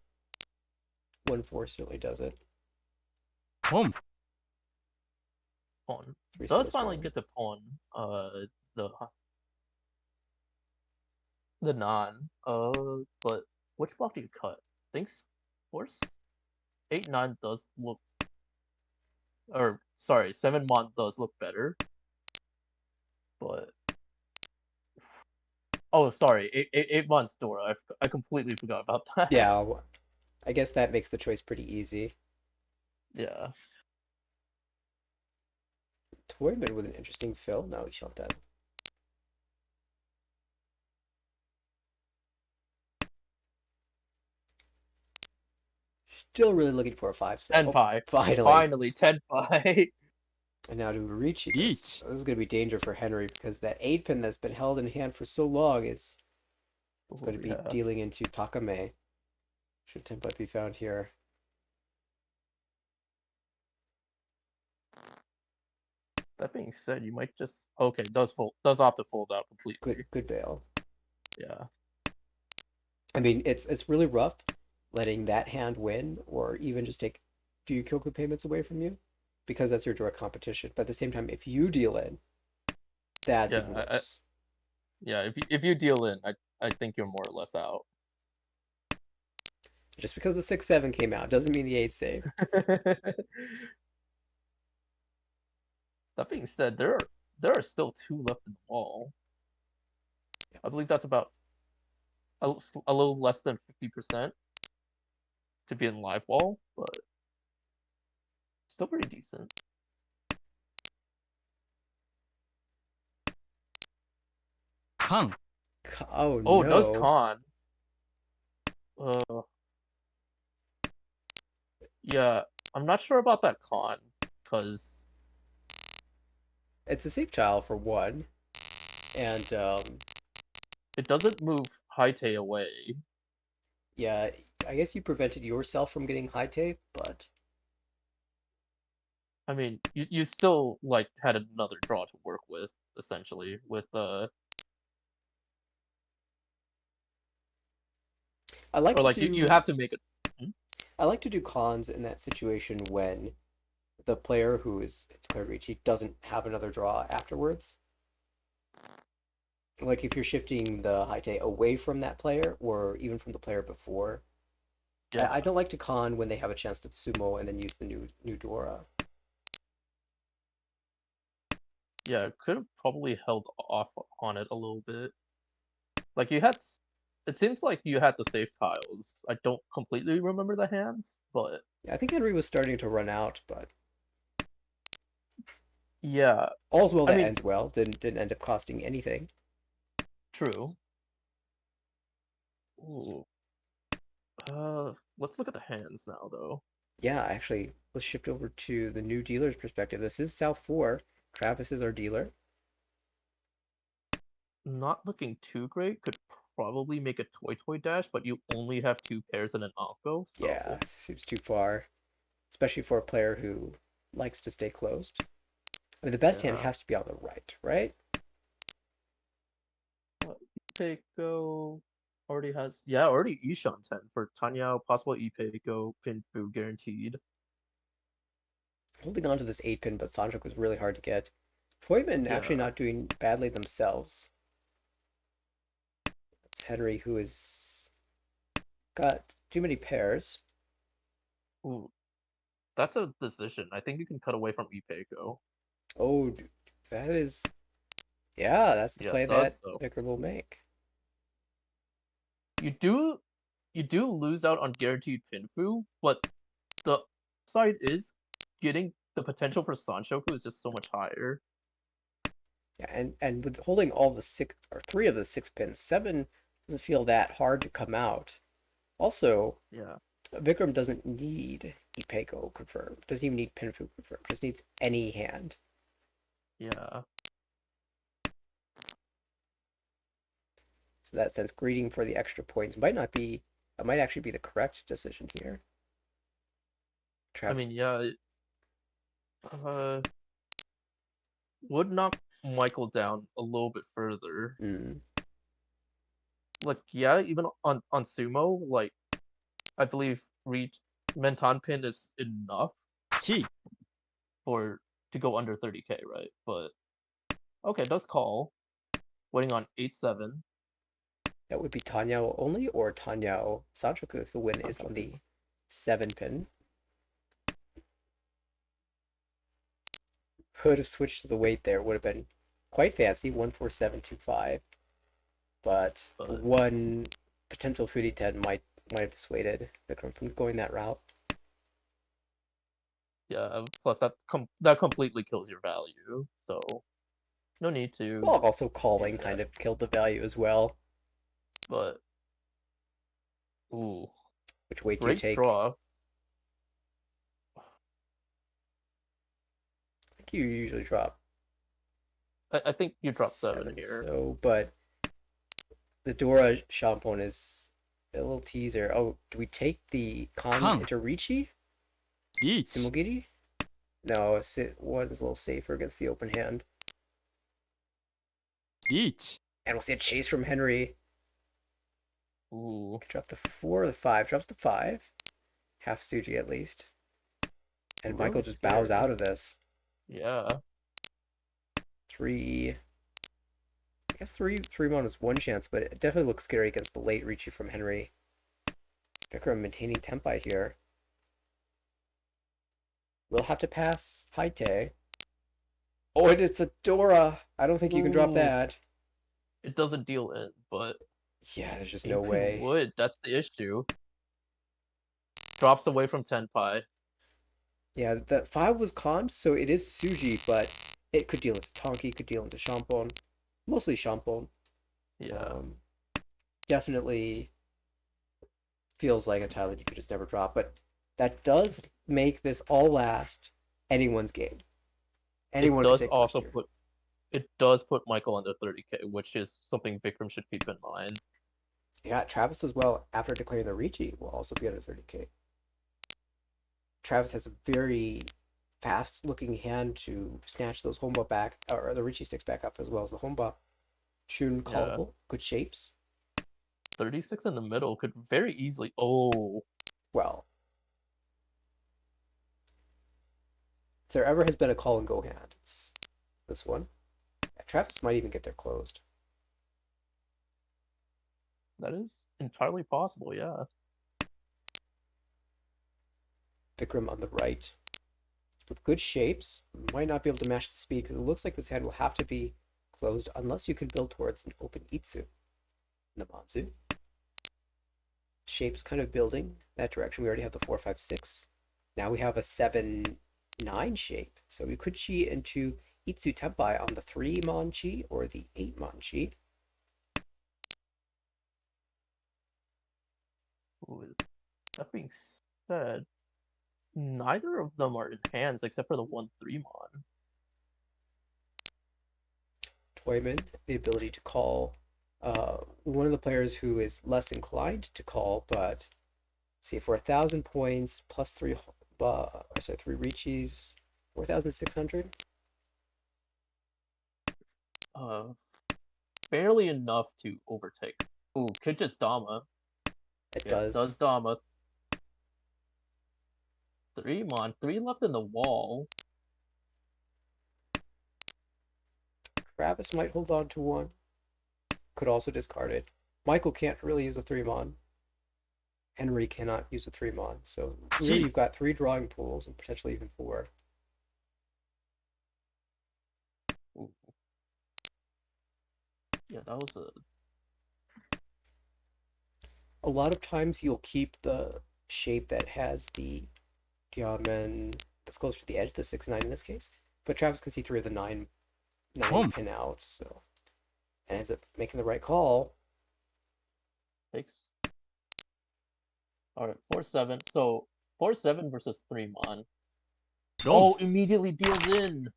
1 4 certainly does it. Home. pawn. 3 Does settles finally 1. get to pawn the the non. But which block do you cut? Thinks force 8, 9 does look, or sorry, 7 mon does look better. But oh, sorry, 8 mon's Dora. I completely forgot about that. Yeah, I guess that makes the choice pretty easy. Yeah. Toyman with an interesting fill. No, he shot that. Still really looking for a 5 set. Oh, Tenpai. finally. Finally, Tenpai. And now to Marichi this. Eat. This is going to be danger for Henry because that 8 pin that's been held in hand for so long is going to be Yeah. dealing into Takame. Should template be found here? That being said, you might just okay. Does opt to fold out completely. Good bail. Yeah. I mean, it's really rough letting that hand win or even just take few Kyoku payments away from you because that's your direct competition. But at the same time, if you deal in, that's Yeah. even worse. Yeah. If you deal in, I think you're more or less out. Just because the 6-7 came out doesn't mean the 8 safe. That being said, there are still 2 left in the wall. I believe that's about a little less than 50% to be in live wall, but still pretty decent. Kang. Oh Oh, does no. con. Uh, yeah, I'm not sure about that con, because It's a safe tile for one. And it doesn't move Haite away. yeah, I guess you prevented yourself from getting high tape, but I mean, you still like had another draw to work with, essentially, with I like or to like you do have to make it. Hmm? I like to do cons in that situation when the player who is declared Ricci doesn't have another draw afterwards. Like if you're shifting the Haite away from that player or even from the player before. Yeah, I don't like to con when they have a chance to sumo and then use the new Dora. yeah, could have probably held off on it a little bit. Like you had, it seems like you had the safe tiles. I don't completely remember the hands, but Yeah, I think Henry was starting to run out, but yeah, all's well I that mean, ends well. Didn't end up costing anything. true. Ooh. Let's look at the hands now, though. Yeah, actually, let's shift over to the new dealer's perspective. This is South 4. Travis is our dealer. Not looking too great. Could probably make a toy dash, but you only have 2 pairs and an Anko, Yeah, so seems too far, especially for a player who likes to stay closed. I mean, the best hand yeah. has to be on the right, right? Ipeco already has, yeah, already Ishan 10 for Tanya, possible Ipeco, Pinfu guaranteed. Holding on to this 8 pin, but Sanjok was really hard to get. Toyman actually Yeah. not doing badly themselves. It's Henry who has got too many pairs. Ooh, that's a decision. I think you can cut away from Ipeco. Oh, that is. Yeah, that's the Yeah, play it does that though. Vicar will make. You do you do lose out on guaranteed Pinfu, but the side is getting the potential for Sanshoku is just so much higher. Yeah, and with holding all the six or three of the 6 pins, seven doesn't feel that hard to come out. Also, Yeah. Vikram doesn't need Ipeko confirmed. Doesn't even need Pinfu confirmed. Just needs any hand. Yeah. So that sense, greeting for the extra points might not be. It might actually be the correct decision here. I Travis. mean, yeah. Would knock Michael down a little bit further. Mm, Like, yeah, even on sumo, like I believe reach Menton pin is enough 7、for to go under 30k, right? But okay, does call. Waiting on 8-7. that would be Tanyao only, or Tanyao Sanchoku if the win is on the 7 pin. Could have switched to the weight there. Would have been quite fancy. 14725. But But one potential foodie 10 might have dissuaded Vikram from going that route. yeah, plus that completely kills your value. So no need to Well, also do calling that. kind of killed the value as well. But ooh, Which weight do you great take? draw. I think you usually drop I think you drop 7 7, here. so but the Dora Shampoo is a little teaser. Oh, do we take the Kan カン、 into Richi? リーチ、 Sumogiri? No, one is a little safer against the open hand. リーチ、 And we'll see a chase from Henry. Ooh, Could drop the 4 or the 5. Drops the 5. Half Suji at least. And really Michael just scary. bows out of this. Yeah. 3. I guess 3 mon is one chance, but it definitely looks scary against the late Richi from Henry. Vikram maintaining tempi here. We'll have to pass Haite. Oh, it's a Dora. I don't think you can drop Ooh, that. it doesn't deal in, but Yeah, there's just no 8-pin way. would. That's the issue. Drops away from Tenpai. Yeah, that 5 was conned, so it is Suji, but it could deal into Tonki, could deal into Shampon. Mostly Shampon. Yeah. Definitely feels like a tile that you could just never drop, but that does make this all last anyone's game. It Anyone could does take first also here. put Michael under 30k, which is something Vikram should keep in mind. Yeah, Travis as well, after declaring the Ricci, will also be under 30k. Travis has a very fast looking hand to snatch those Homba back, or the Ricci sticks back up, as well as the Homba. Shun Yeah. callable, good shapes. 36 in the middle could very easily. Oh, Well, if there ever has been a call and go hand, it's this one. Yeah, Travis might even get there closed. that is entirely possible. Yeah. Vikram on the right with good shapes. Might not be able to match the speed because it looks like this hand will have to be closed unless you can build towards an open Itsu in the Manzu. Shapes kind of building that direction. We already have the 4-5-6. Now we have a 7-9 shape. So we could chi into Itsu Tempai on the 3 Mon Chi or the 8 Mon Chi. Ooh, that being said, neither of them are in hands except for the 1-3 mon. Toyman, the ability to call one of the players who is less inclined to call, but see for 1,000 points plus 3 3 reaches, 4,600. Barely enough to overtake. Ooh, could just Dama. It Yeah, does does. Dama. 3 mon, 3 left in the wall. Travis might hold on to one. Could also discard it. Michael can't really use a 3 mon. Henry cannot use a 3 mon. So really チ、 you've got 3 drawing pools and potentially even 4. Ooh. Yeah, that was A lot of times you'll keep the shape that has the and that's closer to the edge, the 6-9 in this case. But Travis can see through the 9 Home. pin out, so and ends up making the right call. Takes. Alright, 4-7. So 4-7 versus 3-mon. Wrong. Oh, immediately deals in.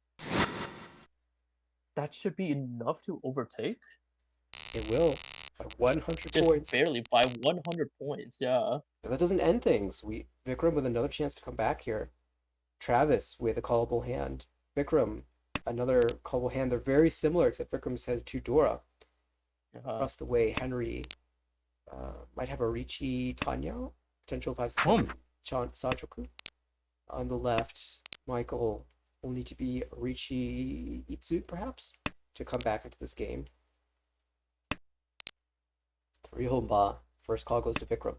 That should be enough to overtake. It will by 100 Just points. barely by 100 points. Yeah. But that doesn't end things. Vikram with another chance to come back here. Travis with a callable hand. Vikram, another callable hand. They're very similar, except Vikram has 2 Dora. Across the way, Henry might have a Richi Tanya, potential 5-7 Sajoku. On the left, Michael will need to be Richi Itsu, perhaps, to come back into this game. 3 Homba. First call goes to Vikram.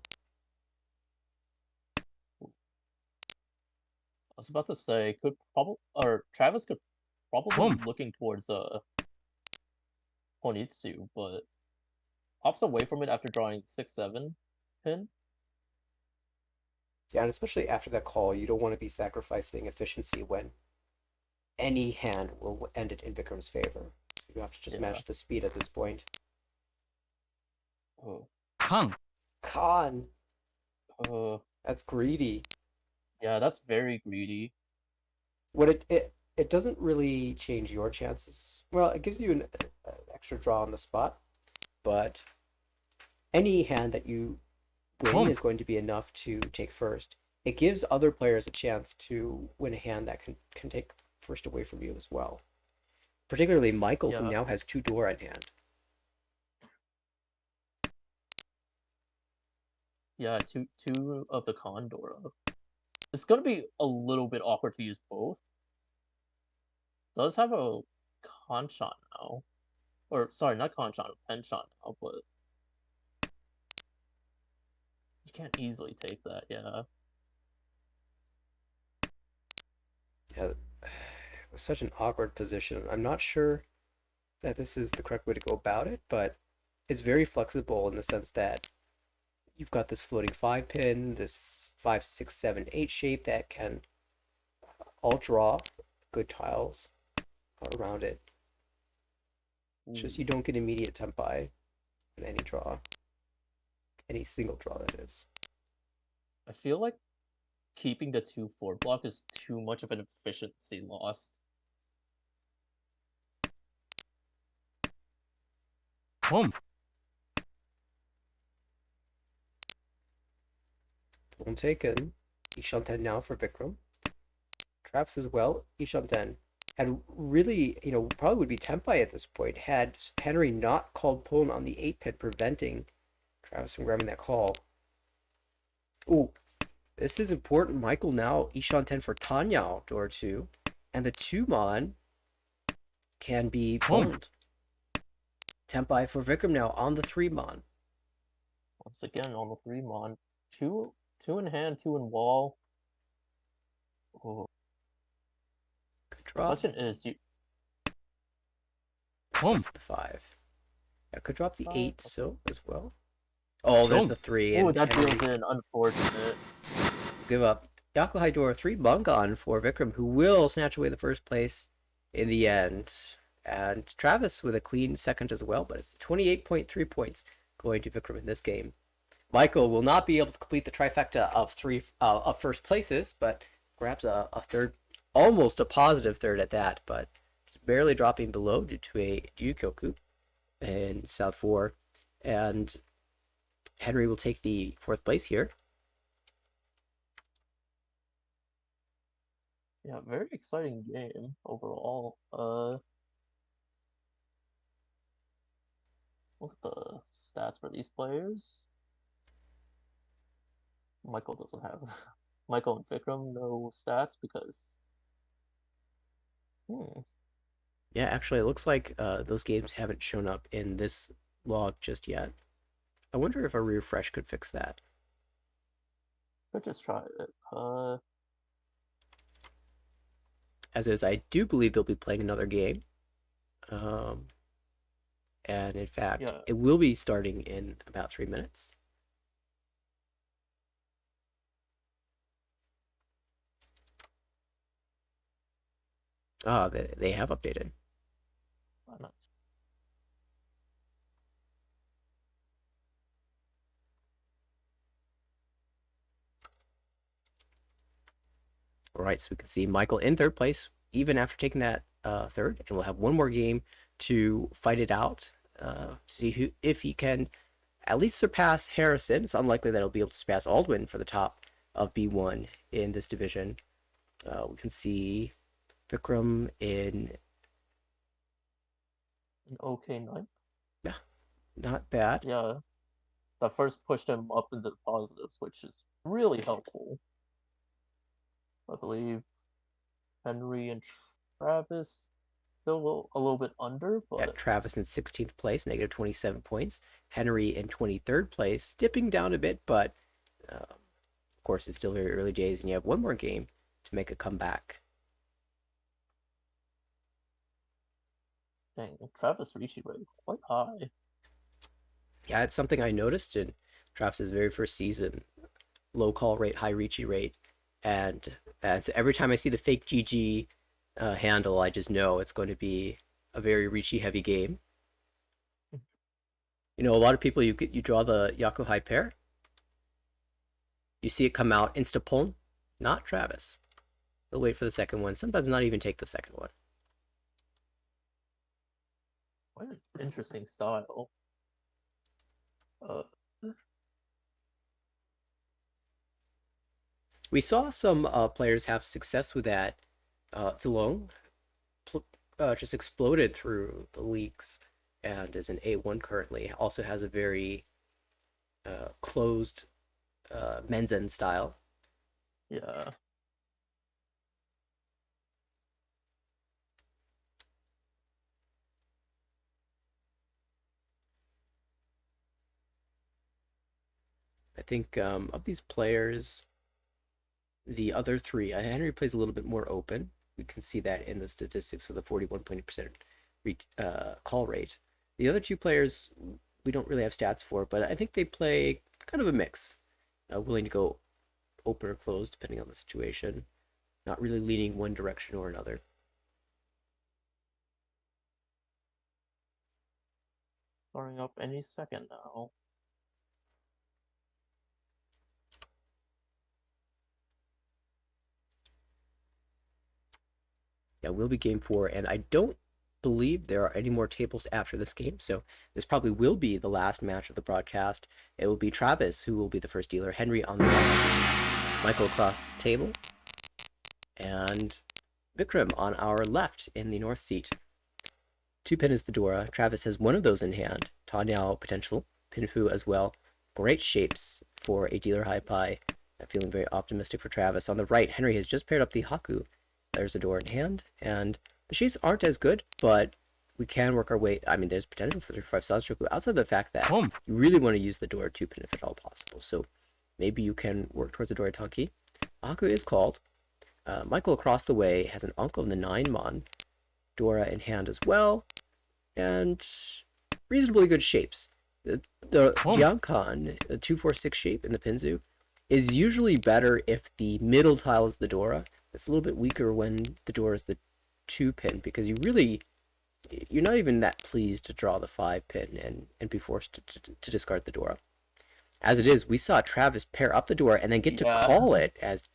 I was about to say Travis could probably Home. be looking towards Honitsu, but pops away from it after drawing 6-7 pin. Yeah, and especially after that call, you don't want to be sacrificing efficiency when any hand will end it in Vikram's favor. So you have to just match the speed at this point. Oh. Kang. Khan, That's greedy. Yeah, that's very greedy. What it doesn't really change your chances. Well, it gives you an extra draw on the spot, but any hand that you win is going to be enough to take first. It gives other players a chance to win a hand that can take first away from you as well. Particularly Michael, who now has 2 Dora in hand. Yeah, two of the Condora. It's gonna be a little bit awkward to use both. Does have a Conchon now. Or sorry, not Conchon, Penchon now, but you can't easily take that, yeah. Yeah, it was such an awkward position. I'm not sure that this is the correct way to go about it, but it's very flexible in the sense that you've got this floating 5 pin, this 5, 6, 7, 8 shape that can all draw good tiles around it. It's just you don't get immediate tempi in any draw. Any single draw, that is. I feel like keeping the 2-4 block is too much of an efficiency loss. Home. One taken. Ishanten now for Vikram. Travis as well. Ishanten had really, probably would be tempai at this point had Henry not called Pone on the 8 pin, preventing Travis from grabbing that call. Ooh, this is important. Michael now Ishanten for Tanya outdoor 2, and the 2-mon can be poned. Tempai for Vikram now on the 3-mon. Once again on the 3-mon. Two in hand, 2 in wall. Oh. Good drop. The question is, the 5. Yeah, could drop the 8 so as well. Oh, there's the 3. Oh, that deals in. Unfortunate. Give up. Yakuhai Dora 3 Bungon for Vikram, who will snatch away the first place in the end. And Travis with a clean second as well, but it's 28.3 points going to Vikram in this game. Michael will not be able to complete the trifecta of first places, but grabs a third, almost a positive third at that, but just barely dropping below due to a Ryukyoku in South 4. And Henry will take the 4th place here. Yeah, very exciting game overall. Look at the stats for these players. Michael doesn't have Michael and Vikram no stats because Yeah, actually it looks like those games haven't shown up in this log just yet. I wonder if a refresh could fix that. Could just try it. As is, I do believe they'll be playing another game. And in fact, it will be starting in about 3 minutes. Ah, they have updated. Oh, nice. All right, so we can see Michael in third place, even after taking that third, and we'll have one more game to fight it out to see if he can at least surpass Harrison. It's unlikely that he'll be able to surpass Aldwin for the top of B1 in this division. We can see Vikram in An okay ninth. not bad. Yeah, that first pushed him up into the positives, which is really helpful. I believe Henry and Travis still a little bit under, Yeah, but Travis in 16th place, negative 27 points. Henry in 23rd place, dipping down a bit, but of course it's still very early days, and you have one more game to make a comeback. dang, Travis Ricci rate quite high. Yeah, it's something I noticed in Travis's very first season. Low call rate, high reachy rate, and so every time I see the fake GG handle, I just know it's going to be a very reachy heavy game. You know, a lot of people you draw the Yaku high pair, you see it come out insta-pon, not Travis. They'll wait for the second one, sometimes not even take the second one. Quite an interesting style. We saw some players have success with that. Zilong just exploded through the leagues and is an A1 currently. Also has a very closed Menzen style. Yeah. I think of these players, the other three, Henry plays a little bit more open. We can see that in the statistics with a 41% call rate. The other two players, we don't really have stats for, but I think they play kind of a mix, willing to go open or closed depending on the situation, not really leaning one direction or another. Starting up any second now. Yeah, will be game 4, and I don't believe there are any more tables after this game, so this probably will be the last match of the broadcast. It will be Travis who will be the first dealer, Henry on the right, Michael across the table, and Vikram on our left in the north seat. 2-pin is the Dora. Travis has one of those in hand. Tanyao potential, Pinfu as well. Great shapes for a dealer high pie. I'm feeling very optimistic for Travis. On the right, Henry has just paired up the Haku. There's a door in hand, and the shapes aren't as good, but we can work our way. I mean, there's potential for 3-5 Sazeraku outside of the fact that you really want to use the door 2-pin if at all possible. So maybe you can work towards the door Tanki. Haku is called. Michael across the way has an uncle in the 9-mon. Dora in hand as well, and reasonably good shapes. The Diankan, the 2-4-6 shape in the Pinzu, is usually better if the middle tile is the Dora. It's a little bit weaker when the Dora is the 2-pin, because you're not even that pleased to draw the 5-pin and be forced to discard the Dora. As it is, we saw Travis pair up the Dora and then get to call it as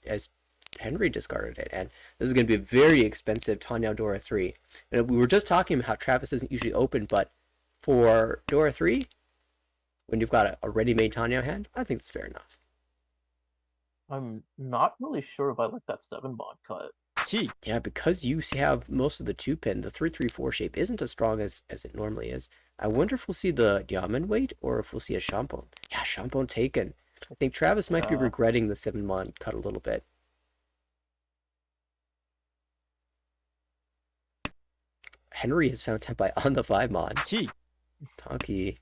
Henry discarded it, and this is going to be a very expensive Tanya Dora 3. And we were just talking about how Travis isn't usually open, but for Dora 3, when you've got a ready-made Tanya hand, I think it's fair enough. I'm not really sure if I like that 7-mon cut. Yeah, because you have most of the 2-pin, the 3-3-4 shape isn't as strong as it normally is. I wonder if we'll see the Diamond wait or if we'll see a Shampoo. Yeah, Shampoo taken. I think Travis might be regretting the 7-mon cut a little bit. Henry has found Tenpai on the 5-mon. Tanki.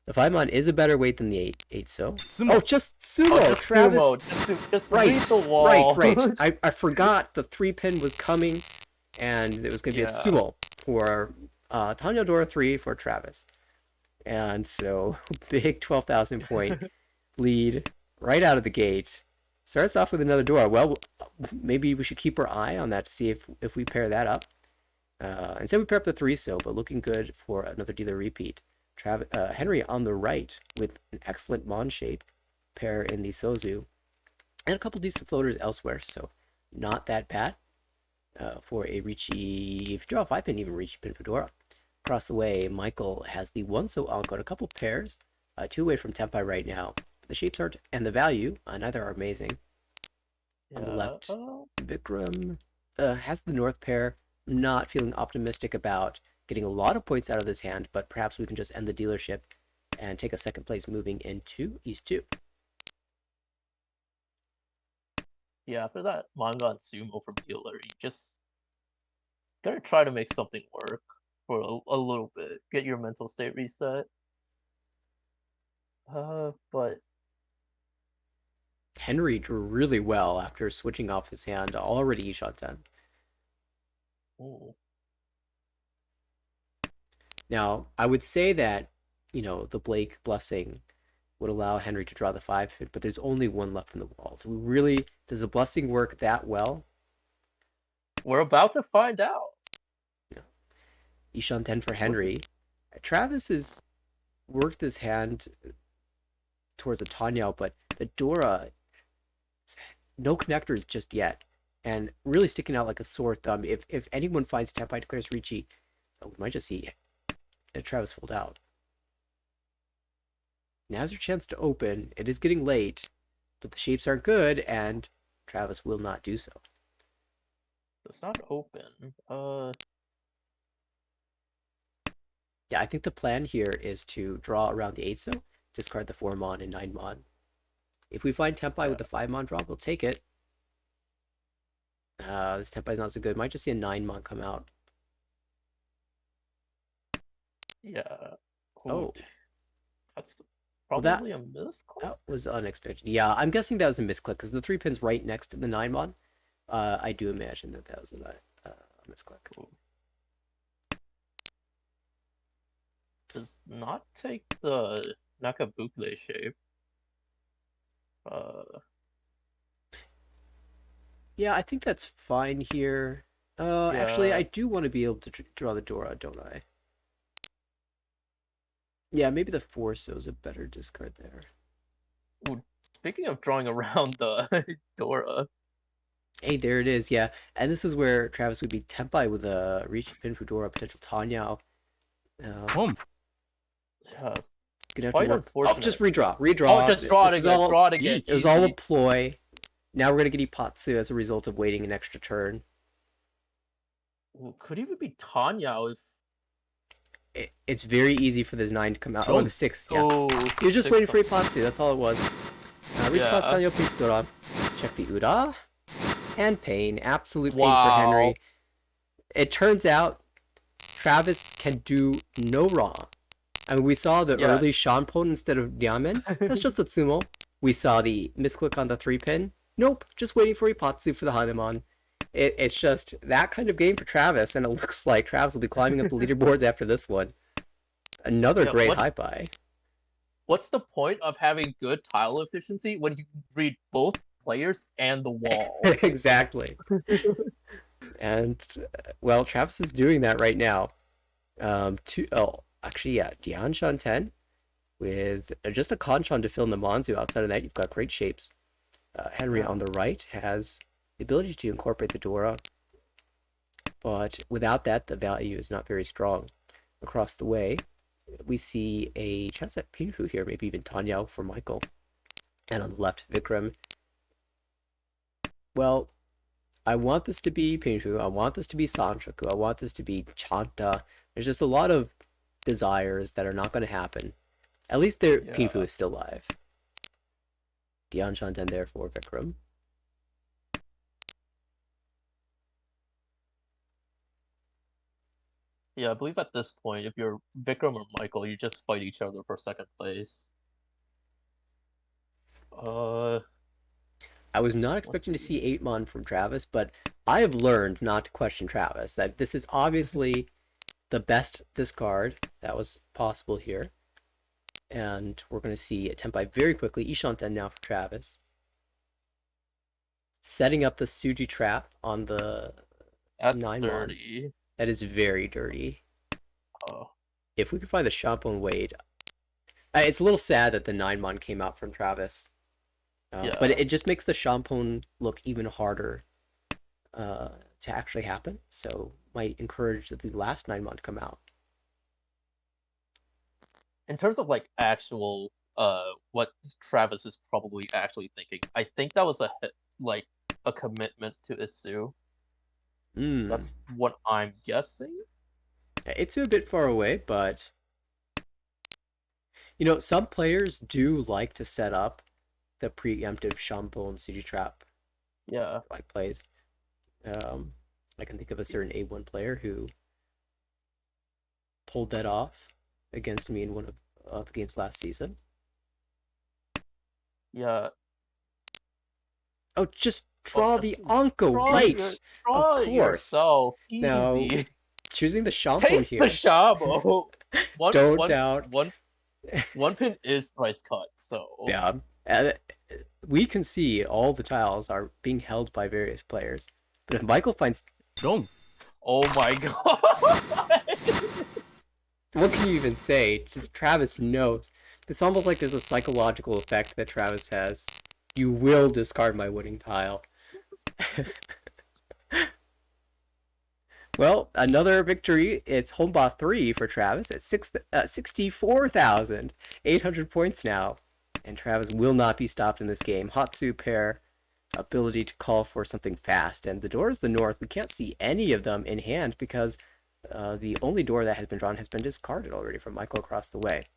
The 5-mon is a better weight than the 8 so. Oh, just sumo! Just Travis! Sumo. Just right, read the wall. right. I forgot the 3-pin was coming, and it was going to be a sumo for Tanya Dora 3 for Travis. And so, big 12,000 point lead right out of the gate. Starts off with another Dora. Well, maybe we should keep our eye on that to see if we pair that up. Instead, we pair up the 3-so, but looking good for another dealer repeat. Henry on the right with an excellent Mon shape pair in the Sozu, and a couple decent floaters elsewhere, so not that bad for a Ricci. If you draw a 5-pin, even Ricci Pin Fedora. Across the way, Michael has the 1-so Anko and a couple pairs, 2 away from Tempai right now. The shapes aren't, and the value, neither are amazing. On the left, Vikram has the North pair. Not feeling optimistic about getting a lot of points out of this hand, but perhaps we can just end the dealership and take a second place moving into East 2. Yeah, after that manga and sumo from dealer, you just gotta try to make something work for a little bit. Get your mental state reset. But Henry drew really well after switching off his hand, already he shot 10. ooh, Now, I would say that, the Blake blessing would allow Henry to draw the 5-pin, but there's only one left in the wall. Does the blessing work that well? we're about to find out. Ishan 10 for Henry. Travis has worked this hand towards a Tanyao, but the Dora, no connectors just yet, and really sticking out like a sore thumb. If anyone finds Tempai declares Ricci, we might just see Travis fold out. Now's your chance to open. It is getting late, but the shapes are good, and Travis will not do so. It's not open. Yeah, I think the plan here is to draw around the 8-so, discard the 4-mon and 9-mon. If we find Tempai with the 5-mon drop, we'll take it. This Tempai's not so good. Might just see a 9-mon come out. Yeah. Oh. That's Well, probably a misclick. That was unexpected. Yeah, I'm guessing that was a misclick because the 3-pin's right next to the 9-mon. I do imagine that was a misclick. Ooh. Does not take the Nakabukle shape. Yeah, I think that's fine here. Actually, Yeah. I do want to be able to draw the Dora, don't I? Yeah, maybe the 4-so is a better discard there. Ooh, speaking of drawing around the Dora. Hey, there it is, yeah. And this is where Travis would be Tempai with a Ricci Pin Fedora, potential Tanyao. Boom. Yeah. Gonna have Quite to work. unfortunate. Oh, just redraw. Oh, just draw it This is again. all- Draw it again. It was all a Easy. ploy. Now we're gonna get Ipatsu as a result of waiting an extra turn. Ooh, could even be Tanya if. It's very easy for this 9 to come out. Oh, the 6. Yeah. Oh, He was just 6 waiting for comes- Ipatsu. That's all it was. Reach past Yeah. Tanyao Pin Fedora. Check the Ura. And pain. Absolute pain Wow. for Henry. It turns out Travis can do no wrong. I mean, we saw the Yeah. early Shanpon instead of Diamen. That's just a Tsumo. We saw the misclick on the 3-pin. Nope, just waiting for Ipatsu for the Hanuman. It's just that kind of game for Travis, and it looks like Travis will be climbing up the leaderboards after this one. Another Yeah, great what's- high buy. What's the point of having good tile efficiency when you can read both players and the wall? Exactly. And well, Travis is doing that right now. Actually, yeah, Dianshan 10 with just a Kanchan to fill in the Manzu. Outside of that, you've got great shapes. Henry on the right has the ability to incorporate the Dora, but without that, the value is not very strong. Across the way, we see a chance at Pinfu here, maybe even Tanyao for Michael. And on the left, Vikram. Well, I want this to be Pinfu. I want this to be Sanchoku. I want this to be Chanta. There's just a lot of desires that are not going to happen. At least Pinfu is still alive. Dian Shanten there for Vikram. Yeah, I believe at this point, if you're Vikram or Michael, you just fight each other for second place. I was not expecting to see 8-mon from Travis, but I have learned not to question Travis. That this is obviously the best discard that was possible here. And we're going to see a Tempai very quickly. Ishanten now for Travis. setting up the Suji trap on the That's 9-mon. dirty. That is very dirty. Oh. If we could find the Shampoo Wade, it's a little sad that the 9-mon came out from Travis. Yeah. But it just makes the Shampoo look even harder to actually happen. So might encourage the last 9-mon to come out. In terms of like actual what Travis is probably actually thinking, I think that was like a commitment to Itsu. That's what I'm guessing. It's a bit far away, but you know, some players do like to set up the preemptive Shampoo and CG trap Yeah. like plays. I can think of a certain A1 player who pulled that off against me in one of the games last season. Yeah. Oh, just draw the Onko Try right. Of course. yourself. Easy. Now, choosing the Shampoo Taste here. the Shabo. Don't doubt. One pin is twice cut, so Yeah. We can see all the tiles are being held by various players. But if Michael finds... Dong. Oh my god. What can you even say? Just Travis knows. It's almost like there's a psychological effect that Travis has. You will discard my winning tile. Well, another victory. It's Homebot 3 for Travis at 64,800 points now. And Travis will not be stopped in this game. Hatsu pair, ability to call for something fast. And the door is the north. We can't see any of them in hand because the only door that has been drawn has been discarded already from Michael across the way.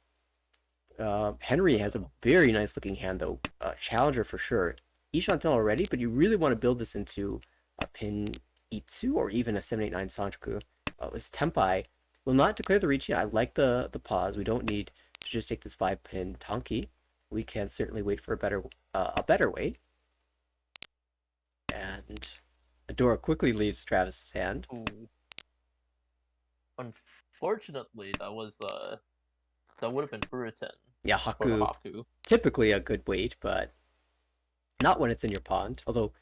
Henry has a very nice looking hand though. Challenger for sure. Ishantel already, but you really want to build this into a pin Itsu or even a 789 Sanchoku. This Tempai will not declare the reach yet. I like the pause. We don't need to just take this 5-pin Tonki. We can certainly wait for a better wait. And Adora quickly leaves Travis's hand. Ooh. Unfortunately, that would have been Furuten. Yeah, Haku. Typically a good wait, but not when it's in your pond. Although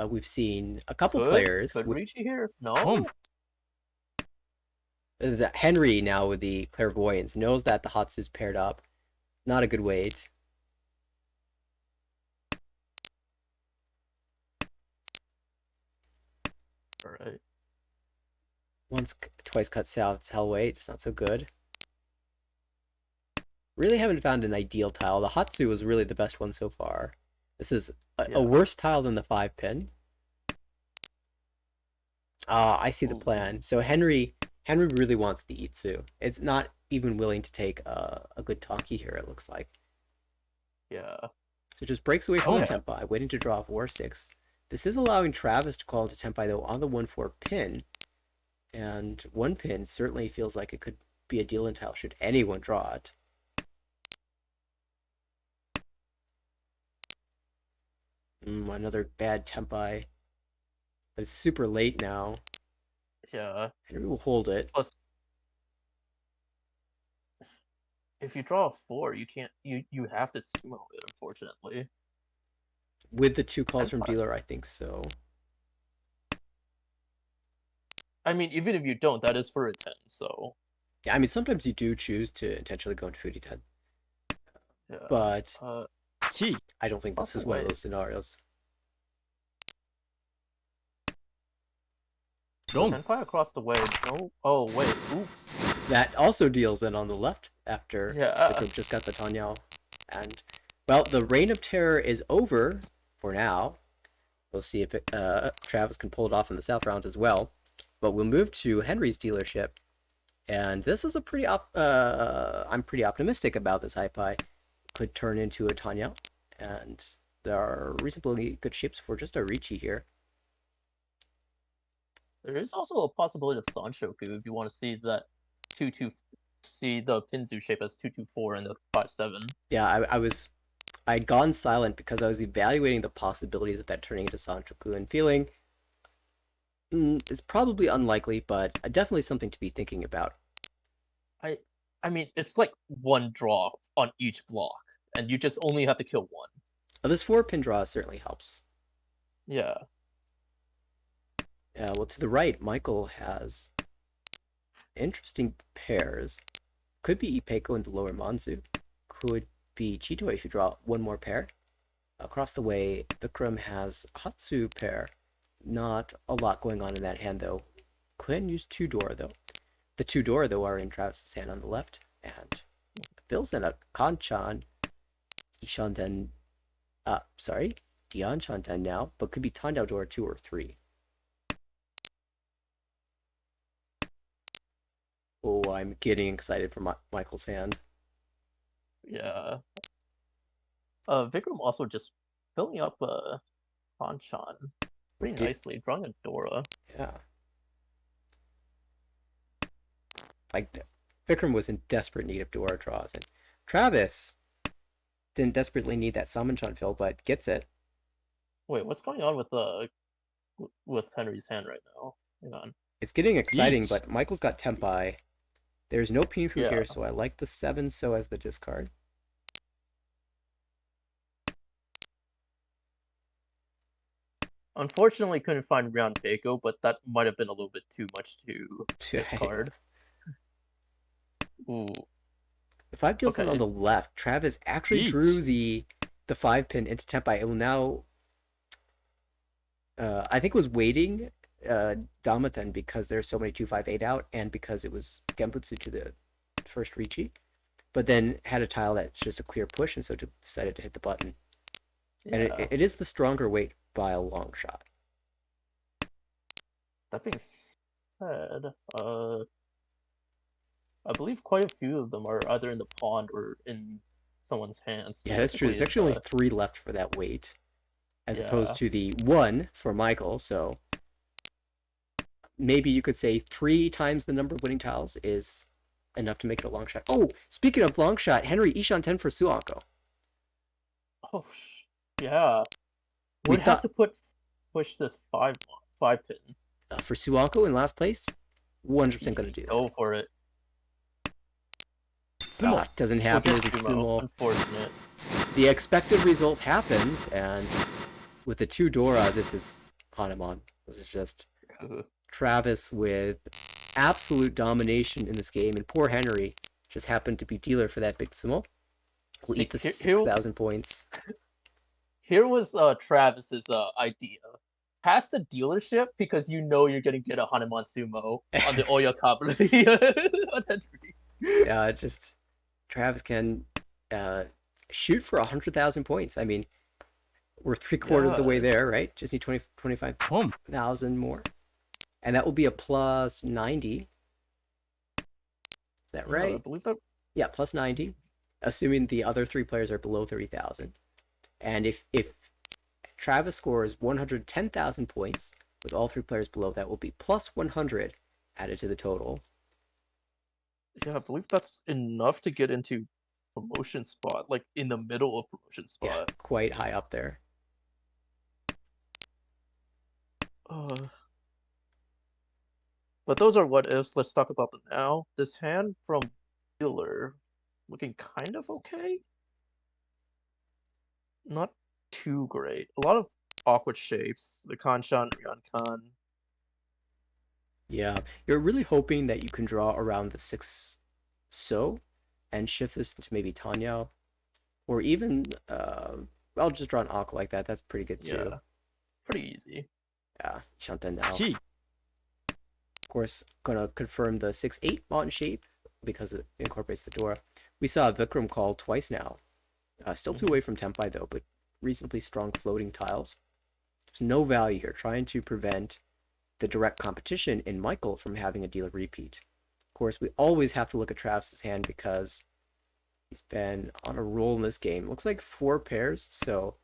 we've seen a couple players. Could Richie here? No. Home. Henry now with the clairvoyance knows that the Hatsu's paired up. Not a good wait. Alright. Twice cut south, it's hell wait. It's not so good. Really haven't found an ideal tile. The Hatsu was really the best one so far. This is a worse tile than the 5-pin. I see the plan. So Henry really wants the Itsu. It's not even willing to take a good Tonki here, it looks like. Yeah. So just breaks away from the Tempai, waiting to draw 4-6. This is allowing Travis to call into Tempai, though, on the 1-4 pin. And 1 pin certainly feels like it could be a deal in tile should anyone draw it. Another bad Tempai. But it's super late now. Yeah. Henry will hold it. Plus, if you draw a 4, you can't. You have to sumo it, unfortunately. With the 2 calls from dealer, I think so. I mean, even if you don't, that is for a 10, so... Yeah, I mean, sometimes you do choose to intentionally go into 50-10. Yeah. But I don't think this is one of those scenarios. Senpai across the way. No. Oh, wait. Oops. That also deals in on the left after the group just got the Tanyao. And, well, the Reign of Terror is over for now. We'll see if Travis can pull it off in the South round as well. But we'll move to Henry's dealership. And this is a pretty I'm pretty optimistic about this Hypai. Could turn into a Tanya. And there are reasonably good shapes for just a Ricci here. There is also a possibility of Sanshoku if you want to see that 2-2, see the Pinzu shape as 2-2-4 and the 5-7. Yeah, I'd gone silent because I was evaluating the possibilities of that turning into Sanshoku and feeling it's probably unlikely, but definitely something to be thinking about. I mean, it's like 1 draw on each block, and you just only have to kill 1. This 4-pin draw certainly helps. Yeah. Well, to the right, Michael has interesting pairs. Could be Ipeko into lower Manzu. Could be Chito if you draw one more pair. Across the way, Vikram has Hatsu pair. Not a lot going on in that hand, though. Couldn't use two door, though. The two door, though, are in Travis's hand on the left. And Phil's in a Kanchan, Ishanten, Dian Shanten now, but could be Tandao door 2 or 3. Oh, I'm getting excited for Michael's hand. Yeah. Vikram also just filling up Kanchan pretty nicely, drawing a Dora. Yeah. Like, Vikram was in desperate need of Dora draws, and Travis didn't desperately need that Samanchan fill, but gets it. Wait, what's going on with Henry's hand right now? Hang on. It's getting exciting, Yeet. but Michael's got Tempai. There's no Pinfu Yeah. here, so I like the 7 so as the discard. Unfortunately, couldn't find Round Keiko, but that might have been a little bit too much to discard. Ooh. The 5 deals Okay. on the left. Travis actually Yeet. drew the 5 pin into Tempai. It will now... I think it was waiting Damaten because there's so many 2-5-8 out, and because it was Genbutsu to the first Richi, but then had a tile that's just a clear push, and so decided to hit the button. Yeah. And it is the stronger weight by a long shot. That being said, I believe quite a few of them are either in the pond or in someone's hands. Yeah, that's true. There's actually only 3 left for that weight, as opposed to the 1 for Michael, so maybe you could say 3 times the number of winning tiles is enough to make it a long shot. Oh, speaking of long shot, Henry Ishan 10 for Suanko. Oh, yeah. We Would have thought- to push this 5 pin. For Suanko in last place, 100% going to do that. Go for it. Doesn't happen as Just Itsumo. Unfortunate. The expected result happens, and with the 2 Dora, this is Hanuman. This is just Travis with absolute domination in this game, and poor Henry just happened to be dealer for that big sumo. Will eat the 6,000 points. Here was Travis's idea. Pass the dealership because you know you're gonna get a Hanuman Sumo on the Oyakabari on Henry. Yeah, just Travis can shoot for 100,000 points. I mean, we're 3/4 of the way there, right? Just need 25,000 more. And that will be a plus 90. Is that right? I believe that. Yeah, plus 90, assuming the other 3 players are below 30,000. And if Travis scores 110,000 points with all 3 players below, that will be plus 100 added to the total. Yeah, I believe that's enough to get into promotion spot, like in the middle of promotion spot. Yeah, quite high up there. But those are what ifs. Let's talk about them now. This hand from dealer looking kind of okay. Not too great. A lot of awkward shapes. The Kanshan, Ryan. Yeah, you're really hoping that you can draw around the 6 so and shift this into maybe Tanyao, or even I'll just draw an aqua like that. That's pretty good too. Yeah, pretty easy. Yeah, Shanten now. Gee. Of course, gonna confirm the 6-8 mountain shape because it incorporates the Dora. We saw Vikram call twice now. Still 2 away from Tempai though, but reasonably strong floating tiles. There's no value here, trying to prevent the direct competition in Michael from having a dealer repeat. Of course, we always have to look at Travis's hand because he's been on a roll in this game. Looks like 4 pairs, so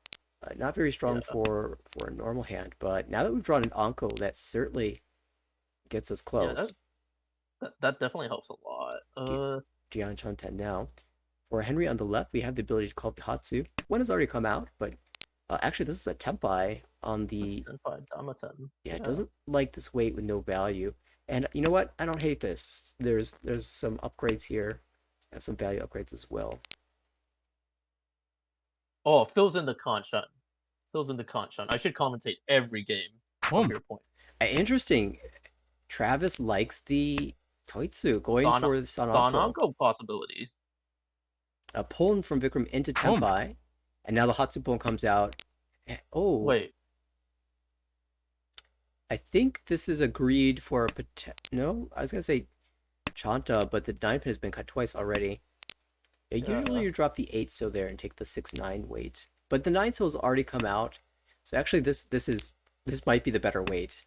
not very strong for a normal hand. But now that we've drawn an Anko, that certainly gets us close. Yeah, that definitely helps a lot. Jian Chanten now. For Henry on the left, we have the ability to call Hatsu. One has already come out, but actually this is a Tempai on the... Senpai Damaten. Yeah, it doesn't like this weight with no value. And you know what? I don't hate this. There's some upgrades here. And some value upgrades as well. Oh, it fills in the Kanshan. Those in the Kanchan. I should commentate every game from Boom. your point. Interesting. Travis likes the Toitsu going for the Sananko. Sananko possibilities. A Pullen from Vikram into Boom. Tenpai, and now the Hatsupon comes out. Oh, Wait, I think this is agreed for a no. I was gonna say Chanta, but the 9 pin has been cut twice already. Yeah, usually you drop the 8 so there and take the 6-9 weight, but the 9 so's already come out, so actually this might be the better weight.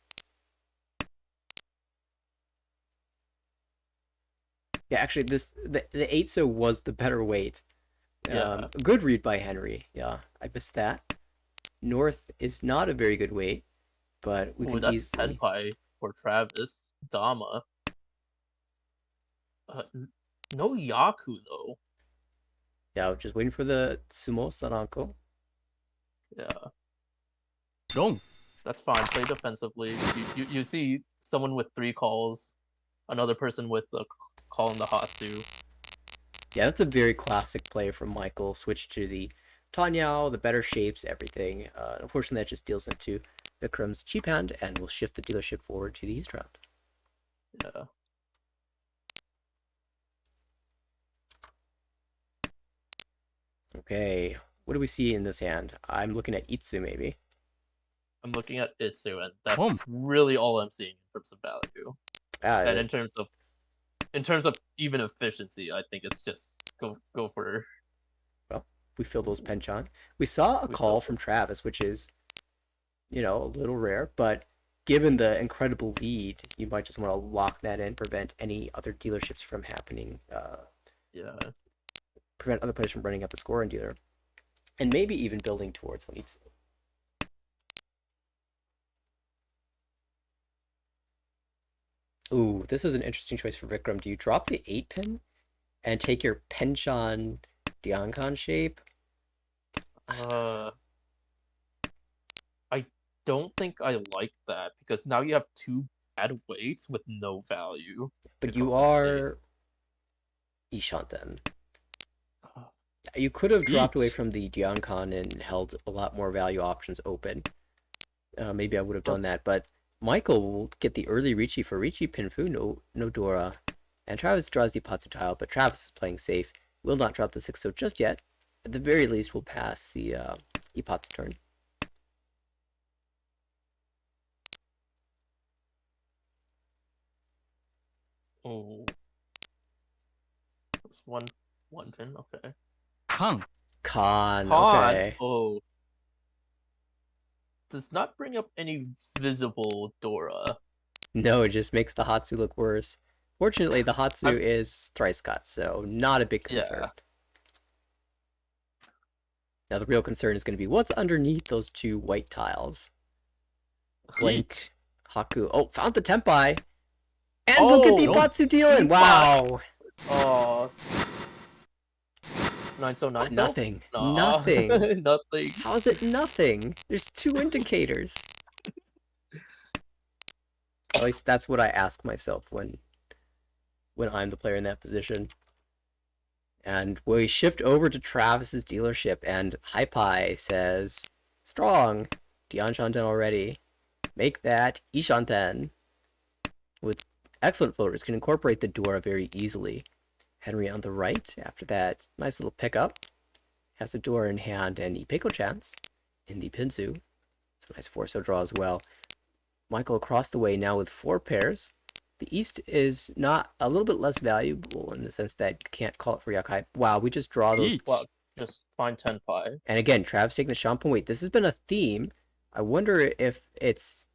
Yeah, actually the 8 so was the better weight. Yeah. Good read by Henry. Yeah, I missed that. North is not a very good weight, but we can that's easily. Tenpai for Travis. Dama. No Yaku though. Yeah, just waiting for the Sumo Saranko. Yeah, Dong. that's fine. Play defensively. You see someone with 3 calls, another person with a call in the Hatsu. Yeah, that's a very classic play from Michael. Switch to the Tanyao, the better shapes, everything. Unfortunately, that just deals into Vikram's cheap hand, and we'll shift the dealership forward to the East round. Yeah. Okay, what do we see in this hand? I'm looking at Itsu, maybe. I'm looking at Itsu, and that's Boom. really all I'm seeing in terms of value. And in terms of even efficiency, I think it's just go for. Well, we fill those penchant. We saw a call from Travis, which is, a little rare, but given the incredible lead, you might just want to lock that in, prevent any other dealerships from happening. Yeah. Prevent other players from running up the score on dealer, and maybe even building towards one Itsu. Ooh, this is an interesting choice for Vikram. Do you drop the 8 pin and take your Penchon Diankan shape? I don't think I like that because now you have 2 bad weights with no value. But you are Ishanten. You could have dropped away from the Diankan and held a lot more value options open. Maybe I would have done that, but Michael will get the early Ricci for Ricci Pinfu, no Dora. And Travis draws the Patsu tile, but Travis is playing safe. Will not drop the 6 so just yet. At the very least, we'll pass the Ipatsu turn. Oh. It's one pin, okay. Kang. Khan, okay. Oh. Does not bring up any visible Dora. No, it just makes the Hatsu look worse. Fortunately, the Hatsu is thrice cut, so not a big concern. Yeah. Now the real concern is going to be what's underneath those 2 white tiles. Blink, Haku. Oh, found the Tenpai! And we'll get the Ipatsu deal in! Wow! Oh. 9 so 9 so? Nothing. No. Nothing. Nothing. How is it nothing? There's 2 indicators. At least that's what I ask myself when I'm the player in that position. And we shift over to Travis's dealership, and Hypai says, strong, Dianshanten already. Make that Ishanten. With excellent floaters, can incorporate the Dora very easily. Henry on the right, after that nice little pickup. Has a Dora in hand and Ipeko chance in the Pinsu. It's a nice 4-so draw as well. Michael across the way now with 4 pairs. The East is not a little bit less valuable in the sense that you can't call it for Yakai. Wow, we just draw those. Well, just find Tenpai. And again, Travis taking the Shampoo. Wait, this has been a theme. I wonder if it's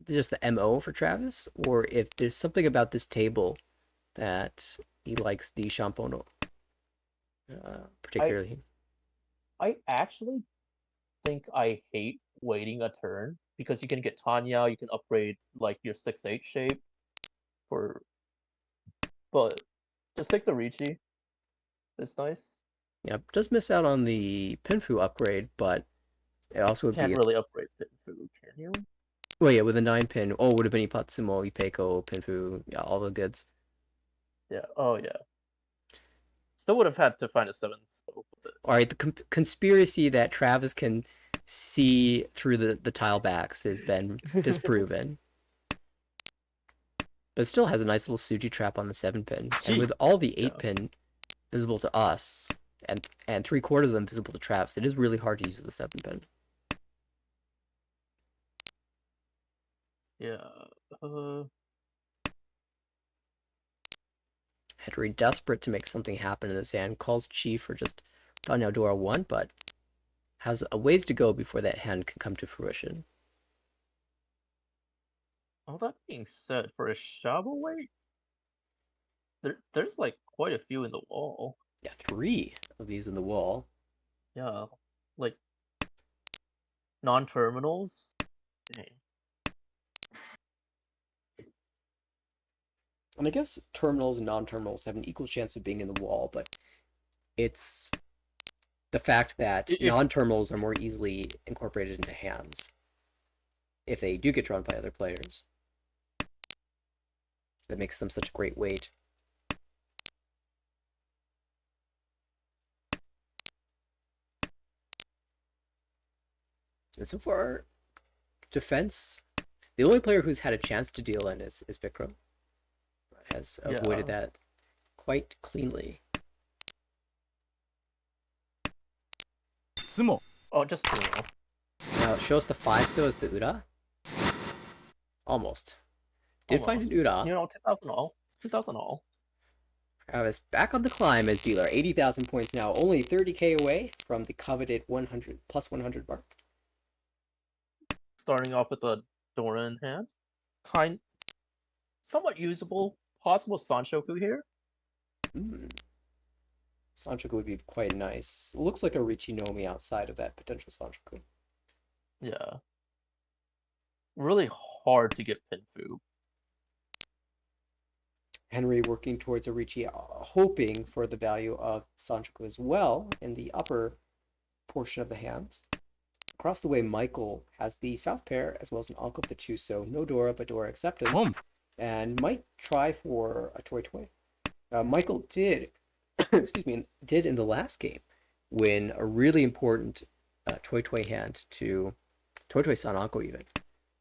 just the MO for Travis, or if there's something about this table that he likes the Shampoo particularly. I actually think I hate waiting a turn because you can get Tanya, you can upgrade like your 6-8 shape but just take the Ricci. It's nice. Yeah, does miss out on the Pinfu upgrade, but it also would Can't really upgrade Pinfu, can you? Well, yeah, with a 9 pin. Oh, would have been Ipatsumo, Ipeko, Pinfu, yeah, all the goods. Yeah. Oh yeah. Still would have had to find a 7 scope with it. All right, the conspiracy that Travis can see through the tile backs has been disproven. But it still has a nice little Suji trap on the 7-pin. And with all the 8-pin visible to us, and 3/4 of them visible to Travis, it is really hard to use the 7-pin. Yeah. Henry, desperate to make something happen in this hand, calls Chief for just Tanya Dora 1, but has a ways to go before that hand can come to fruition. All that being said, for a shovel weight, there's like quite a few in the wall. Yeah, 3 of these in the wall. Yeah, like non-terminals. Dang. And I guess terminals and non-terminals have an equal chance of being in the wall, but it's the fact that non-terminals are more easily incorporated into hands if they do get drawn by other players. That makes them such a great weight. And so far, defense, the only player who's had a chance to deal in is Vikram. Has avoided that quite cleanly. Sumo. Oh, just sumo. Now, show us the 5 so as the Ura. Almost. Did find an Ura. 2,000 all. 2,000 all. Travis back on the climb as dealer. 80,000 points now. Only 30k away from the coveted 100 plus 100 mark. Starting off with a Dora in hand. Somewhat usable. Possible Sanshoku here. Sanchoku would be quite nice. Looks like a Richinomi outside of that potential Sanchoku. Yeah. Really hard to get Pinfu. Henry working towards a Ricci, hoping for the value of Sanchoku as well in the upper portion of the hand. Across the way, Michael has the south pair as well as an Ankh of the 2, so no Dora, but Dora acceptance. And might try for a Toy Toy. Michael did, excuse me, did in the last game win a really important Toy Toy hand to Toy Toy Sanako even,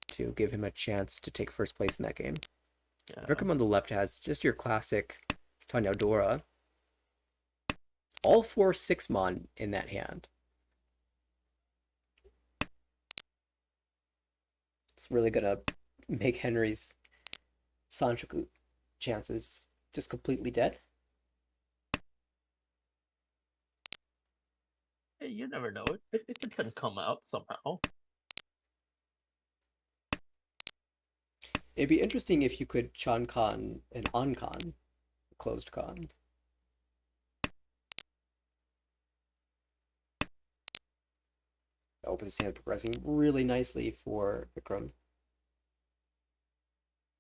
to give him a chance to take first place in that game. Yeah. Vikram on the left has just your classic Tanya Dora. All 4 6-mon in that hand. It's really gonna make Henry's Sanchoku chances just completely dead. Hey, you never know. It can come out somehow. It'd be interesting if you could Chan Khan and An Khan, closed Khan. Oh, but his hand progressing really nicely for Vikram.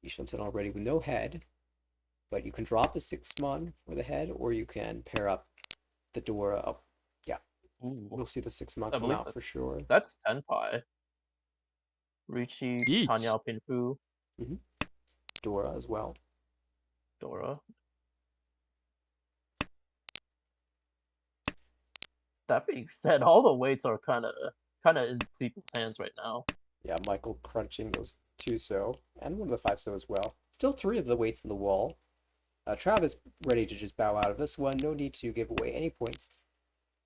Ishanten already with no head, but you can drop a 6-mon for the head, or you can pair up the Dora up. Yeah, we'll see the 6-mon come out for sure. That's Tenpai. Ricci, Tanya Pinfu. Dora as well. Dora. That being said, all the weights are kind of in people's hands right now. Yeah, Michael crunching those 2 so, and one of the 5 so as well. Still 3 of the weights in the wall. Travis ready to just bow out of this one. No need to give away any points.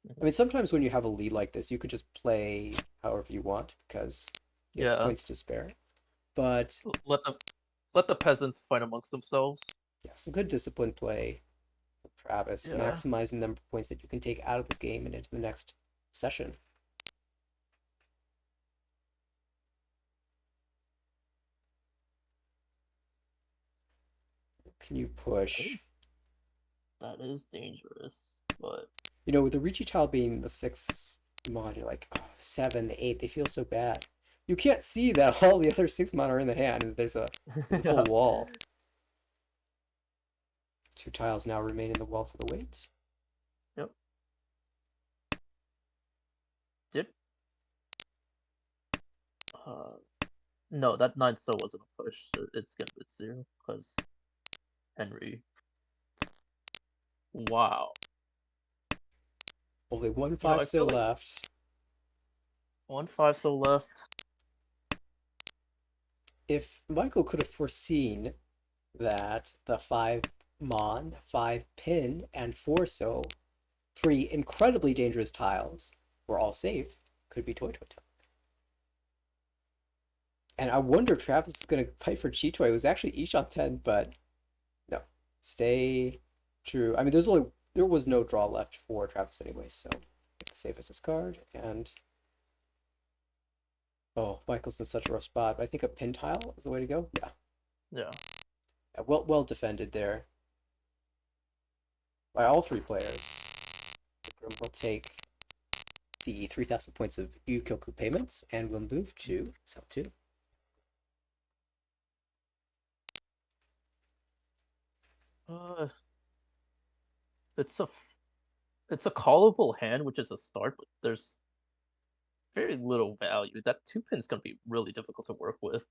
I mean, sometimes when you have a lead like this, you could just play however you want because you have points to spare. But let the peasants fight amongst themselves. Yeah, some good disciplined play from Travis, maximizing the number of points that you can take out of this game and into the next session. Can you push? That is dangerous, but you know, with the Ricci tile being the 6-mon, you're like, oh, 7, the 8, they feel so bad. You can't see that all the other 6-mon are in the hand, and there's a full wall. 2 tiles now remain in the wall for the weight. Yep. No, that 9 still wasn't a push. So it's gonna be 0 because Henry. Wow. Only 1 5 so left. 1-5 still left. If Michael could have foreseen that the 5 Mon, 5 Pin, and 4 So, 3 incredibly dangerous tiles were all safe, could be Toy Toy Toy. And I wonder if Travis is going to fight for Cheetoy. It was actually each on 10, but no. Stay true. I mean, there was no draw left for Travis anyway, so save as discard. And oh, Michael's in such a rough spot. But I think a pin tile is the way to go. Yeah. Yeah. Well defended there by all three players. We'll take the 3,000 points of Yukioku payments, and we'll move to Cell 2. It's a callable hand, which is a start, but there's very little value. That 2-pin's gonna be really difficult to work with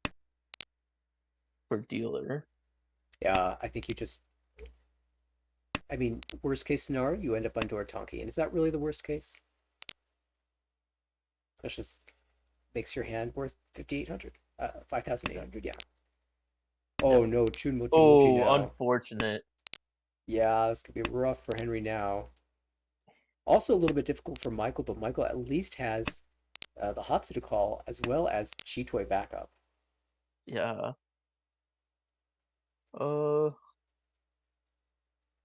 for dealer. Yeah, I think you just. I mean, worst case scenario, you end up on Doratonki, and is that really the worst case? That just makes your hand worth 5,800, 5,800. Yeah. Oh no, Chun Mochi Mochi now. Unfortunate. Yeah, this could be rough for Henry now. Also a little bit difficult for Michael, but Michael at least has the Hatsu to call as well as Cheetoy backup. Yeah.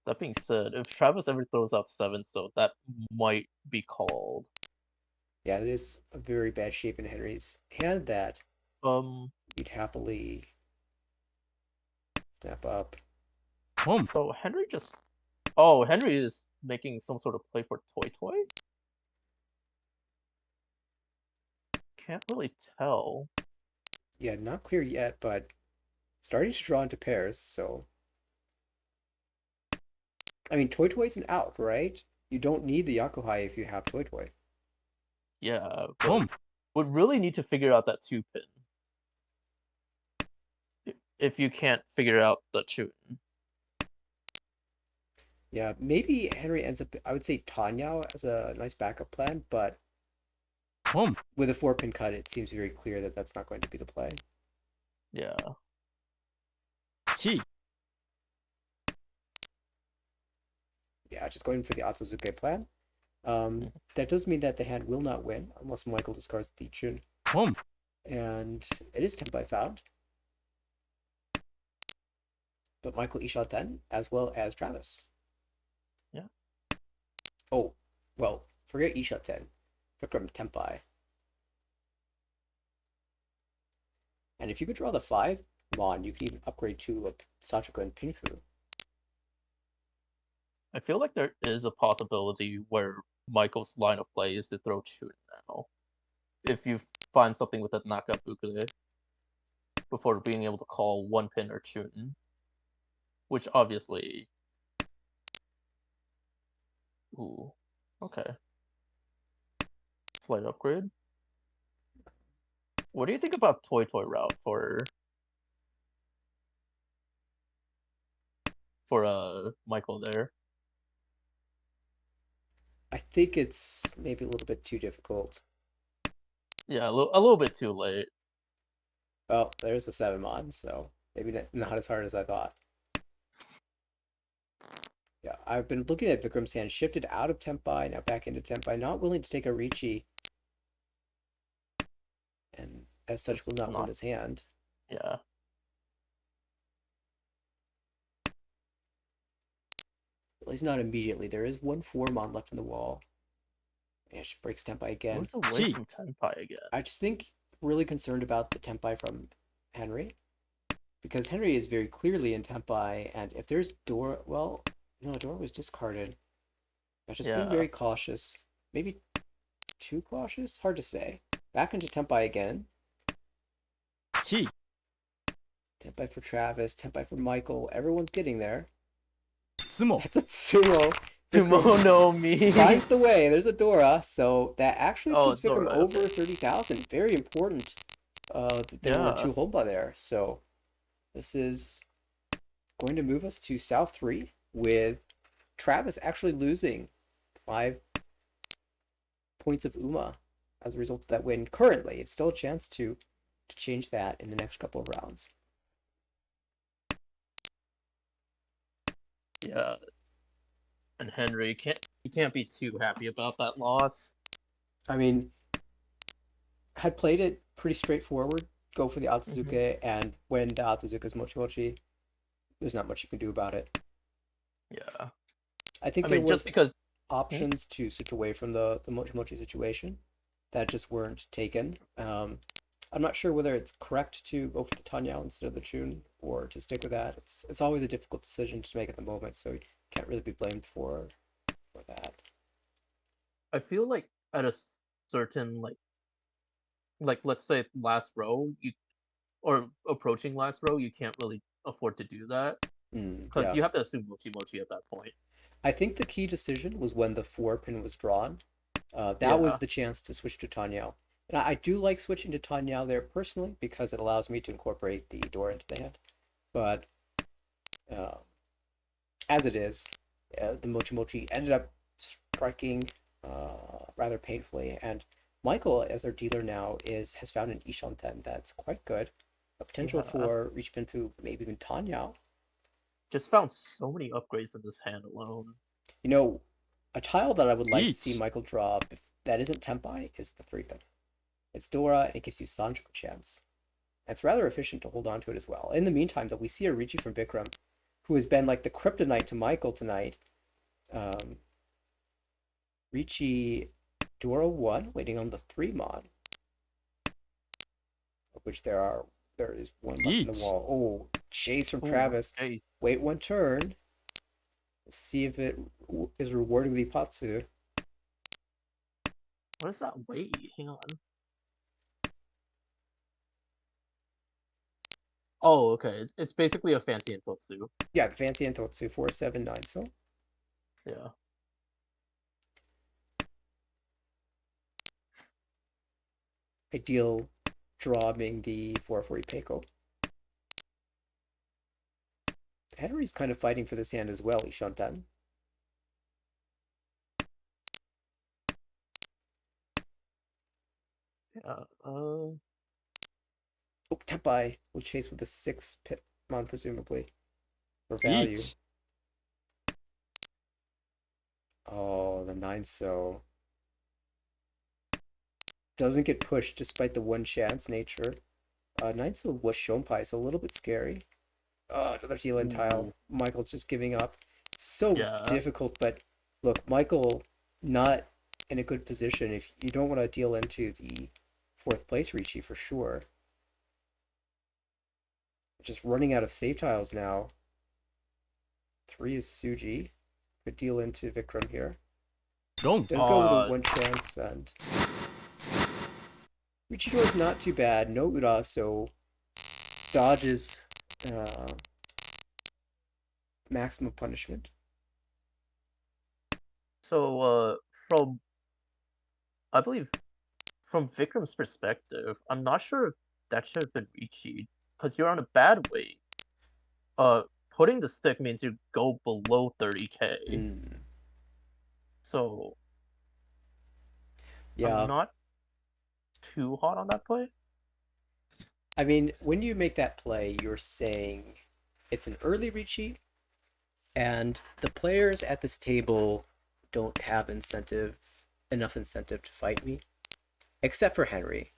That being said, if Travis ever throws out 7, so that might be called. Yeah, it is a very bad shape in Henry's hand that you'd happily snap up. So Henry just... Oh, Henry is making some sort of play for Toy Toy? Can't really tell. Yeah, not clear yet, but starting to draw into pairs, so... I mean, Toy Toy's an out, right? You don't need the Yakuhai if you have Toy Toy. Yeah, but would really need to figure out that 2-pin. If you can't figure out the Chun. Yeah, maybe Henry ends up, I would say Tanyao as a nice backup plan, but with a 4-pin cut, it seems very clear that that's not going to be the play. Yeah. Yeah, just going for the Atsuzuke plan. That does mean that the hand will not win unless Michael discards the Chun. And it is Tenpai found. But Michael eShot then, as well as Travis. Yeah. Oh, well, forget eShot 10. Vikram Tenpai. And if you could draw the 5 Mon, you can even upgrade to a Sachiko and Pinku. I feel like there is a possibility where Michael's line of play is to throw Chun now. If you find something with a Nakabukure before being able to call 1-pin or Chun. Which obviously... Ooh. Okay. Slight upgrade. What do you think about Toy Toy route for Michael there? I think it's maybe a little bit too difficult. Yeah, a little bit too late. Well, there's the 7 Mon, so maybe not as hard as I thought. Yeah, I've been looking at Vikram's hand, shifted out of Tenpai, now back into Tenpai, not willing to take a Ricci. And as such, will not win his hand. Yeah. At least not immediately. There is one 4-Mon left in the wall. And she breaks Tenpai again. Moves away from Tenpai again. I just think really concerned about the Tenpai from Henry. Because Henry is very clearly in Tenpai, and if there's Dora, well, no, Dora was discarded. I've just been very cautious. Maybe too cautious? Hard to say. Back into Tenpai again. Tenpai for Travis, Tenpai for Michael. Everyone's getting there. That's a Sumo. Sumo no Mi. Finds the way. There's a Dora, so that actually puts Vikram Dora, over 30,000. Very important. There were 2 Homba there, so this is going to move us to South 3 with Travis actually losing 5 points of Uma. as a result of that win currently. It's still a chance to change that in the next couple of rounds. Yeah, and Henry can't be too happy about that loss. I mean, had played it pretty straightforward. Go for the Hmm. Atsuzuke, and when the Atsuzuka's Mochi Mochi, there's not much you can do about it. Yeah, I think I there mean, just was because. Hmm? options to switch away from the Mochi Mochi situation that just weren't taken. I'm not sure whether it's correct to go for the Tanyao instead of the Chun or to stick with that. It's always a difficult decision to make at the moment, so you can't really be blamed for that. I feel like at a certain like let's say last row, you or approaching last row, you can't really afford to do that because Yeah. you have to assume Mochi Mochi at that point. I think the key decision was when the 4 pin was drawn. That was Yeah, the chance to switch to Tanyao. And I do like switching to Tanyao there personally because it allows me to incorporate the door into the hand. But uh, as it is, the Mochi Mochi ended up striking rather painfully. And Michael, as our dealer now, has found an Ishanten that's quite good. A potential yeah. for Reach Pinfu, maybe even Tanyao. Just found so many upgrades in this hand alone. You know, a tile that I would like to see 1 Michael draw if that isn't Tempai is the 3 pin. It's Dora and it gives you Sanjiku chance. And it's rather efficient to hold on to it as well. In the meantime, though, we see a Ricci from Vikram, who has been like the kryptonite to Michael tonight. Um, Ricci Dora 1, waiting on the 3 mod, of which there is one left in the 1 wall. Oh, chase from Oh, Travis. jeez. Wait one turn. Let's see if it is rewarding the Ipatsu. What is that weight? Hang on. Oh, okay. It's basically a fancy Infotsu. Yeah, the fancy Antotsu 479. So Yeah. ideal draw being the 440 Peiko. Henry's kind of fighting for this hand as well, Ishantan. Yeah. Oh, Tepai will chase with a 6 pit mon, presumably, for 1 value. Oh, the 9 so. Doesn't get pushed despite the one chance nature. 9 so was Shonpai, so a little bit scary. Oh, another heal-in tile. Ooh. Michael's just giving up. So Yeah. difficult, but look, Michael not in a good position if you don't want to deal into the 4th place Ricci for sure. Just running out of save tiles now. 3 is Suji. Could deal into Vikram here. ロン Does go with a Uh. 1 chance, and Richido is not too bad. No Ura, so dodges maximum punishment. So from I believe from Vikram's perspective, I'm not sure if that should have been Ricci because you're on a bad weight. Putting the stick means you go below 30k. Mm. So I'm Yeah, not too hot on that play. I mean, when you make that play, you're saying it's an early Ricci, and the players at this table don't have enough incentive to fight me, except for Henry.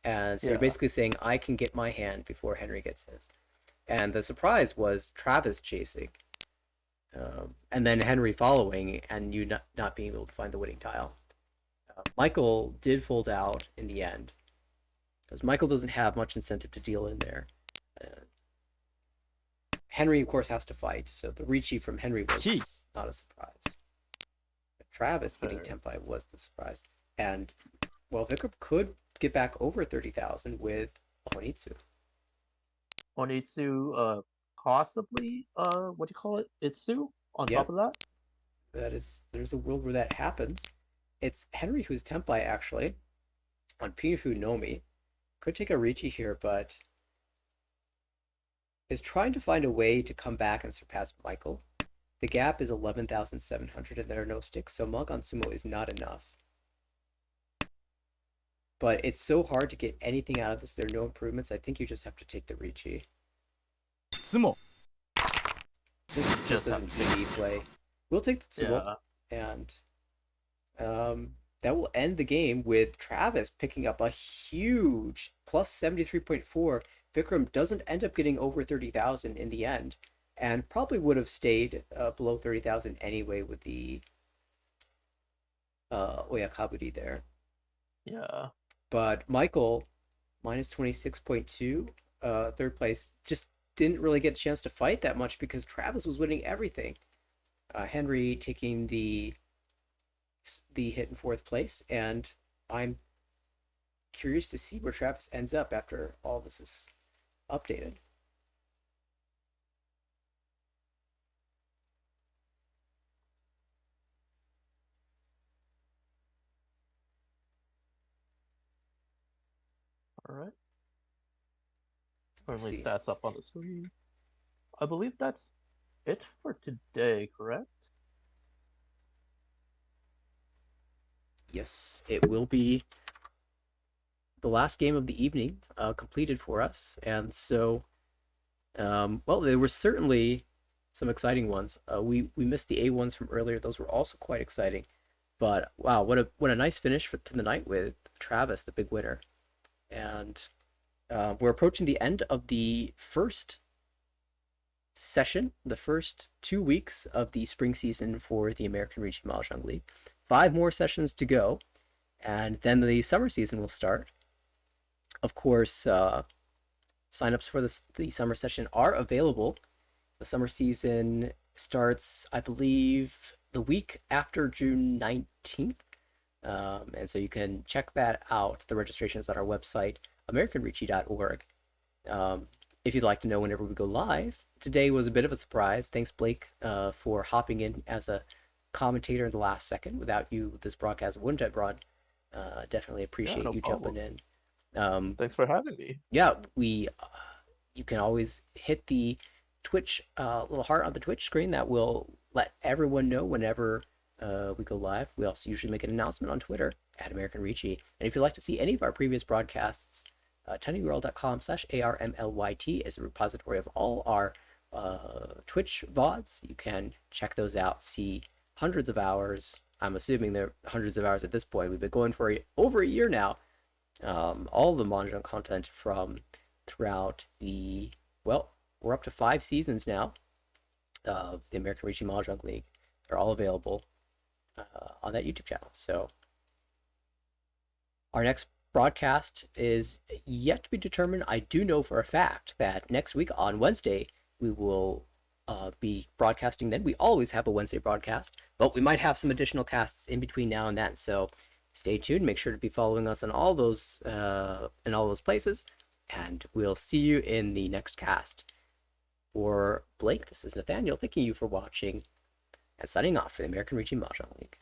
And so you're Yeah. basically saying I can get my hand before Henry gets his. And the surprise was Travis chasing, and then Henry following, and you not being able to find the winning tile. Michael did fold out in the end, because Michael doesn't have much incentive to deal in there. Uh, Henry, of course, has to fight, so the Ricci from Henry Gee. was not a surprise. But Travis getting Fair. Tempai was the surprise. And, well, Vikram could get back over 30,000 with Honitsu. Onitsu, possibly, what do you call it? Itsu on Yeah, top of that? there's a world where that happens. It's Henry who's Tempai, actually, on Pinufu Nomi. Could take a Ricci here, but is trying to find a way to come back and surpass Michael. The gap is 11,700 and there are no sticks, so Mug on Sumo is not enough. but it's so hard to get anything out of this. There are no improvements. I think you just have to take the Ricci. 相撲 Just Just as have an to take EV play. We'll take the Tsubo, Yeah. and that will end the game with Travis picking up a huge plus 73.4. Vikram doesn't end up getting over 30,000 in the end, and probably would have stayed below 30,000 anyway with the Oyakaburi there. Yeah. But Michael, minus 26.2, third place, just didn't really get a chance to fight that much because Travis was winning everything. Henry taking the hit in fourth place, and I'm curious to see where Travis ends up after all this is updated. All right. Currently See. stats up on the screen. I believe that's it for today, correct? Yes, it will be the last game of the evening completed for us, and so well, there were certainly some exciting ones. We missed the A1s from earlier; those were also quite exciting. But wow, what a nice finish to the night with Travis, the big winner. And we're approaching the end of the first session, the first 2 weeks of the spring season for the American Ricci Mahjong League. 5 more sessions to go, and then the summer season will start. Of course, signups for the summer session are available. The summer season starts, I believe, the week after June 19th. And so you can check that out. The registration is on our website, americanricci.org. If you'd like to know whenever we go live, today was a bit of a surprise. Thanks, Blake, for hopping in as a commentator in the last second. Without you, this broadcast wouldn't have run. Definitely appreciate no you problem. jumping in. Thanks for having me. Yeah, you can always hit the Twitch little heart on the Twitch screen. That will let everyone know whenever we go live. We also usually make an announcement on Twitter at American Ricci. And if you'd like to see any of our previous broadcasts, tinyurl.com/ARMLYT is a repository of all our Twitch VODs. You can check those out, see hundreds of hours. I'm assuming they're hundreds of hours at this point. We've been going for over a year now. All the Mahjong content from throughout we're up to 5 seasons now of the American Ricci Mahjong League. They're all available on that YouTube channel. So our next broadcast is yet to be determined. I do know for a fact that next week on Wednesday we will be broadcasting. Then we always have a Wednesday broadcast, but we might have some additional casts in between now and then. So stay tuned. Make sure to be following us in all those places, and we'll see you in the next cast. For Blake, this is Nathaniel. Thanking you for watching and signing off for the American Ricci Mahjong League.